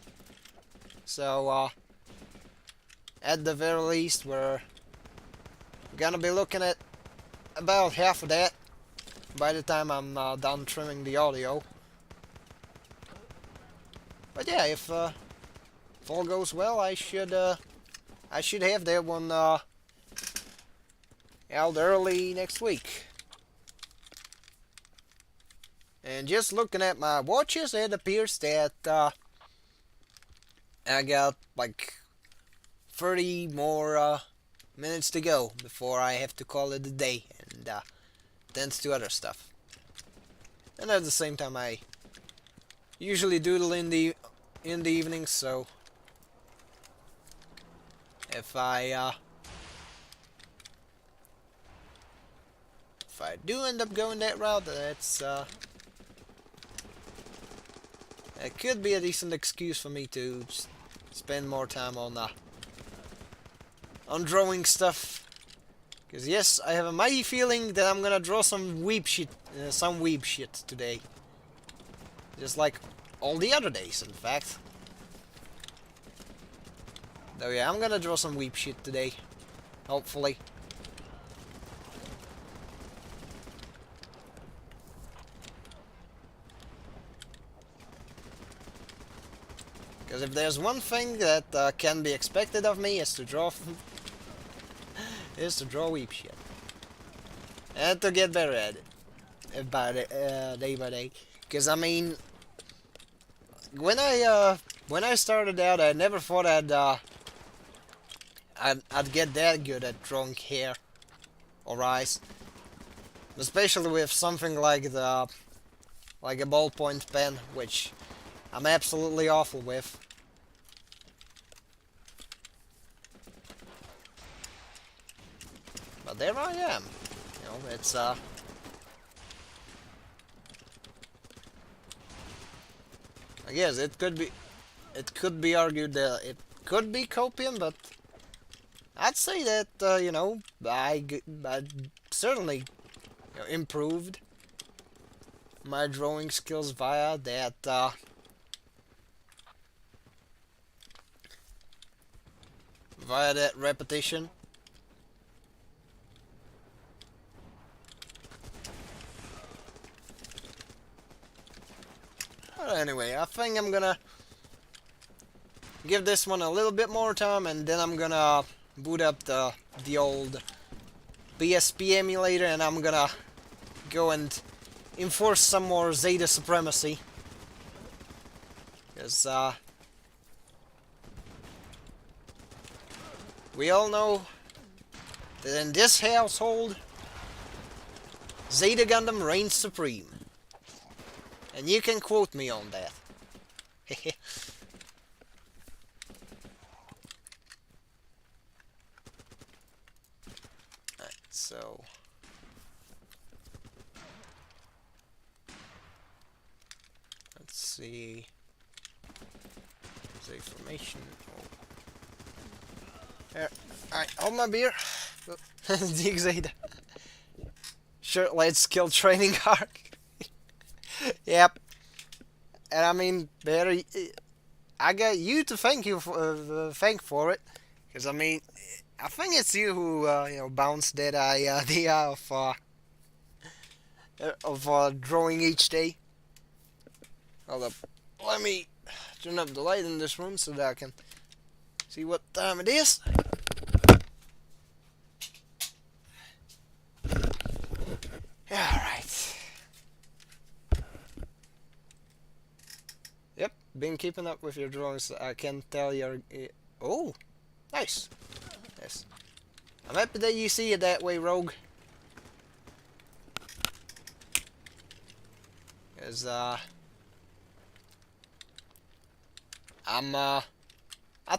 So, at the very least, we're gonna be looking at about half of that by the time I'm done trimming the audio. But yeah, if all goes well, I should have that one out early next week. And just looking at my watches, it appears that I got like 30 more minutes to go before I have to call it a day and tend to other stuff. And at the same time, I usually doodle in the evenings, so if I do end up going that route, that's it could be a decent excuse for me to spend more time on drawing stuff. Because yes, I have a mighty feeling that I'm gonna draw some weeb shit today. Just like all the other days, in fact. Though yeah, I'm gonna draw some weeb shit today. Hopefully. Because if there's one thing that can be expected of me, is to draw weeb shit, and to get better at it day by day. Because I mean, when I started out, I never thought I'd get that good at drawing hair or eyes, especially with something like a ballpoint pen, which I'm absolutely awful with. But there I am. You know, it's I guess it could be argued that it could be copium, but I'd say that you know, I certainly, you know, improved my drawing skills via that repetition. But anyway, I think I'm gonna give this one a little bit more time, and then I'm gonna boot up the old BSP emulator, and I'm gonna go and enforce some more Zeta supremacy. Because we all know that in this household, Zeta Gundam reigns supreme. And you can quote me on that. Alright, so let's see. There's information. There. Alright, hold my beer. Dig Zeta. Sure, let's kill training arc. Yep. And I mean, better. I got you to thank for it, because I mean, I think it's you who you know, bounced that idea of drawing each day. Hold up. Let me turn up the light in this room so that I can see what time it is. Alright. Yep, been keeping up with your drawings. I can tell you're... Oh! Nice! Yes. I'm happy that you see it that way, Rogue. Because, I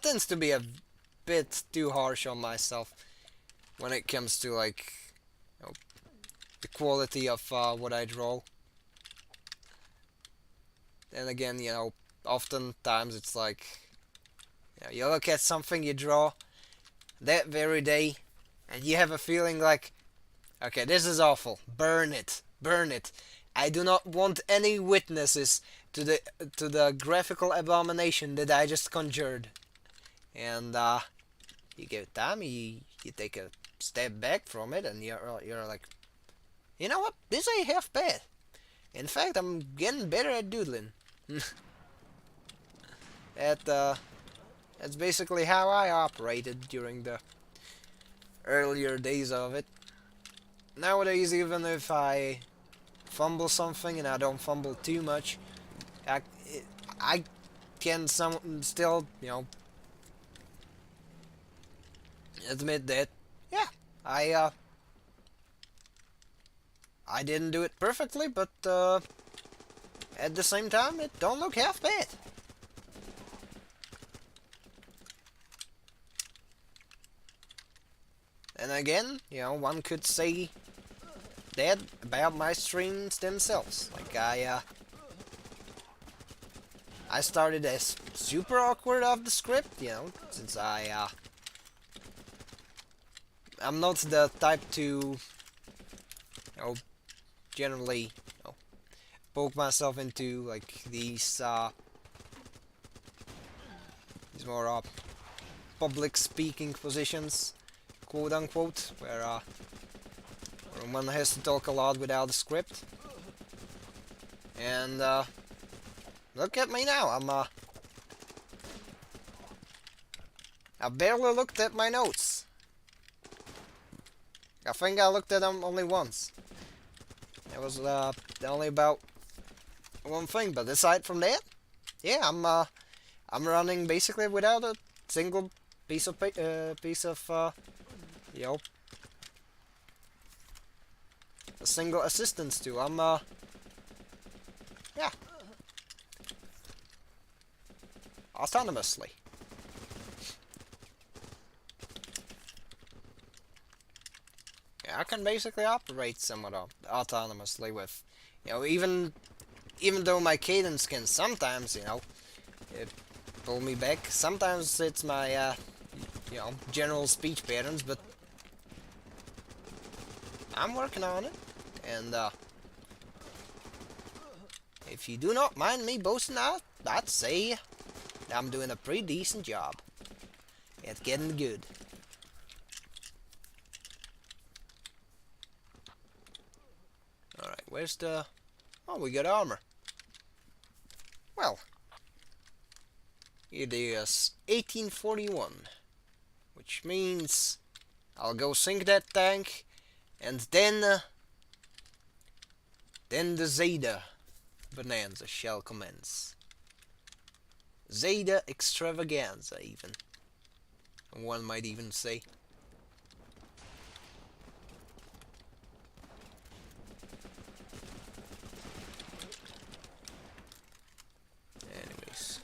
tends to be a bit too harsh on myself when it comes to, like, you know, the quality of what I draw. Then again, you know, oftentimes it's like, you know, you look at something you draw that very day, and you have a feeling like, okay, this is awful, burn it. Burn it. I do not want any witnesses to the graphical abomination that I just conjured. And you give it time, you take a step back from it, and you're like, you know what? This ain't half bad. In fact, I'm getting better at doodling. That that's basically how I operated during the earlier days of it. Nowadays, even if I fumble something and I don't fumble too much, I, I can still, admit that, yeah, I didn't do it perfectly, but at the same time, it don't look half bad. And again, one could say that about my streams themselves. Like I started as super awkward off the script, since I'm not the type to, generally, poke myself into like these more public speaking positions, quote unquote, where one has to talk a lot without a script. And look at me now. I barely looked at my notes. I think I looked at them only once. It was only about one thing, but aside from that, yeah, I'm running basically without a single piece of a single assistance to. Yeah, autonomously. Yeah, I can basically operate somewhat autonomously with, even though my cadence can sometimes, pull me back. Sometimes it's my, general speech patterns, but I'm working on it. And if you do not mind me boasting out, I'd say I'm doing a pretty decent job at getting good. Alright, where's the... Oh, we got armor. Well, it is 1841, which means I'll go sink that tank, and then the Zeta bonanza shall commence. Zeta extravaganza, even. One might even say. Anyways.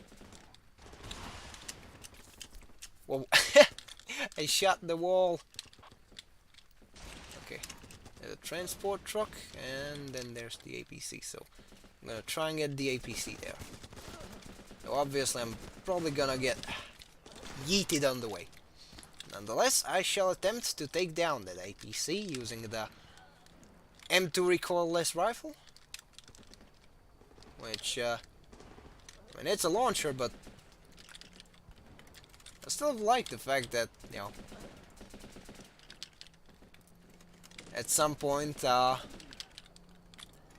Whoa. I shot the wall. Okay. There's a transport truck, and then there's the APC, so I'm gonna try and get the APC there. So obviously I'm probably gonna get yeeted on the way. Nonetheless, I shall attempt to take down that APC using the M2 recoilless rifle. Which, I mean, it's a launcher, but I still like the fact that, at some point,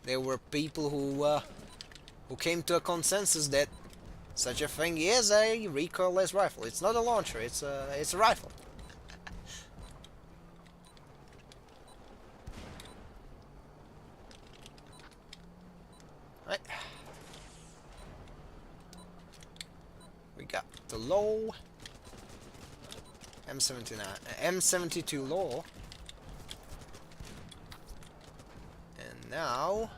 there were people who came to a consensus that such a thing is a recoilless rifle. It's not a launcher, it's a rifle. Right. We got the low M72 low. And now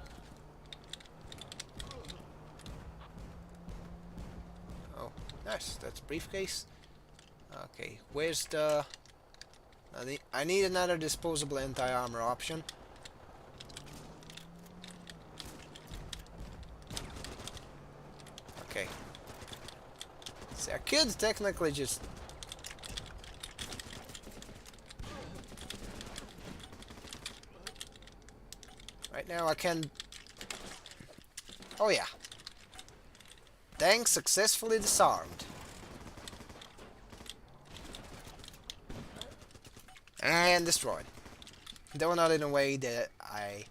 nice, that's briefcase. Okay, where's the... I need another disposable anti-armor option. Okay. See, I could technically just... Right now I can... Oh yeah. Tank successfully disarmed. And destroyed. Though not in a way that I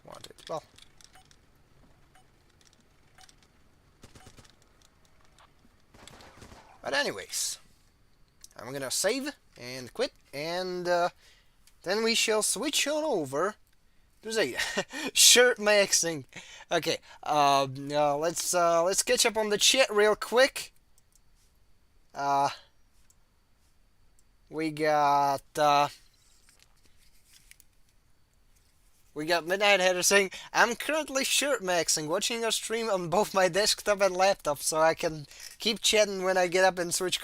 wanted. Well. But anyways. I'm gonna save and quit, and then we shall switch on over to Zeta. Shirt maxing. Okay, let's catch up on the chat real quick. We got Midnight Header saying, I'm currently shirt maxing, watching your stream on both my desktop and laptop, so I can keep chatting when I get up and switch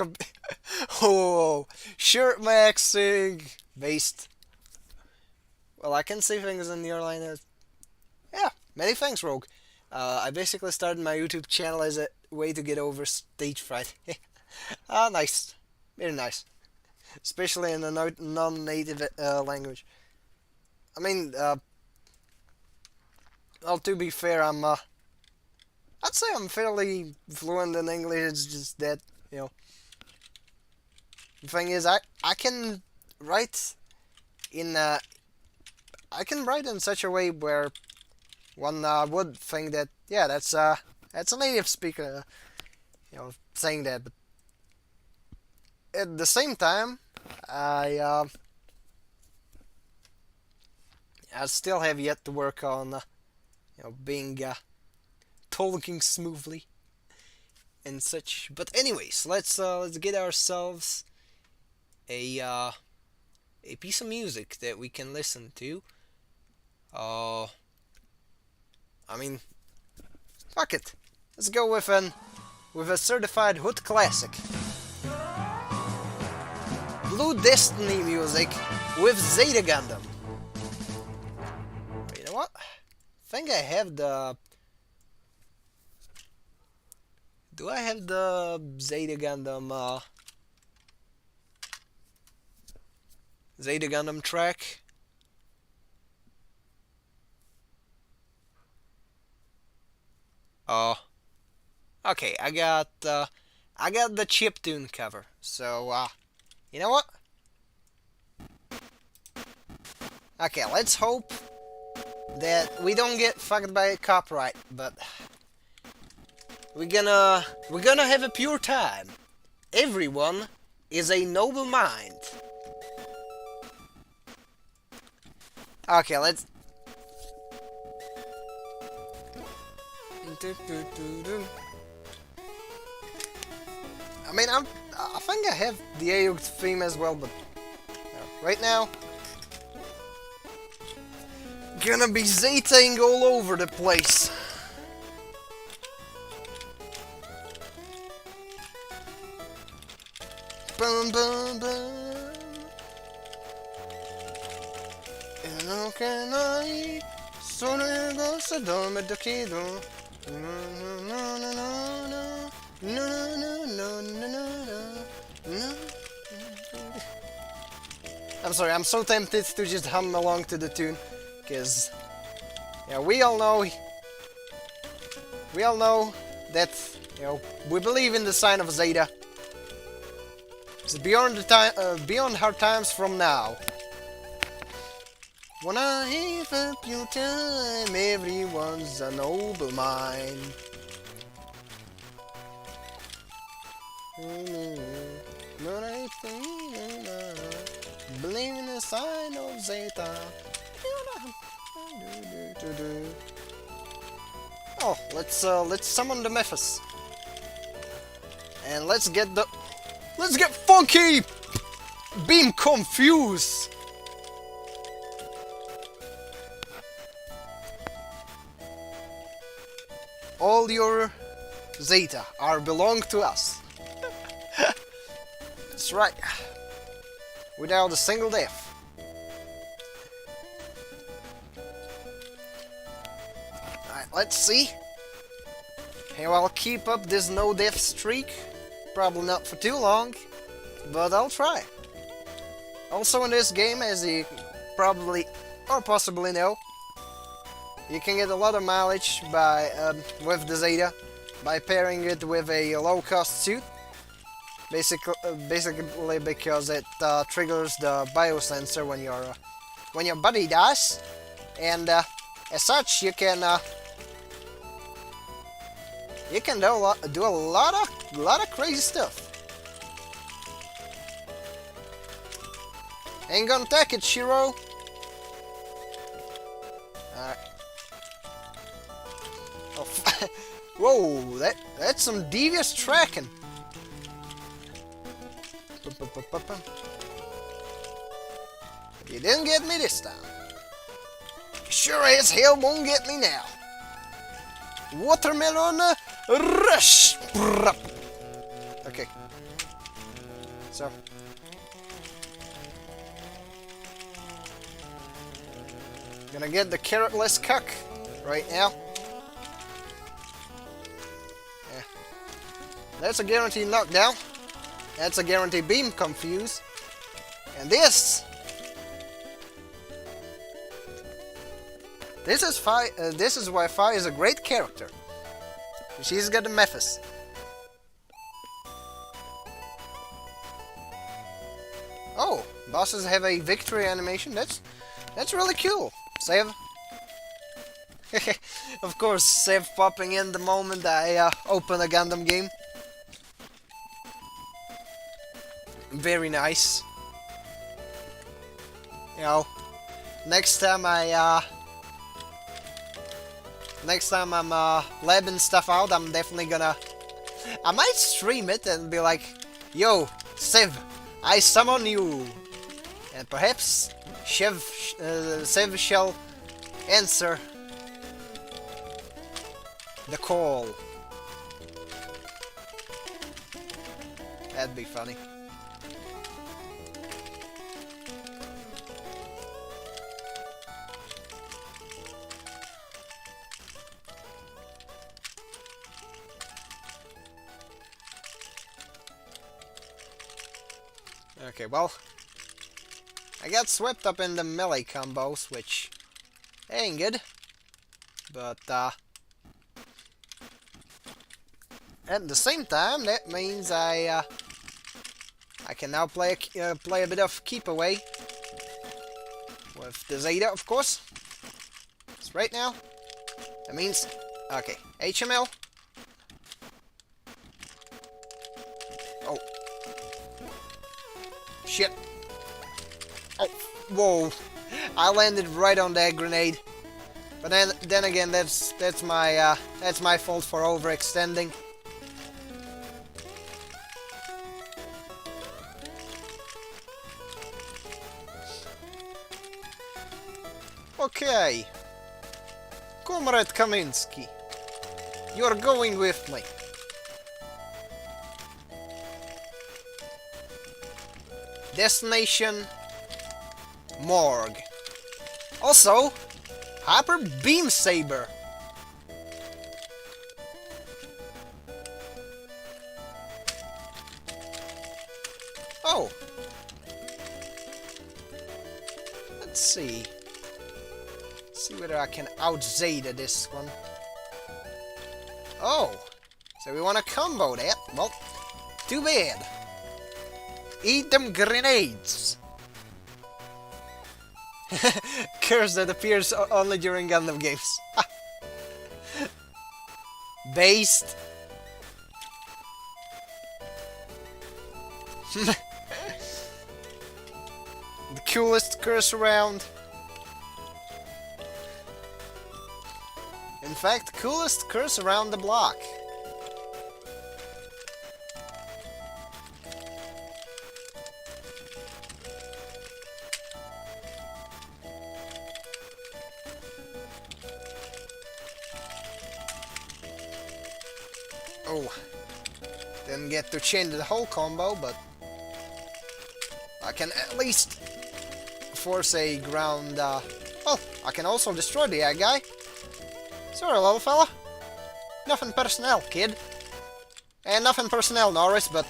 Oh, shirt maxing based. Well, I can see things in your line. Yeah, many thanks, Rogue. I basically started my YouTube channel as a way to get over stage fright. Ah, nice. Very nice. Especially in a non-native language. I mean, well, to be fair, I'd say I'm fairly fluent in English. It's just that, you know, the thing is, I can write in such a way where one would think that, yeah, that's a native speaker, you know, saying that. But at the same time, I still have yet to work on, you know, being talking smoothly and such. But anyways, let's get ourselves a piece of music that we can listen to. I mean, fuck it. Let's go with a certified hood classic. Blue Destiny music with Zeta Gundam. You know what? I think I have the... Do I have the Zeta Gundam track? Okay, I got the chiptune cover. So you know what? Okay, let's hope that we don't get fucked by copyright, but we're gonna have a pure time. Everyone is a noble mind. Okay, let's... I mean, I think I have the Ayuk theme as well, but right now, gonna be Zetaing all over the place. Bum bum bum. And how can I? Sono se dorme do kido. No no no no no no no no no no. I'm sorry, I'm so tempted to just hum along to the tune, because yeah, we all know that, you know, we believe in the sign of Zeta. It's beyond the time, beyond hard times from now. When I have a pure time, everyone's a noble mind. But I think believe in the sign of Zeta. Oh, let's summon the Memphis. And let's get funky! Beam confused! All your Zeta are belong to us. That's right. Without a single death. Alright, let's see. How I'll keep up this no death streak. Probably not for too long, but I'll try. Also in this game, as you probably or possibly know, You can get a lot of mileage by with the Zeta by pairing it with a low-cost suit. Basically because it triggers the biosensor when your buddy dies, and as such you can do a lot of crazy stuff. Ain't gonna take it, Shiro. Alright. Oh, whoa, that's some devious tracking. You didn't get me this time. You sure as hell won't get me now. Watermelon rush. Okay. So. Gonna get the carrotless cuck right now. Yeah. That's a guaranteed knockdown. That's a guaranteed beam confuse. And this is why Fi is a great character. She's got the methods. Oh, bosses have a victory animation. That's really cool. Save. Of course, save popping in the moment I open a Gundam game. Very nice. You know, next time I'm labbing stuff out, I'm definitely gonna. I might stream it and be like, "Yo, Sev, I summon you," and perhaps Sev shall answer the call. That'd be funny. Okay, well, I got swept up in the melee combos, which ain't good, but at the same time, that means I can now play a bit of keep away with the Zeta, of course. So right now, that means okay, HML. Oh. Shit. Oh, whoa. I landed right on that grenade. But then again, that's my fault for overextending. Okay. Comrade Kaminsky, you're going with me. Destination Morgue. Also, Hyper Beam Saber. Oh. Let's see. See whether I can out-Zeta this one. Oh. So we want to combo that. Well, too bad. Eat them grenades! Curse that appears only during Gundam games. Based. The coolest curse around. In fact, coolest curse around the block. Oh, didn't get to change the whole combo, but I can at least force a ground, well, I can also destroy the ag guy. Sorry, little fella. Nothing personnel, kid. And nothing personnel, Norris, but...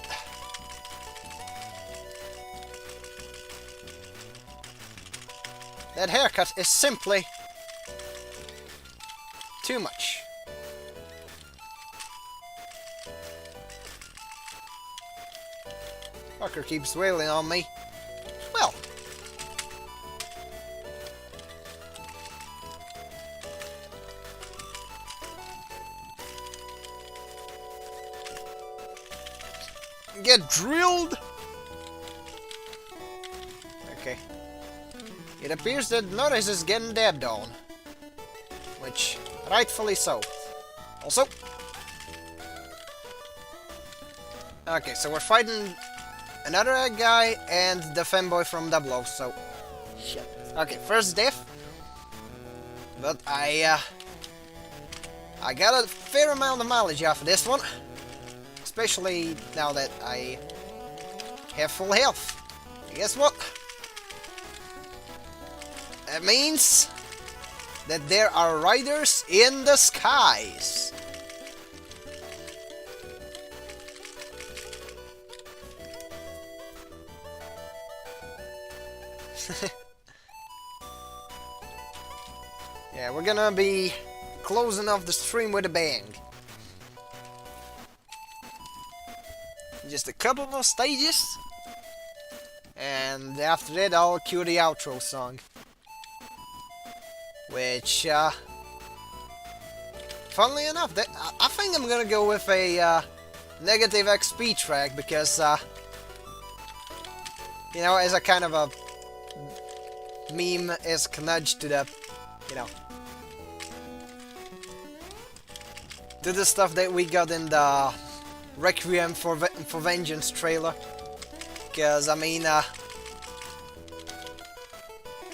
that haircut is simply too much. Fucker keeps wailing on me. Well. Get drilled! Okay. It appears that Norris is getting dabbed on. Which, rightfully so. Also... Okay, so we're fighting another egg guy and the femboy from Double, so... Shit. Okay, first death. But I got a fair amount of mileage off of this one. Especially now that I have full health. And guess what? That means that there are riders in the skies. Yeah, we're gonna be closing off the stream with a bang. Just a couple more stages, and after that I'll cue the outro song. Which, funnily enough, I think I'm gonna go with a negative XP track because, you know, as a kind of a meme-esque nudge to the, you know, to the stuff that we got in the Requiem for Vengeance trailer. Because, I mean,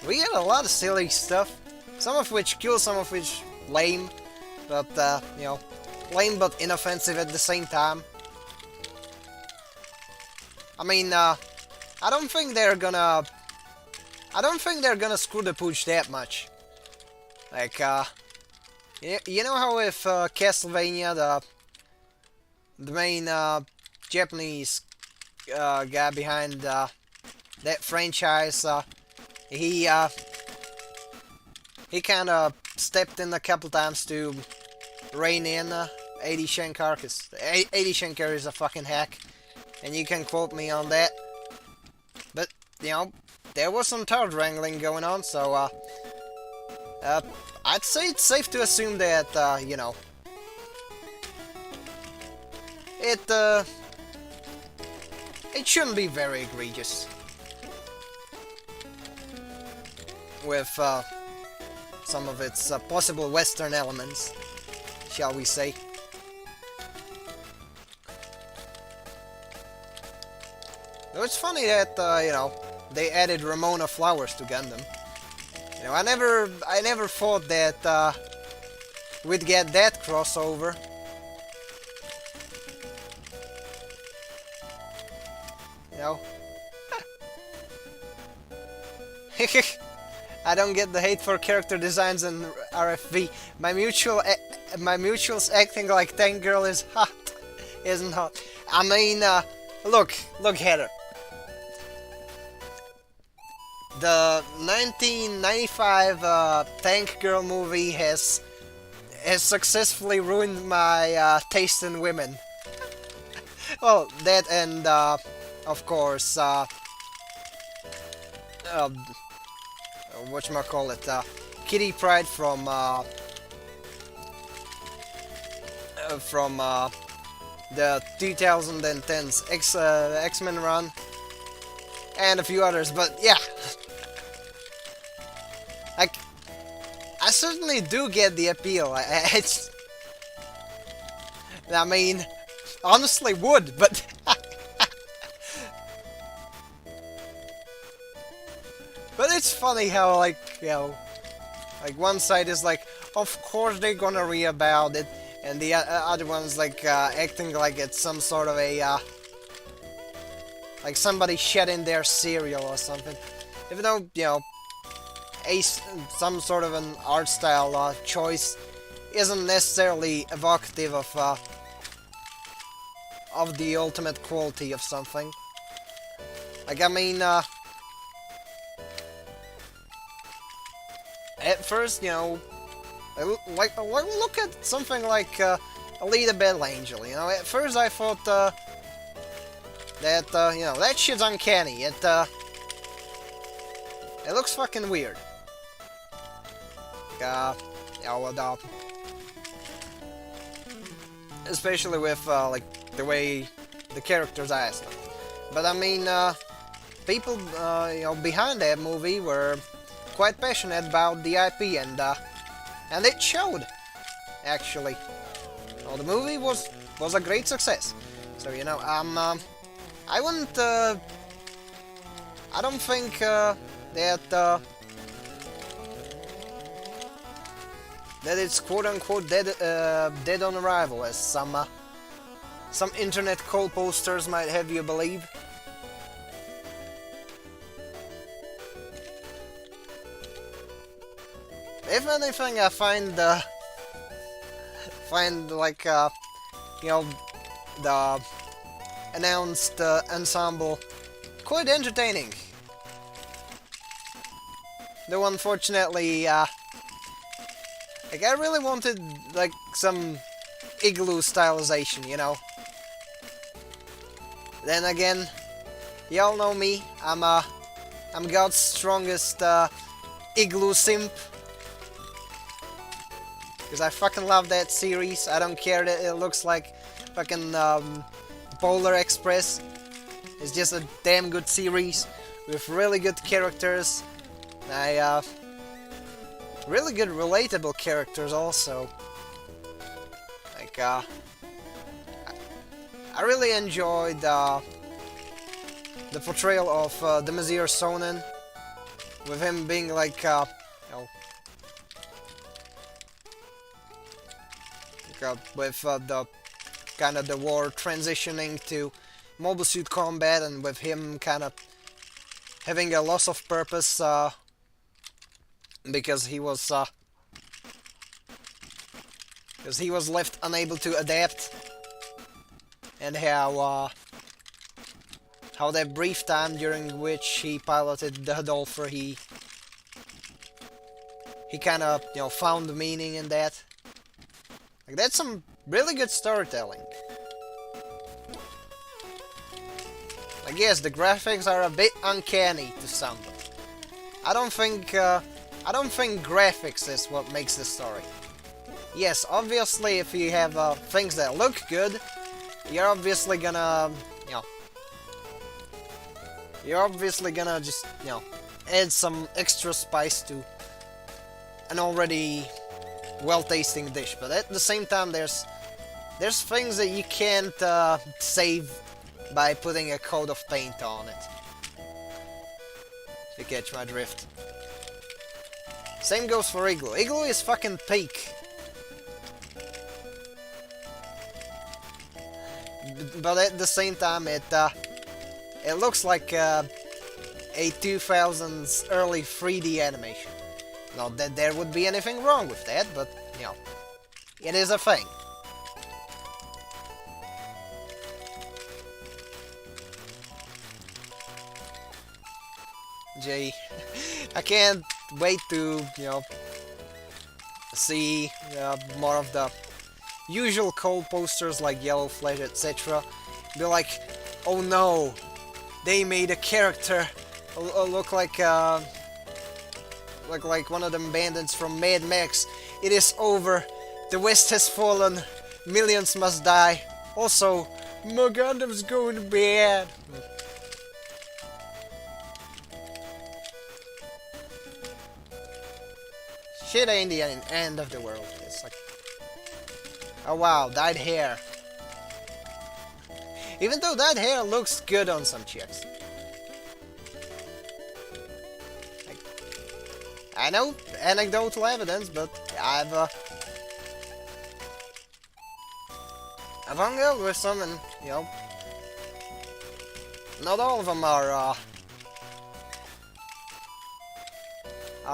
we got a lot of silly stuff. Some of which cool, some of which lame. But, you know, lame but inoffensive at the same time. I mean, I don't think they're gonna screw the pooch that much. Like, you know how with Castlevania, the main Japanese guy behind that franchise, he kind of stepped in a couple times to rein in 80 Shankar, because 80 Shankar is a fucking hack, and you can quote me on that. But, you know, there was some turd wrangling going on, so, I'd say it's safe to assume that, you know, it shouldn't be very egregious. With, some of its possible Western elements, shall we say. Though it's funny that, you know, they added Ramona Flowers to Gundam. You know, I never thought that, we'd get that crossover. You know? I don't get the hate for character designs in RFV. My mutual's acting like Tank Girl is hot. Isn't hot. I mean, look, Heather. The 1995 Tank Girl movie has successfully ruined my taste in women. Well, that and of course whatchamacallit, Kitty Pryde from the 2010's X-Men run, and a few others, but yeah. I certainly do get the appeal. I mean, honestly would, but but it's funny how, like, you know, like one side is like, of course they're gonna read about it, and the other one's like acting like it's some sort of a like somebody shed in their cereal or something. Even though, you know, some sort of an art style choice isn't necessarily evocative of the ultimate quality of something. Like, I mean, at first, you know, Look at something like Alita Battle Angel. You know, at first I thought that you know, that shit's uncanny. It looks fucking weird. Yeah, well, especially with like the way the characters asked them. But I mean, people you know, behind that movie were quite passionate about the IP, and it showed. Actually, well, the movie was a great success. So you know, I wouldn't. I don't think that that it's quote-unquote dead on arrival, as some internet call posters might have you believe. If anything, I find like you know, the announced ensemble quite entertaining. Though unfortunately, like, I really wanted like some igloo stylization, you know. Then again, y'all know me. I'm God's strongest igloo simp. Because I fucking love that series. I don't care that it looks like fucking Polar Express. It's just a damn good series with really good characters. Really good relatable characters also. Like, I really enjoyed the portrayal of the Mazir Sonnen, with him being like, you know, with the kind of the war transitioning to Mobile Suit Combat, and with him kind of having a loss of purpose because he was left unable to adapt, and how that brief time during which he piloted the Hudolfer, he kind of, you know, found meaning in that. Like, that's some really good storytelling. Like, yes, the graphics are a bit uncanny to some. I don't think graphics is what makes the story. Yes, obviously, if you have things that look good, you're obviously gonna, you know, just, you know, add some extra spice to an already well-tasting dish. But at the same time, there's things that you can't save by putting a coat of paint on it. If you catch my drift. Same goes for Igloo. Igloo is fucking peak. But at the same time, it looks like a 2000s early 3D animation. Not that there would be anything wrong with that, but, you know, it is a thing. Gee, I can't wait to, you know, see more of the usual cold posters like Yellow Flash, etc. Be like, oh no, they made a character look like one of them bandits from Mad Max. It is over. The West has fallen. Millions must die. Also, my Gundam's going bad. Shit ain't the end of the world. It's like, oh wow, dyed hair. Even though dyed hair looks good on some chicks. Like, I know anecdotal evidence, but I've hung out with some, and, you know, not all of them are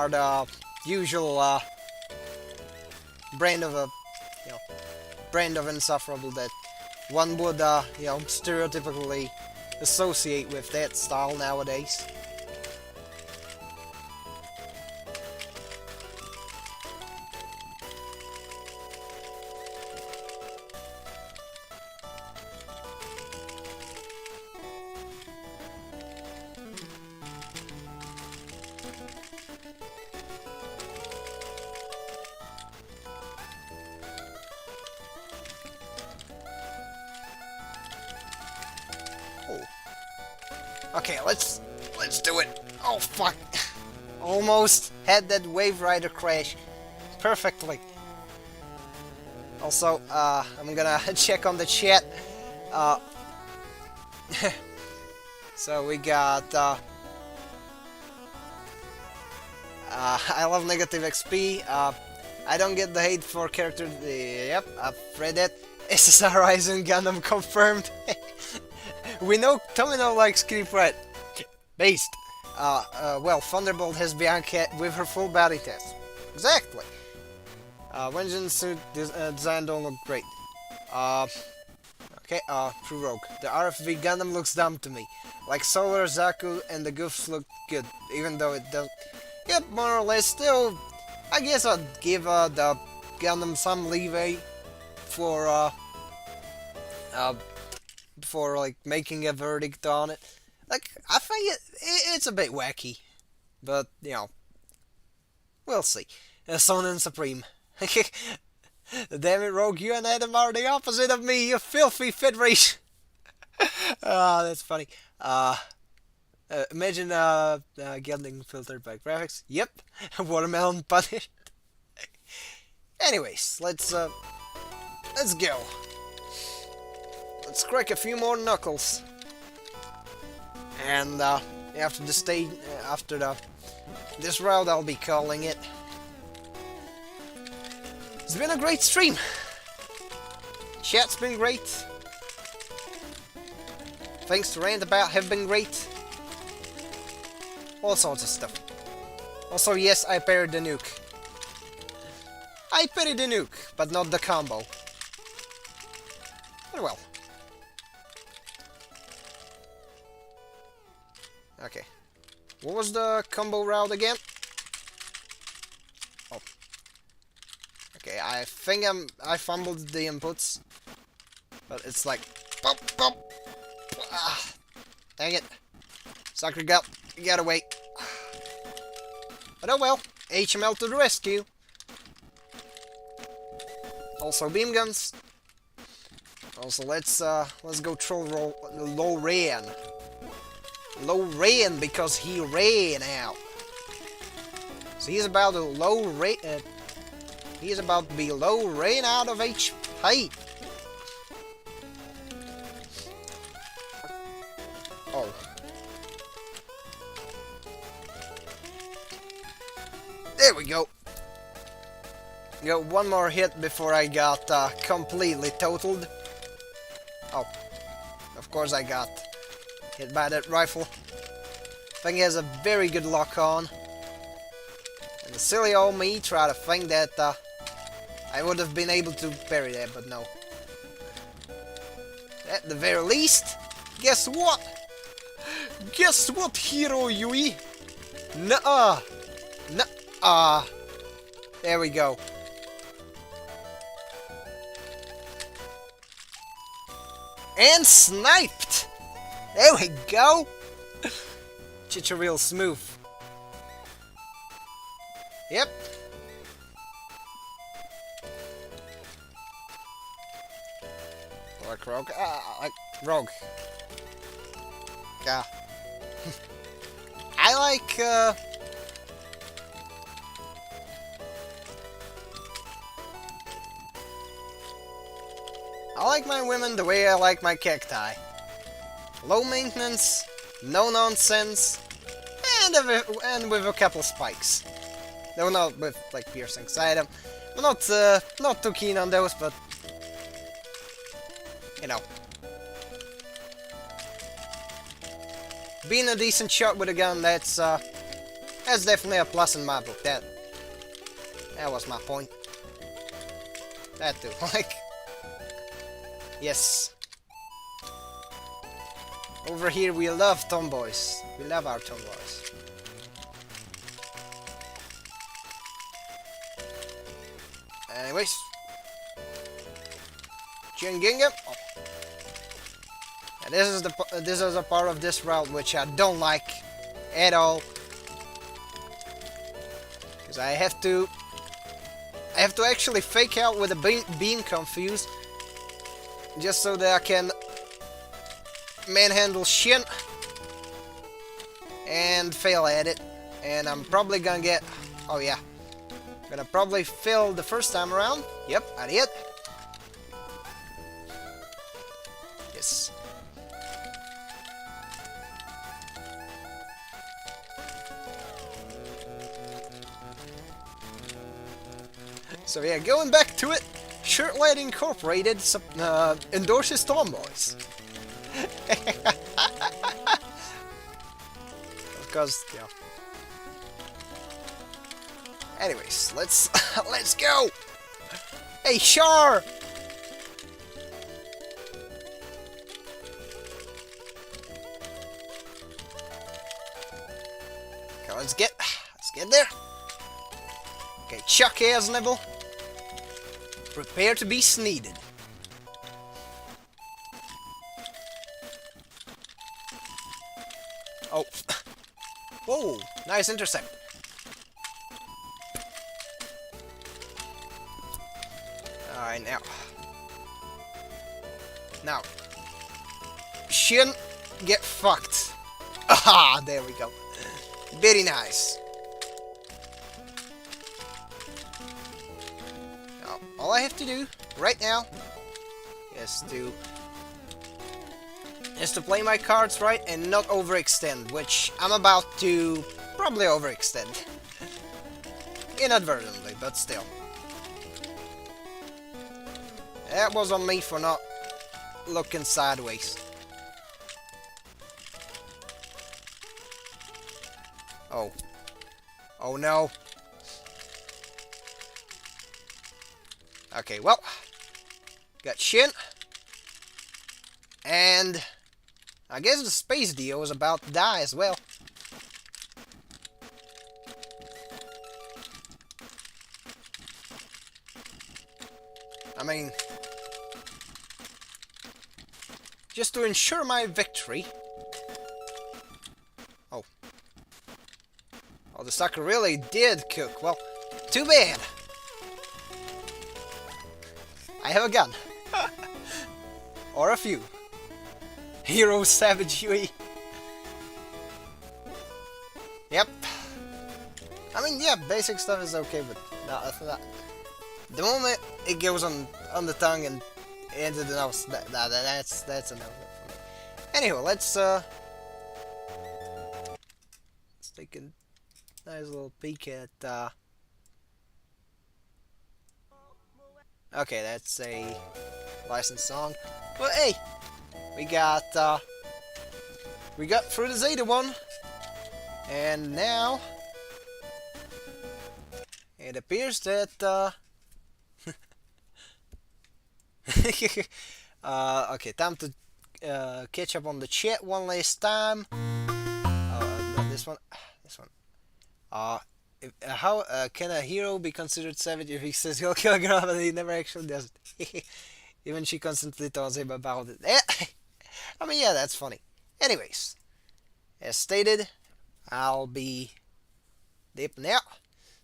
the usual brand of insufferable that one would you know, stereotypically associate with that style nowadays. Okay, let's do it. Oh fuck! Almost had that Wave Rider crash perfectly. Also, I'm gonna check on the chat. So we got. I love negative XP. I don't get the hate for character. Yep, I've read it. SSR Ryzen Gundam confirmed. We know Tomino likes Creep Red. Based. Well, Thunderbolt has Bianca with her full body test. Exactly. Vengeance suit design don't look great. Okay, True Rogue. The RFV Gundam looks dumb to me. Like Solar, Zaku, and the Goofs look good, even though it doesn't. Yep, more or less. Still, I guess I'd give the Gundam some leeway for like making a verdict on it. Like, I think it's a bit wacky, but you know, we'll see. Sonnen Supreme. Damn it, Rogue, you and Adam are the opposite of me, you filthy Federation. Ah, that's funny. Imagine getting filtered by graphics. Yep, watermelon punished. Anyways, let's go. Let's crack a few more knuckles. And after the stage, this round, I'll be calling it. It's been a great stream. Chat's been great. Things to rant about have been great. All sorts of stuff. Also, yes, I parried the nuke. I parried the nuke, but not the combo. But well. Okay. What was the combo route again? Oh. Okay, I think I fumbled the inputs. But it's like pop pop. Ah, dang it. Sucker gut, you gotta wait. But oh well, HML to the rescue. Also beam guns. Also let's go troll low rain. Low rain because he ran out. So he's about to he's about to be low rain out of HP. Oh. There we go. Got one more hit before I got completely totaled. Oh. Of course I got hit by that rifle. Thing has a very good lock on. And the silly old me tried to think that I would have been able to parry that, but no. At the very least, guess what? Guess what, Hero Yui? Nuh-uh. Nuh-uh. There we go. And sniped! There we go! Chicha real smooth. Yep. Like Rogue. Like Rogue. Yeah. I like, I like my women the way I like my cacti. Low maintenance, no nonsense, and with a couple spikes. No, not with like piercings. I'm not too keen on those, but you know, being a decent shot with a gun, that's definitely a plus in my book. That was my point. That too, like, yes. Over here we love tomboys. We love our tomboys. Anyways. Jinginga. Oh. And this is a part of this route which I don't like at all. Because I have to actually fake out with a beam confused. Just so that I can manhandle Shin. and fail at it. And I'm probably gonna get... Oh yeah. Gonna probably fail the first time around. Yep, I did. Yes. So yeah, going back to it, Shirtlight Incorporated endorses tomboys. Because, yeah. Anyways, let's let's go. Hey, Char. Okay, let's get there. Okay, Chuck Hasnibble. Prepare to be sneeded. Oh. Whoa, nice intercept. Alright, now. Now. Shin, get fucked. Ah, there we go. Very nice. Now, all I have to do right now is to play my cards right and not overextend, which I'm about to probably overextend. Inadvertently, but still. That was on me for not looking sideways. Oh. Oh no. Okay, well. Got Shin. And I guess the Space Dio is about to die as well. I mean, just to ensure my victory. Oh. Oh, the sucker really did cook. Well, too bad. I have a gun. Or a few. Hero Savage UE. Yep. I mean, yeah, basic stuff is okay, but not. The moment it goes on the tongue and into the nose, that's a no for me. Anyway, let's take a nice little peek at. Okay, that's a licensed song. But hey, we got through the Zeta one, and now it appears that okay, time to catch up on the chat one last time. Not this one. This one. How can a hero be considered savage if he says he'll kill a girl but he never actually does it? Even she constantly tells him about it. I mean, yeah, that's funny. Anyways, as stated, I'll be dipping out.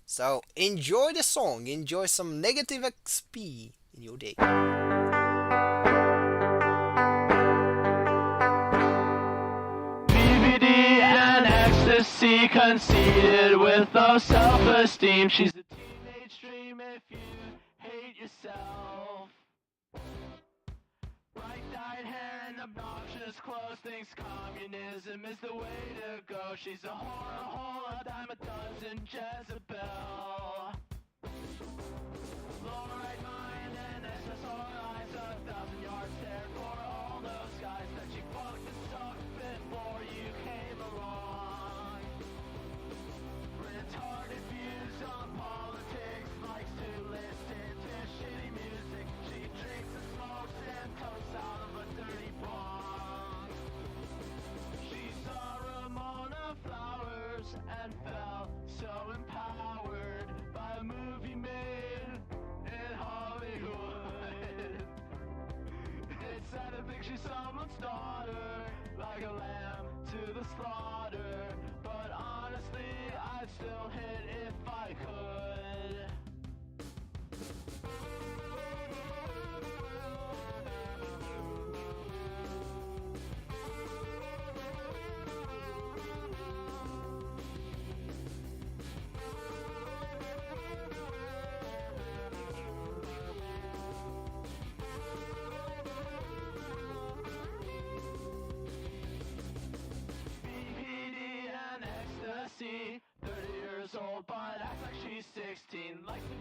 So enjoy the song. Enjoy some negative XP in your day. Ecstasy, conceited with no self-esteem. She's a teenage dream if you hate yourself. Bright-dyed hair and obnoxious clothes, thinks communism is the way to go. She's a whore, a hole, a dime a dozen, Jezebel. Low-right mind and SSR eyes, 1,000 yard stare for all those guys that you fucked and sucked before you came along. Retarded views on politics, likes to listen to shitty music. She drinks and smokes and toasts out of a dirty bong. She saw Ramona Flowers and felt so empowered.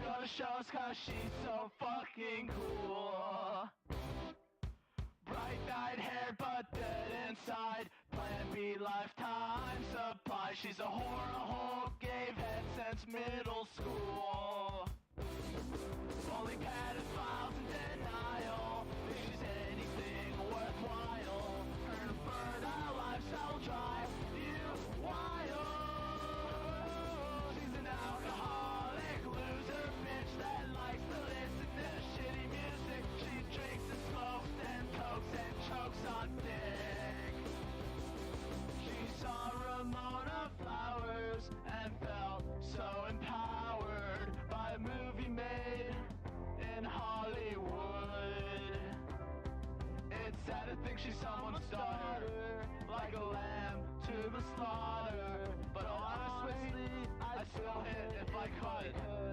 go to shows cause she's so fucking cool. Bright-eyed hair but dead inside. Plan B lifetime supply. She's a whore, a hole, gave head since middle school. Only pedophiles in denial. If she's anything worthwhile, her fertile lifestyle will drive you wild. She's an alcoholic loser bitch that likes to listen to shitty music. She drinks and smokes and cokes and chokes on dick. She saw Ramona Flowers and felt so empowered by a movie made in Hollywood. It's sad to think she's someone's daughter, like a lamb to the slaughter. But honestly, I'd still hit if I could.